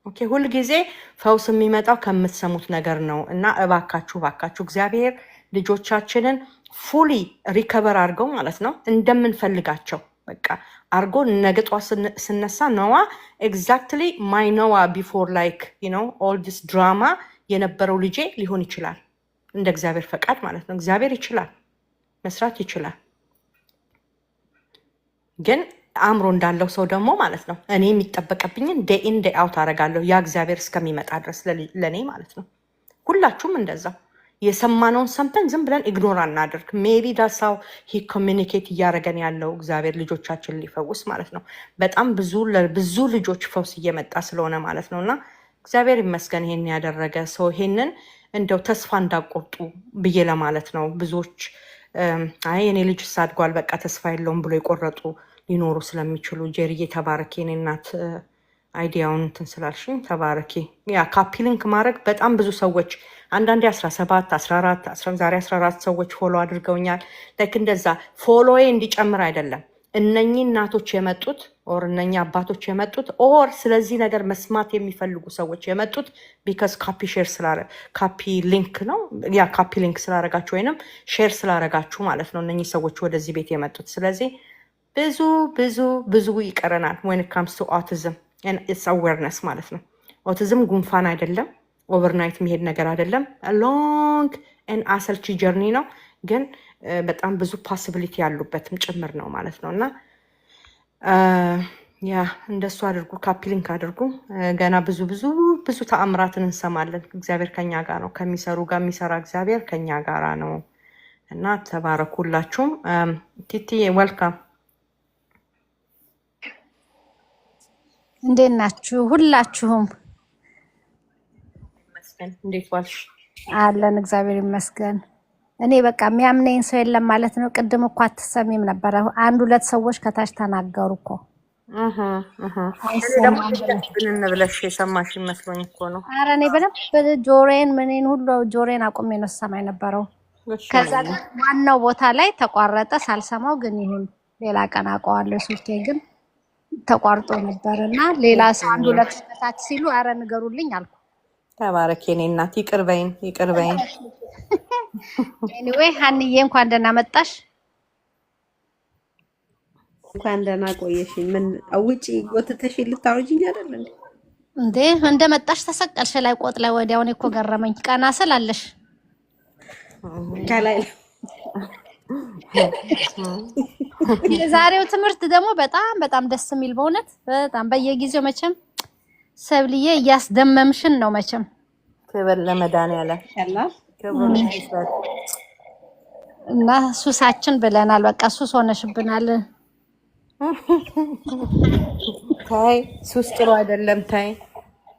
S1: ኦኬ ሁልጊዜ ፈውስ የሚመጣው ከምትሰሙት ነገር ነው እና እባካችሁ እግዚአብሔር ልጆቻችንን ፉሊ ሪከቨር አድርገው ማለት ነው እንደምንፈልጋቸው በቃ አርጎ ነገ ጧት ስነሳ ነዋ ኤግዛክትሊ ማይ ነዋ ቢፎር ላይክ ኦል ዲስ ድራማ የነበረው ልጄ ሊሆን ይችላል እንደ እግዚአብሔር ፈቃድ ማለት ነው። እግዚአብሔር ይችላል፣ መስራት ይችላል። ግን አእምሮ እንዳለው ሰው ደግሞ ማለት ነው እኔ የሚጠበቅብኝን ዴይ ኢን ዴይ አውት አደርጋለሁ ያ እግዚአብሔር እስከሚመጣ ድረስ ለእኔ ማለት ነው። ሁላችሁም እንደዛው የሰማነውን ሰምተን ዝም ብለን ኢግኖር አናደርግ። ሜቢ ዳሳው ሂ ኮሚኒኬት እያደረገን ያለው እግዚአብሔር ልጆቻችን ሊፈውስ ማለት ነው። በጣም ብዙ ልጆች ፈውስ እየመጣ ስለሆነ ማለት ነው እና እግዚአብሔር ይመስገን ይሄን ያደረገ ሰው። ይሄንን እንደው ተስፋ እንዳቆርጡ ብዬ ለማለት ነው። ብዙዎች አይ እኔ ልጅ ሳድጓል በቃ ተስፋ የለውም ብሎ የቆረጡ ሊኖሩ ስለሚችሉ ጄሪዬ ተባረኪ። እኔ እናት አይዲያውን እንትን ስላልሽኝ ተባረኪ። ያ ካፒሊንክ ማድረግ በጣም ብዙ ሰዎች አንዳንዴ 17 14 ዛሬ 14 ሰዎች ፎሎ አድርገውኛል። ላይክ እንደዛ ፎሎዬ እንዲጨምር አይደለም እነኚህ እናቶች የመጡት ኦር እነኛ አባቶች የመጡት ኦር ስለዚህ ነገር መስማት የሚፈልጉ ሰዎች የመጡት ቢካዝ ካፒ ሊንክ ነው ያ ካፒ ሊንክ ስላረጋችሁ ወይንም ሼር ስላረጋችሁ ማለት ነው እነኚህ ሰዎች ወደዚህ ቤት የመጡት። ስለዚህ ብዙ ይቀረናል when it comes to autism and its awareness ማለት ነው። ኦቲዝም ጉንፋን አይደለም፣ ኦቨርናይት የሚሄድ ነገር አይደለም። ሎንግ and አሰልቺ ጀርኒ ነው ግን በጣም ብዙ ፖሲቢሊቲ ያሉበትም ጭምር ነው ማለት ነው እና ያ እንደሱ አድርጉ፣ ካፒሊንክ አድርጉ። ገና ብዙ ተአምራትን እንሰማለን። እግዚአብሔር ከኛ ጋር ነው፣ ከሚሰሩ ጋር የሚሰራ እግዚአብሔር ከኛ ጋር ነው እና ተባረኩላችሁም። ቲቲ ዌልካም።
S11: እንዴት ናችሁ ሁላችሁም?
S1: ይመስገን። እንዴት ዋልሽ?
S11: አለን እግዚአብሔር ይመስገን። እኔ በቃ የሚያምነኝ ሰው የለም ማለት ነው። ቅድም እኮ አትሰሚም ነበረ። አንድ ሁለት ሰዎች ከታች ተናገሩ እኮ
S1: ብንን ብለሽ የሰማሽ መስሎኝ እኮ ነው።
S11: ኧረ እኔ በደንብ ጆሮዬን ሁሉ ጆሮዬን አቁሜ ነው ስሰማ የነበረው። ከዛ ግን ዋናው ቦታ ላይ ተቋረጠ ሳልሰማው። ግን ይሁን ሌላ ቀን አውቀዋለሁ። ስልኬ ግን ተቋርጦ ነበር እና ሌላ ሰው አንድ ሁለት ከታች ሲሉ ኧረ ንገሩልኝ አልኩ።
S1: ተባረክ የኔ እናት። ይቅር በይኝ።
S11: ኤኒዌይ ሀንዬ እንኳን ደህና መጣሽ።
S8: እንኳን ደህና ቆየሽኝ። ምን አውጪ ወተተሽ ልታወጂኝ አይደል እንዴ?
S11: እንደመጣሽ ተሰቀልሽ ላይ ቆጥ ላይ ወዲያው። እኔ እኮ ገረመኝ። ቀና ስላለሽ
S8: ከላይ
S11: የዛሬው ትምህርት ደግሞ በጣም ደስ የሚል በእውነት በጣም በየጊዜው መቼም ሰብልዬ እያስደመምሽን ነው መቼም።
S1: ክብር ለመድኃኒዓለም
S11: እና ሱሳችን ብለናል። በቃ ሱስ ሆነሽብናል።
S1: ታይ ሱስ ጥሩ አይደለም። ታይ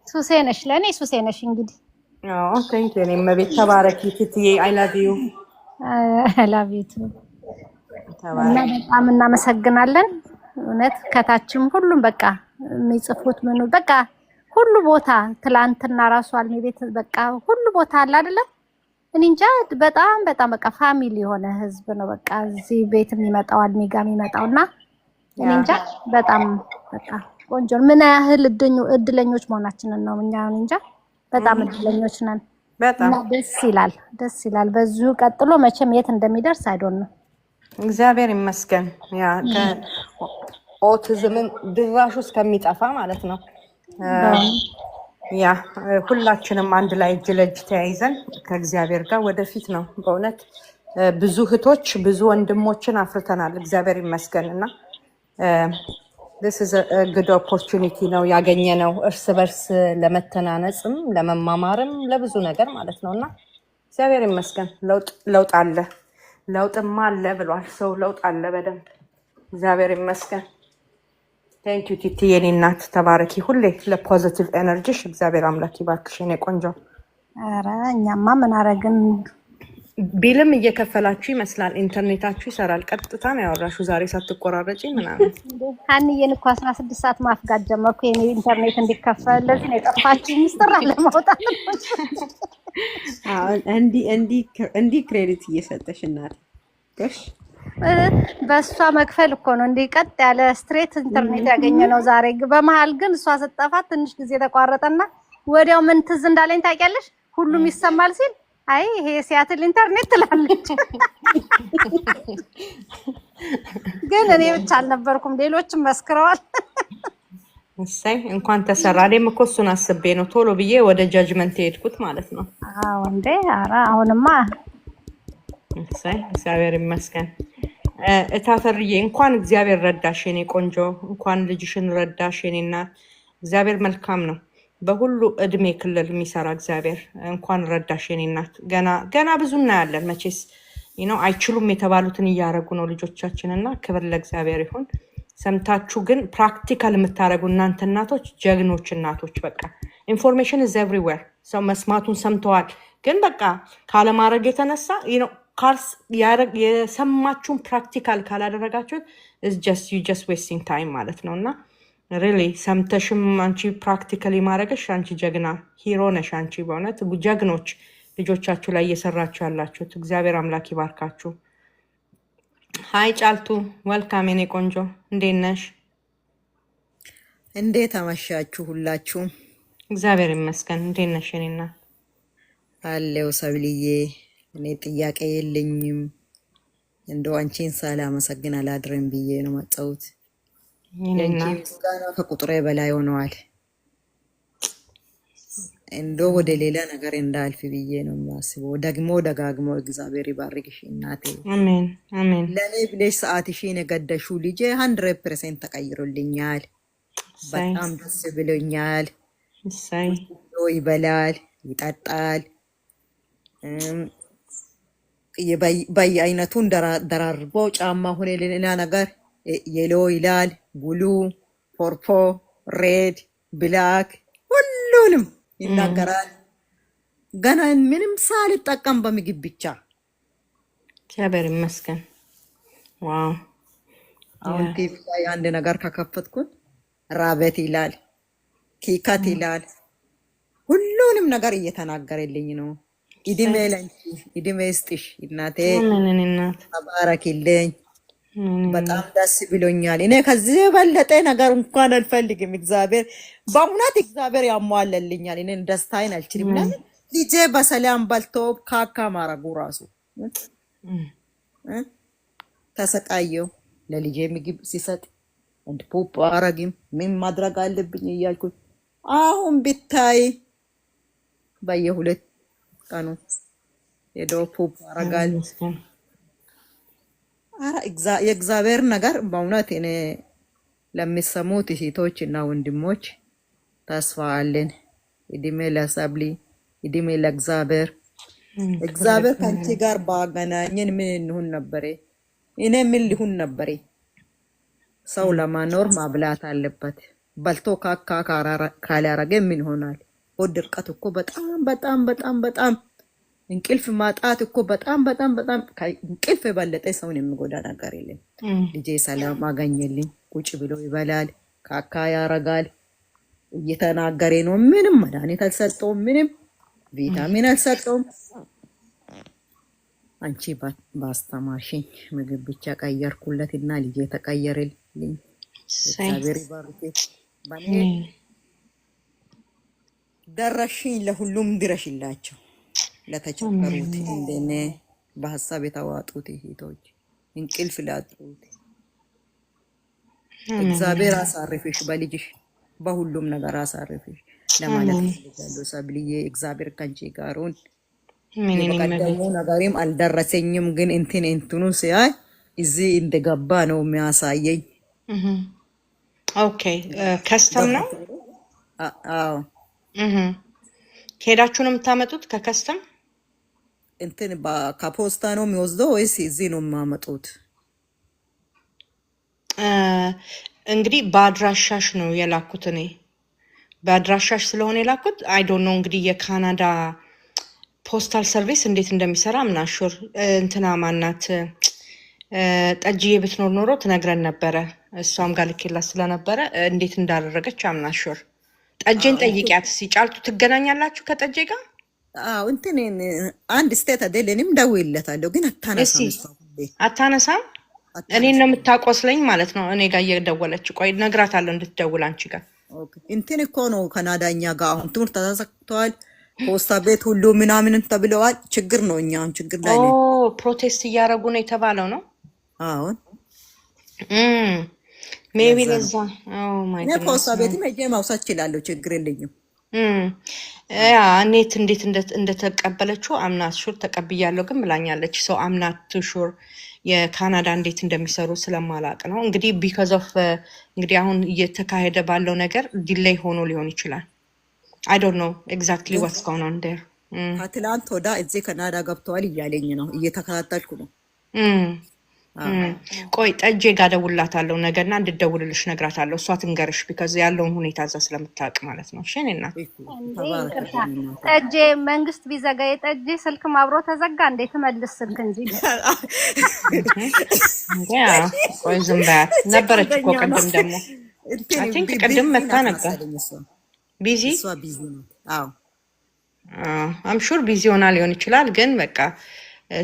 S11: ሱሴ ነሽ፣ ለእኔ ሱሴ ነሽ። እንግዲህ
S1: ቴንክ ዩ። እኔም ቤት ተባረኪ ትትዬ። አይ ላቭ ዩ
S11: እና በጣም እናመሰግናለን እውነት። ከታችም ሁሉም በቃ የሚጽፉት ምኑ በቃ ሁሉ ቦታ ትላንትና ራሱ አልሚ ቤት በቃ ሁሉ ቦታ አለ አይደለም። እኔ እንጃ በጣም በቃ ፋሚሊ የሆነ ህዝብ ነው በቃ እዚህ ቤት የሚመጣው አልሚ ጋር የሚመጣውና እኔ እንጃ በጣም በቃ ቆንጆ። ምን ያህል እድለኞች መሆናችንን ነው እኛ እንጃ። በጣም እድለኞች ነን።
S1: በጣም
S11: ደስ ይላል። በዚሁ ቀጥሎ መቼም የት እንደሚደርስ አይዶን ነው።
S1: እግዚአብሔር ይመስገን። ያ ኦቲዝምን ድራሹ እስከሚጠፋ ማለት ነው። ያ ሁላችንም አንድ ላይ እጅ ለእጅ ተያይዘን ከእግዚአብሔር ጋር ወደፊት ነው። በእውነት ብዙ እህቶች ብዙ ወንድሞችን አፍርተናል። እግዚአብሔር ይመስገን እና this is a good opportunity ነው ያገኘ ነው እርስ በርስ ለመተናነጽም ለመማማርም ለብዙ ነገር ማለት ነውና እግዚአብሔር ይመስገን ለውጥ አለ ለውጥማ አለ ብሏል ሰው ለውጥ አለ በደንብ እግዚአብሔር ይመስገን Thank you ቲቲ የኔ እናት ተባረኪ ሁሌ ለፖዚቲቭ ኤነርጂሽ እግዚአብሔር አምላክ ይባርክሽ የኔ ቆንጆ
S11: ኧረ እኛማ ምን አረግን
S1: ቢልም እየከፈላችሁ ይመስላል ኢንተርኔታችሁ ይሰራል ቀጥታ ነው ያወራሽው ዛሬ ሳትቆራረጪ ምናምን
S11: ሀኒዬን እኮ 16 ሰዓት ማፍጋት ጀመርኩ የኔ ኢንተርኔት እንዲከፈል ለዚህ ነው የጠፋችኝ ሚስጥር ለማውጣት
S8: እንዲ ክሬዲት እየሰጠሽ እናት ጎሽ
S11: በእሷ መክፈል እኮ ነው እንዲህ ቀጥ ያለ ስትሬት ኢንተርኔት ያገኘ ነው ዛሬ በመሃል ግን እሷ ስትጠፋ ትንሽ ጊዜ ተቋረጠና ወዲያው ምን ትዝ እንዳለኝ ታውቂያለሽ ሁሉም ይሰማል ሲል አይ ይሄ ሲያትል ኢንተርኔት ትላለች ግን እኔ ብቻ አልነበርኩም ሌሎችም መስክረዋል
S1: እሰይ እንኳን ተሰራ እኔም እኮ እሱን አስቤ ነው ቶሎ ብዬ ወደ ጃጅመንት ሄድኩት ማለት ነው
S11: አዎ እንዴ ኧረ አሁንማ
S1: እሰይ እግዚአብሔር ይመስገን እታፈርዬ እንኳን እግዚአብሔር ረዳሽ የኔ ቆንጆ እንኳን ልጅሽን ረዳሽ የኔ እናት እግዚአብሔር መልካም ነው በሁሉ እድሜ ክልል የሚሰራ እግዚአብሔር እንኳን ረዳሽ የኔ እናት ገና ብዙ እናያለን መቼስ አይችሉም የተባሉትን እያረጉ ነው ልጆቻችንና ክብር ለእግዚአብሔር ይሁን ሰምታችሁ ግን ፕራክቲካል የምታረጉ እናንተ እናቶች ጀግኖች እናቶች በቃ ኢንፎርሜሽን is everywhere ሰው መስማቱን ሰምተዋል ግን በቃ ካለማድረግ የተነሳ የሰማችሁን ፕራክቲካል ካላደረጋችሁት you just wasting time ማለት ነውና really ሰምተሽም አንቺ ፕራክቲካሊ ማድረግሽ አንቺ ጀግና ሂሮ ነሽ አንቺ በእውነት ጀግኖች ልጆቻችሁ ላይ እየሰራችሁ ያላችሁት እግዚአብሔር አምላክ ይባርካችሁ ሃይ ጫልቱ ዌልካም የኔ ቆንጆ እንዴት ነሽ
S12: እንዴት አመሻችሁ ሁላችሁም
S1: እግዚአብሔር ይመስገን እንዴት ነሽ የኔና
S12: አለው ሰብልዬ እኔ ጥያቄ የለኝም እንደው አንቺን ሳላመሰግን አላድርም ብዬ ነው መጣሁት የኔና ምስጋና ከቁጥሬ በላይ ሆነዋል እንደው ወደ ሌላ ነገር እንዳልፍ ብዬ ነው የማስበው ደጋግሞ እግዚአብሔር ይባርክሽ እናቴ
S1: አሜን አሜን
S12: ለኔ ብለሽ ሰዓትሽን የገደሽው ልጄ 100% ተቀይሮልኛል በጣም ደስ ብሎኛል
S1: እሰይ
S12: ይበላል ይጠጣል በየአይነቱን ደራርቦ ጫማ ሆነ ሌላ ነገር የሎ ይላል ብሉ ፖርፖ ሬድ ብላክ ሁሉንም ይናገራል ገና ምንም ሳልጠቀም በምግብ ብቻ
S1: እግዚአብሔር ይመስገን ዋው
S12: አሁን ቲቪ ላይ አንድ ነገር ከከፈትኩት ራበት ይላል ኪካት ይላል ሁሉንም ነገር እየተናገረልኝ ነው ኢድሜ ስጥሽ እናቴ ተባረክልኝ በጣም ደስ ብሎኛል እኔ ከዚህ የበለጠ ነገር እንኳን አልፈልግም እግዚአብሔር በእውነት እግዚአብሔር ያሟላልኛል እኔ ደስታዬን አልችልም ልጄ በሰላም በልቶ ካካ ማረጉ ራሱ ተሰቃየው ለልጄ ምግብ ሲሰጥ እንድ ፖፕ አረግም ምን ማድረግ አለብኝ እያልኩት አሁን ብታይ በየሁለት ቀኑ ሄዶ ፖፕ አረጋል የእግዚአብሔር ነገር በእውነት እኔ ለሚሰሙት ሴቶች እና ወንድሞች ተስፋ አለን እድሜ ለሰብሊ እድሜ ለእግዚአብሔር እግዚአብሔር ከአንቺ ጋር ባገናኘን ምን እንሁን ነበረ እኔ ምን ሊሆን ነበረ ሰው ለማኖር ማብላት አለበት በልቶ ካካ ካላረገ ምን ይሆናል ወድርቀት እኮ በጣም እንቅልፍ ማጣት እኮ በጣም እንቅልፍ የበለጠ ሰውን የሚጎዳ ነገር የለም ልጄ ሰላም አገኘልኝ ቁጭ ብሎ ይበላል ካካ ያረጋል እየተናገረ ነው ምንም መድኃኒት አልሰጠውም ምንም ቪታሚን አልሰጠውም አንቺ ባስተማርሽኝ ምግብ ብቻ ቀየርኩለትና ልጄ ተቀየረልኝ እግዚአብሔር ይባርክሽ ባኔ ደረሽኝ ለሁሉም ድረሽላቸው ለተቸገሩት እንደኔ በሐሳብ የተዋጡት እህቶች እንቅልፍ ላጡት እግዚአብሔር አሳርፍሽ በልጅሽ በሁሉም ነገር አሳርፍሽ ለማለት ፈልጋለሁ ሰብልዬ እግዚአብሔር ካንቺ ጋር ይሁን የበቀደሙ ነገርም አልደረሰኝም ግን እንትኑ ሲያይ እዚህ እንደገባ ነው የሚያሳየኝ
S1: ኦኬ ከስተም ነው።
S12: አዎ
S1: እህ ሄዳችሁ ነው የምታመጡት ከከስተም?
S12: እንትን ከፖስታ ነው የሚወስደው ወይስ እዚህ ነው የማመጡት?
S1: እንግዲህ በአድራሻሽ ነው የላኩት። እኔ በአድራሻሽ ስለሆነ የላኩት አይ ዶንት ኖ እንግዲህ የካናዳ ፖስታል ሰርቪስ እንዴት እንደሚሰራ ምናሹር እንትና ማናት ጠጅዬ ብትኖር ኖሮ ትነግረን ነበረ። እሷም ጋር ልኬላት ስለነበረ እንዴት እንዳደረገች አምናሹር። ጠጄን ጠይቂያት። ሲጫልቱ ትገናኛላችሁ ከጠጄ ጋር?
S12: አዎ እንትን አንድ ስቴት አይደለንም። ደውይለታለሁ ግን አታነሳም። እሷ
S1: አታነሳም። እኔን ነው የምታቆስለኝ ማለት ነው። እኔ ጋር እየደወለች ቆይ እነግራታለሁ እንድትደውል አንቺ ጋር።
S12: እንትን እኮ ነው ካናዳኛ ጋር አሁን ትምህርት ተዘግቷል። ፖስታ ቤት ሁሉ ምናምን ተብለዋል። ችግር ነው። እኛ አሁን ችግር ላይ ነን።
S1: ፕሮቴስት እያደረጉ ነው የተባለው ነው።
S12: አሁን
S1: ሜቢ ለዛ
S12: እኔ ፖስታ ቤትም ሄጄ ማውሳት እችላለሁ። ችግር የለኝም።
S1: እኔት እንዴት እንደተቀበለችው አምናት ሹር ተቀብያለሁ ግን ብላኛለች። ሰው አምናት ሹር የካናዳ እንዴት እንደሚሰሩ ስለማላቅ ነው። እንግዲህ ቢካዝ ኦፍ እንግዲህ አሁን እየተካሄደ ባለው ነገር ዲሌይ ሆኖ ሊሆን ይችላል። አይ ዶንት ኖ ኤግዛክትሊ ዋትስ ጎይንግ ኦን ዴር።
S12: ከትላንት ወዳ እዚህ ካናዳ ገብተዋል እያለኝ ነው። እየተከታተልኩ ነው።
S1: ቆይ ጠጄ ጋር ደውላታለሁ ነገና እንድደውልልሽ ነግራታለሁ። እሷ ትንገርሽ ቢካዝ ያለውን ሁኔታ እዛ ስለምታውቅ ማለት ነው። እሺ እኔና
S11: ጠጄ መንግስት ቢዘጋ የጠጄ ስልክም አብሮ ተዘጋ። እንዴት መልስ ስልክ እንጂ
S1: ቆይ ዝም በያት ነበረች እኮ ቅድም ደግሞ አይ ቲንክ ቅድም መታ ነበር። ቢዚ አም ሹር ቢዚ ሆና ሊሆን ይችላል። ግን በቃ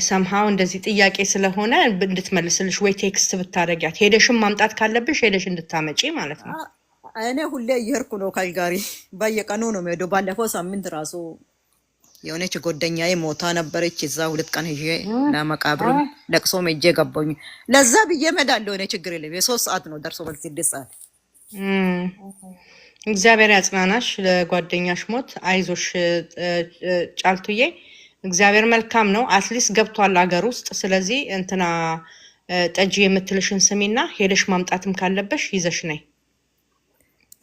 S1: ሰምሃው እንደዚህ ጥያቄ ስለሆነ እንድትመልስልሽ ወይ ቴክስት ብታደርጊያት ሄደሽም ማምጣት ካለብሽ ሄደሽ እንድታመጪ ማለት ነው።
S12: እኔ ሁሌ እየሄድኩ ነው ካልጋሪ በየቀኑ ነው የምሄደው። ባለፈው ሳምንት ራሱ የሆነች ጓደኛዬ ሞታ ነበረች። እዛ 2 ቀን ሄጄ ለመቃብሩን ለቅሶ ሄጄ ገባሁኝ። ለዛ ብዬ እሄዳለሁ። እኔ ችግር የለም። የ3 ሰዓት ነው ደርሶ መልስ 6 ሰዓት።
S1: እግዚአብሔር ያጽናናሽ ለጓደኛሽ ሞት። አይዞሽ ጫልቱዬ እግዚአብሔር መልካም ነው። አትሊስት ገብቷል ሀገር ውስጥ። ስለዚህ እንትና ጠጅ የምትልሽን ስሚና ሄደሽ ማምጣትም ካለበሽ ይዘሽ ነይ።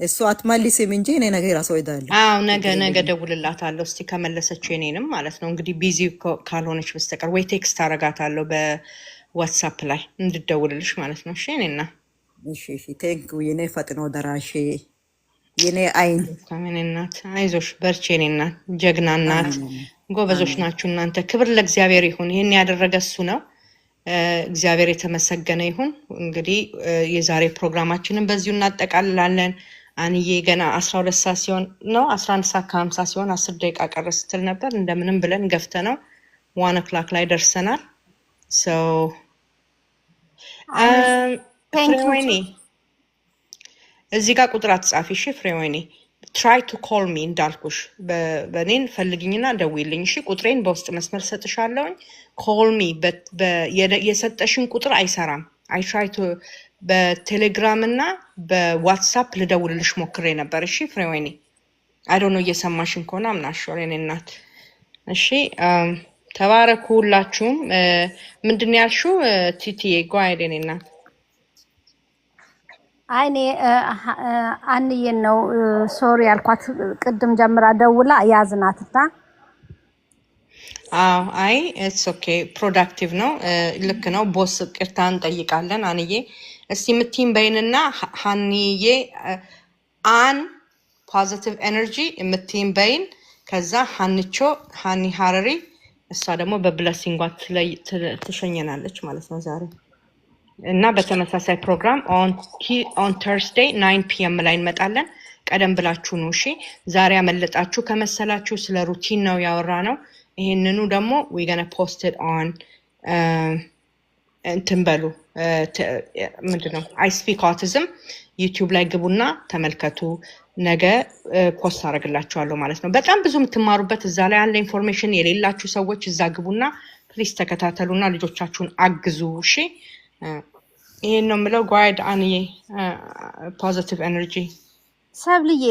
S12: እሱ አትመልስም እንጂ እኔ ነገ ራሱ እሄዳለሁ።
S1: አዎ ነገ ደውልላታለሁ እስቲ ከመለሰች የኔንም ማለት ነው። እንግዲህ ቢዚ ካልሆነች በስተቀር ወይ ቴክስት አረጋታለሁ በዋትስአፕ ላይ እንድደውልልሽ ማለት ነው። እሺ እኔና
S12: እሺ ቴንክ ዩ የኔ ፈጥኖ ደራሽ የኔ አይን
S1: ከምን እናት አይዞሽ በርቺ የኔ እናት ጀግና እናት ጎበዞች ናችሁ እናንተ። ክብር ለእግዚአብሔር ይሁን። ይሄን ያደረገ እሱ ነው። እግዚአብሔር የተመሰገነ ይሁን። እንግዲህ የዛሬ ፕሮግራማችንን በዚሁ እናጠቃልላለን። አንዬ ገና 12 ሰዓት ሲሆን ነው 11 ሰዓት ከ50 ሲሆን 10 ደቂቃ ቀረ ስትል ነበር። እንደምንም ብለን ገፍተ ነው 1 o'clock ላይ ደርሰናል። ሶ ፍሬወይኔ እዚህ ጋር ቁጥር አትጻፊ እሺ ፍሬወይኔ። try to call me እንዳልኩሽ በኔን ፈልግኝና ደውይልኝ እሺ። ቁጥሬን በውስጥ መስመር ሰጥሻለሁኝ። call me የሰጠሽን ቁጥር አይሰራም። I try to በቴሌግራም እና በዋትስአፕ ልደውልልሽ ሞክሬ ነበር እሺ ፍሬወይኔ። I don't know እየሰማሽን ከሆነ አምናሽው የኔ እናት እሺ። ተባረኩ ሁላችሁም። ምንድን ያልሽው ቲቲዬ ጓይድ የኔ እናት?
S11: አይኔ አንዬን ነው ሶሪ ያልኳት ቅድም ጀምራ ደውላ ያዝናትና።
S1: አይ ኢትስ ኦኬ ፕሮዳክቲቭ ነው። ልክ ነው ቦስ ቅርታ እንጠይቃለን። አንዬ እስቲ ምቲም በይንና ሃንዬ አን ፖዚቲቭ ኤነርጂ ምቲም በይን። ከዛ ሃንቾ ሃኒ ሃረሪ እሷ ደግሞ በብለሲንጓ ትሸኘናለች ማለት ነው ዛሬ እና በተመሳሳይ ፕሮግራም on Thursday 9 PM ላይ እንመጣለን። ቀደም ብላችሁ ነው እሺ። ዛሬ ያመለጣችሁ ከመሰላችሁ ስለ ሩቲን ነው ያወራ ነው። ይሄንኑ ደግሞ we gonna post it on እንትን በሉ ምንድነው I speak autism ዩቲዩብ ላይ ግቡና ተመልከቱ። ነገ ፖስት አደርግላችኋለሁ ማለት ነው። በጣም ብዙ የምትማሩበት እዛ ላይ ያለ ኢንፎርሜሽን የሌላችሁ ሰዎች እዛ ግቡና ፕሊዝ ተከታተሉና ልጆቻችሁን አግዙ እሺ። ይሄን ነው የምለው። ጓይድ አንዬ ፖዚቲቭ ኤነርጂ
S11: ሰብልዬ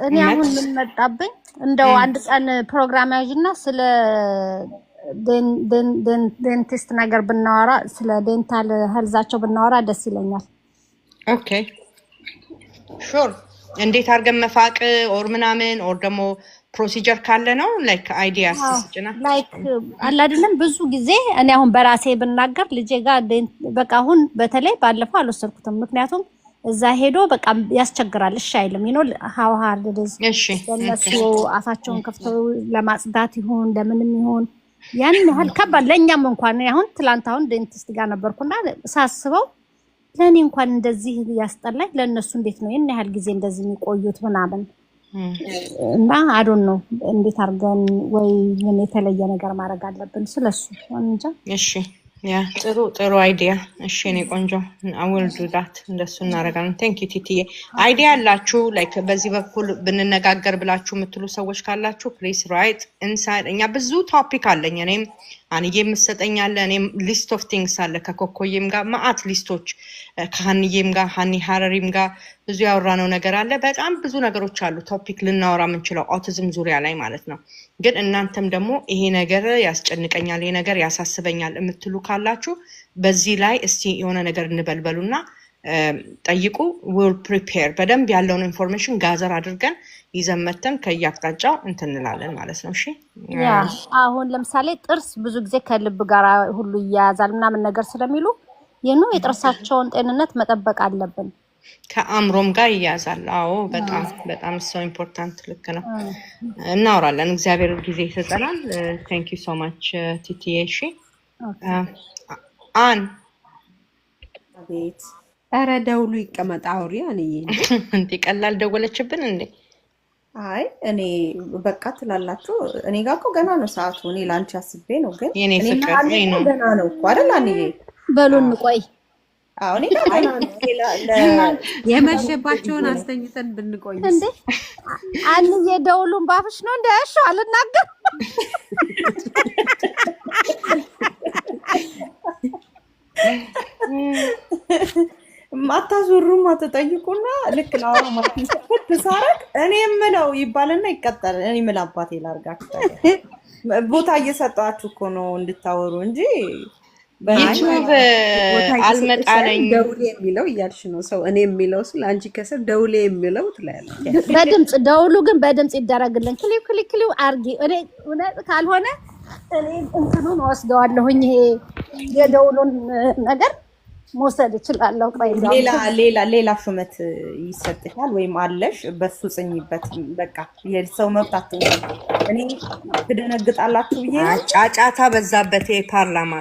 S11: እኔ አሁን ምን መጣብኝ እንደው አንድ ቀን ፕሮግራም ያዥና ስለ ዴንቲስት ነገር ብናወራ ስለ ዴንታል ሄልዛቸው ብናወራ ደስ ይለኛል።
S1: ኦኬ ሹር እንዴት አድርገን መፋቅ ኦር ምናምን ኦር ደግሞ ፕሮሲጀር ካለ ነው ላይክ አይዲያ ስጭና
S11: ላይክ አለ አይደለም ብዙ ጊዜ እኔ አሁን በራሴ ብናገር ልጄ ጋር በቃ አሁን በተለይ ባለፈው አልወሰድኩትም ምክንያቱም እዛ ሄዶ በቃ ያስቸግራል እሺ አይልም how hard it is እነሱ አፋቸውን ከፍተው ለማጽዳት ይሁን ለምንም ይሁን ያን ያህል ከባድ ለኛም እንኳን አሁን ትላንት አሁን ዴንቲስት ጋር ነበርኩና ሳስበው ለኔ እንኳን እንደዚህ ያስጠላኝ ለነሱ እንዴት ነው ያን ያህል ጊዜ እንደዚህ የሚቆዩት ምናምን እና አዶን ነው እንዴት አርገን ወይ ምን የተለየ ነገር ማድረግ አለብን ስለሱ እንጃ
S1: እሺ ያ ጥሩ አይዲያ እሺ እኔ ቆንጆ I will do that እንደሱ እናረጋለን thank you ቲቲዬ አይዲያ አላችሁ ላይክ በዚህ በኩል ብንነጋገር ብላችሁ የምትሉ ሰዎች ካላችሁ please write inside እኛ ብዙ ቶፒክ አለኝ እኔም አንዬም መሰጠኛለ እኔም ሊስት ኦፍ ቲንግስ አለ ከኮኮዬም ጋር ማአት ሊስቶች ከሀንዬም ጋር ሀኒ ሀረሪም ጋር ብዙ ያወራነው ነገር አለ በጣም ብዙ ነገሮች አሉ ቶፒክ ልናወራ የምንችለው ኦቲዝም ዙሪያ ላይ ማለት ነው ግን እናንተም ደግሞ ይሄ ነገር ያስጨንቀኛል ይሄ ነገር ያሳስበኛል የምትሉ ካላችሁ በዚህ ላይ እስቲ የሆነ ነገር እንበልበሉና ጠይቁ will prepare በደንብ ያለውን ኢንፎርሜሽን ጋዘር አድርገን ይዘመተን ከያቅጣጫው እንትንላለን ማለት ነው እሺ
S11: ያ አሁን ለምሳሌ ጥርስ ብዙ ጊዜ ከልብ ጋር ሁሉ ይያዛል ምናምን ነገር ስለሚሉ የጥርሳቸውን ጤንነት መጠበቅ አለብን
S1: ከአምሮም ጋር ይያዛል አዎ በጣም so important ልክ ነው እናወራለን እግዚአብሔር ጊዜ ይሰጠናል thank you so much ቲቲዬ እሺ አን
S8: አቤት ኧረ ደውሉ ይቀመጥ አውሪ አንዬ
S1: እንዴ ቀላል ደወለችብን እንዴ
S9: አይ እኔ በቃ ትላላችሁ እኔ ጋር እኮ ገና ነው ሰዓቱ እኔ ላንቺ አስቤ ነው ግን
S1: እኔ ፍቅር ነው
S9: ገና ነው እኮ አይደል አንዬ
S11: በሉን ቆይ
S9: አሁን ገና
S8: የመሸባቸውን አስተኝተን ብንቆይ
S11: እንዴ አንዬ ደውሉን ባፍሽ ነው እንደ እሺ አልናገር
S9: ማታዙሩም አትጠይቁና ልክ ነው ማለት ተሳረክ እኔ የምለው ይባልና ይቀጣል እኔ ምን አባቴ ላርጋችሁ ቦታ እየሰጣችሁ እኮ ነው እንድታወሩ እንጂ
S1: በዩቲዩብ አልመጣለኝ
S8: ደውሌ የሚለው እያልሽ ነው ሰው እኔ የሚለው ስለ አንቺ ከሰብ ደውሌ የሚለው ትላለች
S11: በድምጽ ደውሉ ግን በድምጽ ይደረግልን ክሊክ አርጊ እኔ ካልሆነ እኔ እንትኑን ወስደዋለሁኝ ይሄ የደውሉን ነገር መውሰድ እችላለሁ
S9: ሌላ ሹመት ይሰጥሻል ወይም አለሽ በሱ ጽኝበት በቃ የሰው መብታት እኔ ትደነግጣላችሁ ብዬ
S1: ጫጫታ በዛበት የፓርላማ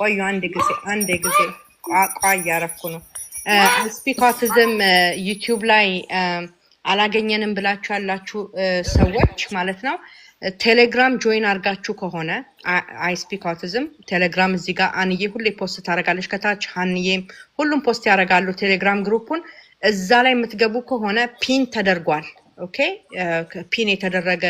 S1: ቆዩ አንድ ጊዜ ቋቋ ያረኩ ነው ስፒክ ኦቲዝም ዩቲዩብ ላይ አላገኘንም ብላችሁ ያላችሁ ሰዎች ማለት ነው ቴሌግራም ጆይን አርጋችሁ ከሆነ አይ ስፒክ ኦቲዝም ቴሌግራም እዚህ ጋር አንዬ ሁሌ ፖስት ታረጋለች ከታች ሀንዬም ሁሉም ፖስት ያረጋሉ ቴሌግራም ግሩፑን እዛ ላይ የምትገቡ ከሆነ ፒን ተደርጓል ኦኬ ፒን የተደረገ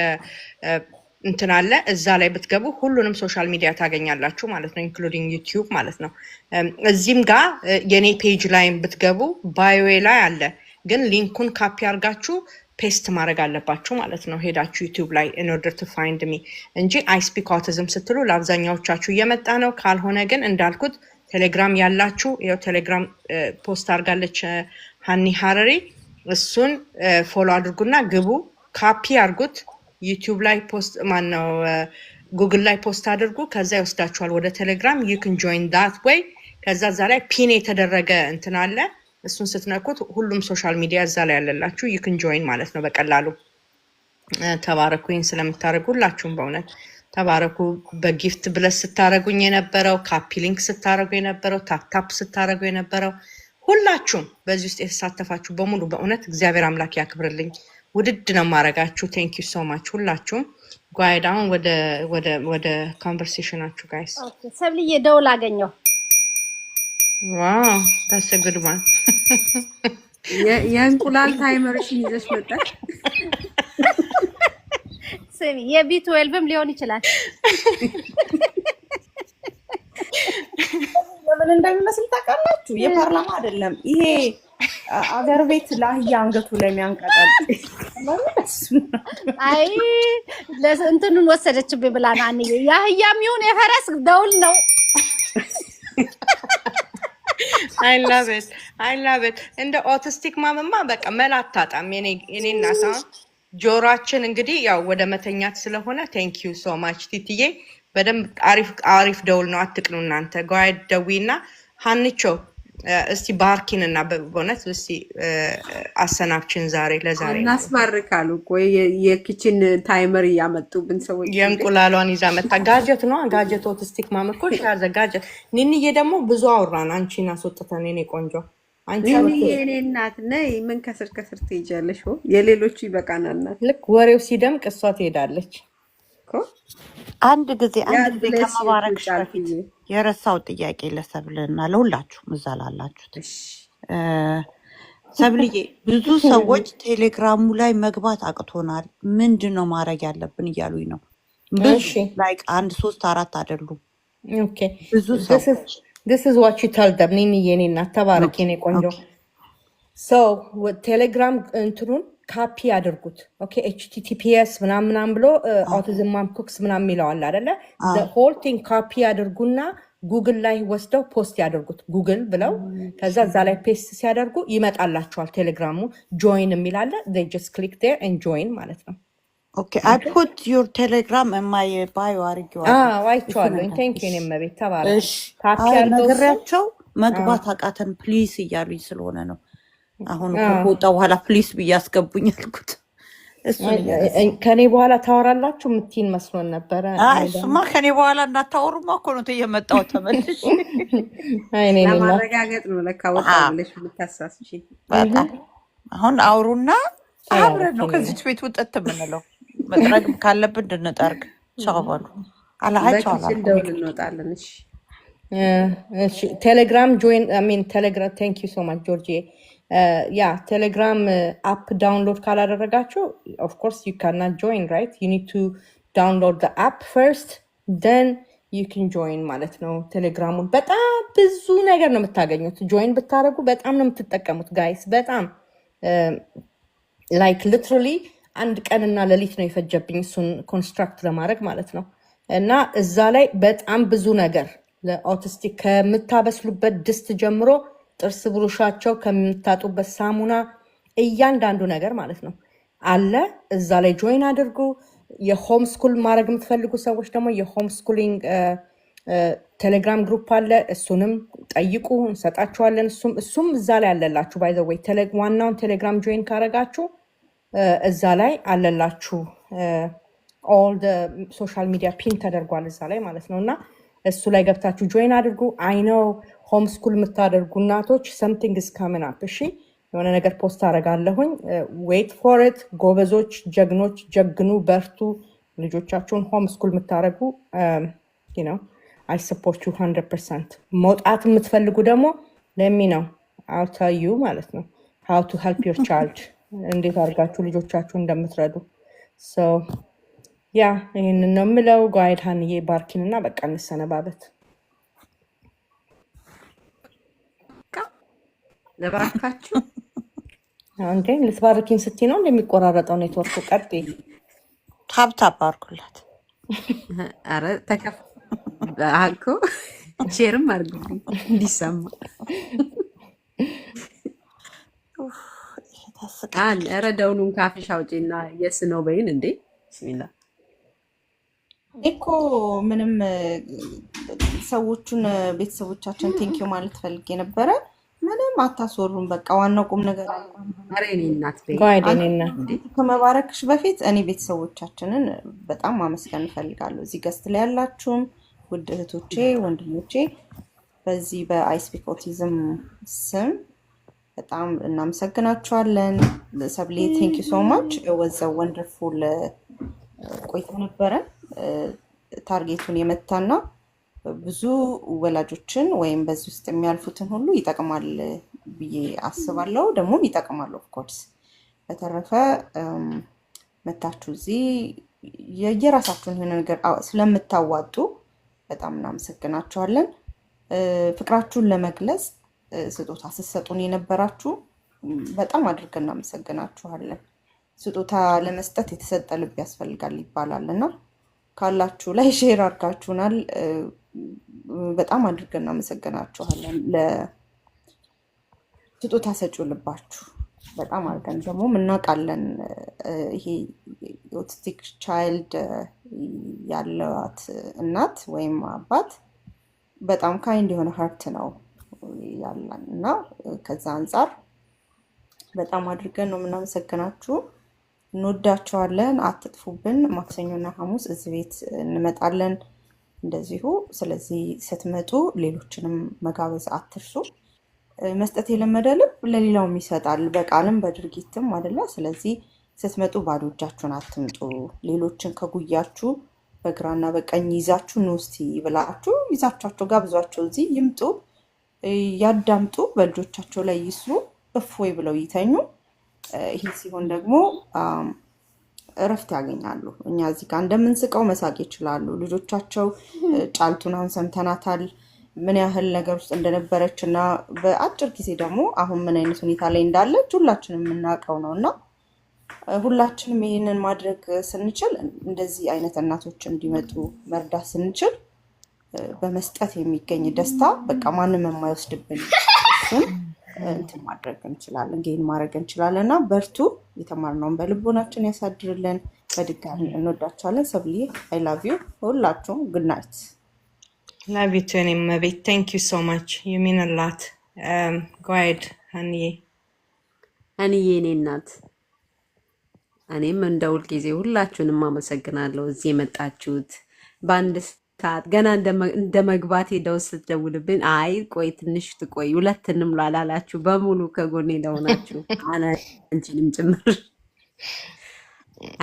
S1: እንትን አለ እዛ ላይ ብትገቡ ሁሉንም ሶሻል ሚዲያ ታገኛላችሁ ማለት ነው ኢንክሉዲንግ ዩቲዩብ ማለት ነው እዚህም ጋር የኔ ፔጅ ላይ ብትገቡ ባዮዌ ላይ አለ ግን ሊንኩን ካፒ አርጋችሁ ፔስት ማድረግ አለባችሁ ማለት ነው ሄዳችሁ ዩቲዩብ ላይ in order to find me እንጂ I speak autism ስትሉ ለአብዛኛዎቻችሁ እየመጣ ነው ካልሆነ ግን እንዳልኩት ቴሌግራም ያላችሁ ያው ቴሌግራም ፖስት አርጋለች ሀኒ ሀረሪ እሱን ፎሎ አድርጉና ግቡ ካፒ አርጉት ዩቲዩብ ላይ ፖስት ማነው ጉግል ላይ ፖስት አድርጉ ከዛ ይወስዳችኋል ወደ ቴሌግራም you can join that way ከዛ እዛ ላይ ፒን የተደረገ እንትን አለ እሱን ስትነኩት ሁሉም ሶሻል ሚዲያ እዛ ላይ ያለላችሁ you can join ማለት ነው በቀላሉ ተባረኩኝ ስለምታረጉላችሁም በእውነት ተባረኩ በጊፍት ብለስ ስታረጉኝ የነበረው ካፒ ሊንክ ስታረጉ የነበረው ታፕ ስታረጉ የነበረው ሁላችሁም በዚህ ውስጥ የተሳተፋችሁ በሙሉ በእውነት እግዚአብሔር አምላክ ያክብርልኝ ውድድ ነው ማረጋችሁ thank you so much ሁላችሁም ጓይዳውን ወደ ኮንቨርሴሽናችሁ ጋይስ
S11: ኦኬ ሰብልዬ ደውል አገኘው
S1: wow that's a good one
S8: የእንቁላል ታይመርሽን ይዘሽ መጣሽ
S11: ስሚ የቢ12ም ሊሆን ይችላል
S9: ምን እንደሚመስል ታውቃላችሁ የፓርላማ አይደለም ይሄ አገር ቤት ለአህያ አንገቱ ላይ የሚያንቀጠል
S11: አይ ለእንትኑን ወሰደችብኝ ብላ ነው አንዬ የአህያም ይሁን የፈረስ ደውል ነው
S1: አይ ላቭ ኢት አይ ላቭ ኢት። እንደ ኦቲስቲክ ማምማ በቃ መላ አታጣም። የኔ እናት አሁን ጆሮአችን እንግዲህ ያው ወደ መተኛት ስለሆነ ቴንክ ዩ ሶ ማች ቲትዬ። በደንብ አሪፍ ደውል ነው። አትቅኑ እናንተ ጓይድ ደዊና ሀንቾ እስቲ ባርኪን እና በእውነት እስቲ አሰናብችን ዛሬ ለዛሬ ነው።
S8: እናስባርካሉ እኮ የኪችን ታይመር እያመጡብን ሰዎች
S1: የእንቁላሏን ይዛ መጣ። ጋጀት ነው ጋጀት። ኦቲስቲክ ማም እኮ ሻዘ ጋጀት። ኒንዬ ደግሞ ብዙ አውራን አንቺን አስወጥተን የኔ ቆንጆ አንቺ
S8: የኔ እናት ነይ። ምን ከስር ከስር ትሄጃለሽ? የሌሎቹ ይበቃናል።
S1: ልክ ወሬው ሲደምቅ እሷ ትሄዳለች እኮ።
S3: አንድ ጊዜ ከመባረክሽ በፊት የረሳው ጥያቄ ለሰብልና ለሁላችሁም እዛ ላላችሁት ሰብልዬ፣ ብዙ ሰዎች ቴሌግራሙ ላይ መግባት አቅቶናል፣ ምንድን ነው ማድረግ ያለብን እያሉኝ ነው። ብዙ ላይክ 1 3 4 አይደሉም።
S1: ኦኬ
S3: ብዙ ሰዎች
S1: this is what you tell them ኒኒ የኔ እናት ተባረክ የኔ ቆንጆ። ሰው ቴሌግራም እንትኑን ካፒ አድርጉት። ኦኬ https ምናምን ብሎ autism mom cooks ምናምን ይለዋል አይደለ? the whole thing ካፒ አድርጉና ጉግል ላይ ወስደው ፖስት ያደርጉት። ጉግል ብለው ከዛ እዛ ላይ ፔስት ሲያደርጉ ይመጣላቸዋል። ቴሌግራሙ ጆይን የሚል አለ። they just click there and join ማለት ነው።
S3: Okay, I put your telegram in my bio አድርጌዋለሁ።
S1: አይቼዋለሁ። ቴንክ ዩ እኔም ቤት ተባረክ። ካፒ
S3: ነግሬያቸው መግባት አቃተን ፕሊስ እያሉኝ ስለሆነ ነው። አሁን ከወጣ በኋላ ፕሊስ ብዬ አስገቡኝ አልኩት።
S1: ከኔ በኋላ ታወራላችሁ የምትይን መስሎን ነበረ።
S3: እሱማ ከኔ በኋላ እንዳታወሩማ እኮ ነው እየመጣሁ ተመልሼ።
S8: ለማረጋገጥ ነው ለካ ወጣ ብለሽ የምታሳስሽ።
S3: በጣም አሁን አውሩና አብረን ነው ከዚች ቤት ውጠት የምንለው። መጥረግ ካለብን እንድንጠርግ ቻው በሉ።
S8: በኪችን ደውል እንወጣለን።
S1: እሺ ቴሌግራም ጆይን ቴሌግራም ቴንክ ዩ ሶ ማች ጆርጂ። ያ ቴሌግራም አፕ ዳውንሎድ ካላደረጋችሁ ኦፍ ኮርስ ዩ ካናት ጆይን ራይት። ዩ ኒድ ቱ ዳውንሎድ ዘ አፕ ፈርስት ደን ዩ ካን ጆይን ማለት ነው። ቴሌግራሙን በጣም ብዙ ነገር ነው የምታገኙት። ጆይን ብታደርጉ በጣም ነው የምትጠቀሙት ጋይስ። በጣም ላይክ ሊትራሊ አንድ ቀንና ሌሊት ነው የፈጀብኝ እሱን ኮንስትራክት ለማድረግ ማለት ነው። እና እዛ ላይ በጣም ብዙ ነገር ለኦቲስቲክ ከምታበስሉበት ድስት ጀምሮ ጥርስ ብሩሻቸው ከምታጡበት ሳሙና እያንዳንዱ ነገር ማለት ነው አለ እዛ ላይ ጆይን አድርጉ። የሆም ስኩል ማድረግ የምትፈልጉ ሰዎች ደግሞ የሆም ስኩሊንግ ቴሌግራም ግሩፕ አለ። እሱንም ጠይቁ እንሰጣችኋለን። እሱም እዛ ላይ አለላችሁ። ባይ ዘ ወይ ዋናውን ቴሌግራም ጆይን ካረጋችሁ እዛ ላይ አለላችሁ። ኦል ሶሻል ሚዲያ ፒን ተደርጓል እዛ ላይ ማለት ነው። እና እሱ ላይ ገብታችሁ ጆይን አድርጉ። አይ ነው ሆም ስኩል የምታደርጉ እናቶች ሰምቲንግ ኢዝ ካሚንግ አፕ። እሺ የሆነ ነገር ፖስት አደርጋለሁኝ። ዌይት ፎር ኢት። ጎበዞች፣ ጀግኖች፣ ጀግኑ፣ በርቱ። ልጆቻችሁን ሆም ስኩል የምታደርጉ ነው አይ ሰፖርት ዩ 100%። መውጣት የምትፈልጉ ደግሞ ለሚ ነው አው ቴል ዩ ማለት ነው ሃው ቱ ሄልፕ ዮር ቻይልድ፣ እንዴት አድርጋችሁ ልጆቻችሁ እንደምትረዱ። ሶ ያ ይህንን ነው የምለው። ጓይድ ሀንዬ ባርኪንና በቃ እንሰነባበት።
S8: ለባርካችሁ
S1: እንዴ ልትባርኪን ስትይ ነው እንደሚቆራረጠው ኔትወርኩ። ቀጥ
S3: ታብታብ አድርጉላት።
S8: አረ ተከፍ አልኩ። ሼርም አድርጉልኝ እንዲሰማ። ኧረ ደውሉን ካፍሽ አውጪና የስ ነው በይን እንዴ። ብስሚላ
S9: እኮ ምንም ሰዎቹን ቤተሰቦቻችን ቴንኪው ማለት ፈልጌ ነበረ። ምንም አታስወሩም። በቃ ዋናው ቁም ነገር
S8: ኧረ የኔ እናት
S9: ከመባረክሽ በፊት እኔ ቤተሰቦቻችንን በጣም ማመስገን እፈልጋለሁ። እዚህ ገስት ላይ ያላችሁም ውድ እህቶቼ፣ ወንድሞቼ በዚህ በአይስፒክ ኦቲዝም ስም በጣም እናመሰግናችኋለን። ሰብሌ ቴንክ ዩ ሶ ማች ወዘ ወንደርፉል ቆይታ ነበረ። ታርጌቱን የመታና ብዙ ወላጆችን ወይም በዚህ ውስጥ የሚያልፉትን ሁሉ ይጠቅማል ብዬ አስባለሁ። ደግሞም ይጠቅማል ኦፍኮርስ። በተረፈ መታችሁ እዚህ የራሳችሁን የሆነ ነገር ስለምታዋጡ በጣም እናመሰግናችኋለን። ፍቅራችሁን ለመግለጽ ስጦታ ስትሰጡን የነበራችሁ በጣም አድርገን እናመሰግናችኋለን። ስጦታ ለመስጠት የተሰጠ ልብ ያስፈልጋል ይባላል እና ካላችሁ ላይ ሼር አድርጋችሁናል። በጣም አድርገን እናመሰግናችኋለን። ስጦታ ሰጪው ልባችሁ በጣም አድርገን ደግሞ እናውቃለን። ይሄ ኦቲስቲክ ቻይልድ ያለዋት እናት ወይም አባት በጣም ካይንድ የሆነ ሀርት ነው ያለን እና ከዛ አንጻር በጣም አድርገን ነው የምናመሰግናችሁ። እንወዳቸዋለን። አትጥፉብን። ማክሰኞና ሐሙስ እዚህ ቤት እንመጣለን እንደዚሁ። ስለዚህ ስትመጡ ሌሎችንም መጋበዝ አትርሱ። መስጠት የለመደ ልብ ለሌላውም ይሰጣል፣ በቃልም በድርጊትም አይደለ? ስለዚህ ስትመጡ ባዶ እጃችሁን አትምጡ። ሌሎችን ከጉያችሁ በግራና በቀኝ ይዛችሁ ኑ እስቲ ብላችሁ ይዛቻቸው ጋብዟቸው። እዚህ ይምጡ፣ ያዳምጡ፣ በልጆቻቸው ላይ ይስሩ፣ እፎይ ብለው ይተኙ። ይሄ ሲሆን ደግሞ እረፍት ያገኛሉ። እኛ እዚህ ጋር እንደምንስቀው መሳቅ ይችላሉ። ልጆቻቸው ጫልቱን አሁን ሰምተናታል ምን ያህል ነገር ውስጥ እንደነበረች እና በአጭር ጊዜ ደግሞ አሁን ምን አይነት ሁኔታ ላይ እንዳለች ሁላችንም የምናውቀው ነው እና ሁላችንም ይህንን ማድረግ ስንችል እንደዚህ አይነት እናቶች እንዲመጡ መርዳት ስንችል በመስጠት የሚገኝ ደስታ በቃ ማንም የማይወስድብን እሱን እንትን ማድረግ እንችላለን፣ ጌን ማድረግ እንችላለን እና በርቱ። የተማርነውን በልቦናችን ያሳድርልን። በድጋሚ እንወዳቸዋለን። ሰብሊ አይ ላቭ ዩ ሁላችሁም። ጉድ ናይት።
S1: Love you too, Mabit. Thank you so much. You mean a lot. Go ahead, honey.
S8: አንዬ የኔ እናት እኔም እንደ ሁልጊዜ ሁላችሁንም አመሰግናለሁ። እዚህ የመጣችሁት በአንድ ሰዓት ገና እንደ መግባቴ ደው ስትደውልብኝ አይ ቆይ ትንሽ ትቆይ ሁለትንም ላላላችሁ በሙሉ ከጎኔ ለሆናችሁ አንቺንም ጭምር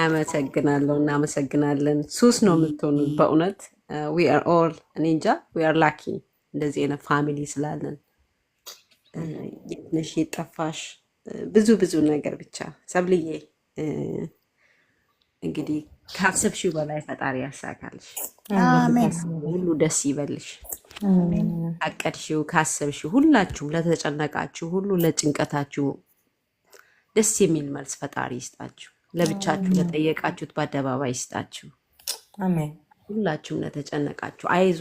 S8: አመሰግናለሁ። እናመሰግናለን። ሱስ ነው የምትሆኑት በእውነት we are all እኔ እንጃ we are lucky እንደዚህ አይነት ፋሚሊ ስላለን። የትንሽ የጠፋሽ ብዙ ነገር ብቻ ሰብልዬ እንግዲህ ካሰብሽው በላይ ፈጣሪ ያሳካልሽ።
S11: አሜን
S8: ሁሉ ደስ ይበልሽ። አቀድሽው ካሰብሽው ሁላችሁም ለተጨነቃችሁ ሁሉ ለጭንቀታችሁ ደስ የሚል መልስ ፈጣሪ ይስጣችሁ። ለብቻችሁ ለጠየቃችሁት በአደባባይ ይስጣችሁ።
S1: አሜን።
S8: ሁላችሁም ለተጨነቃችሁ አይዞ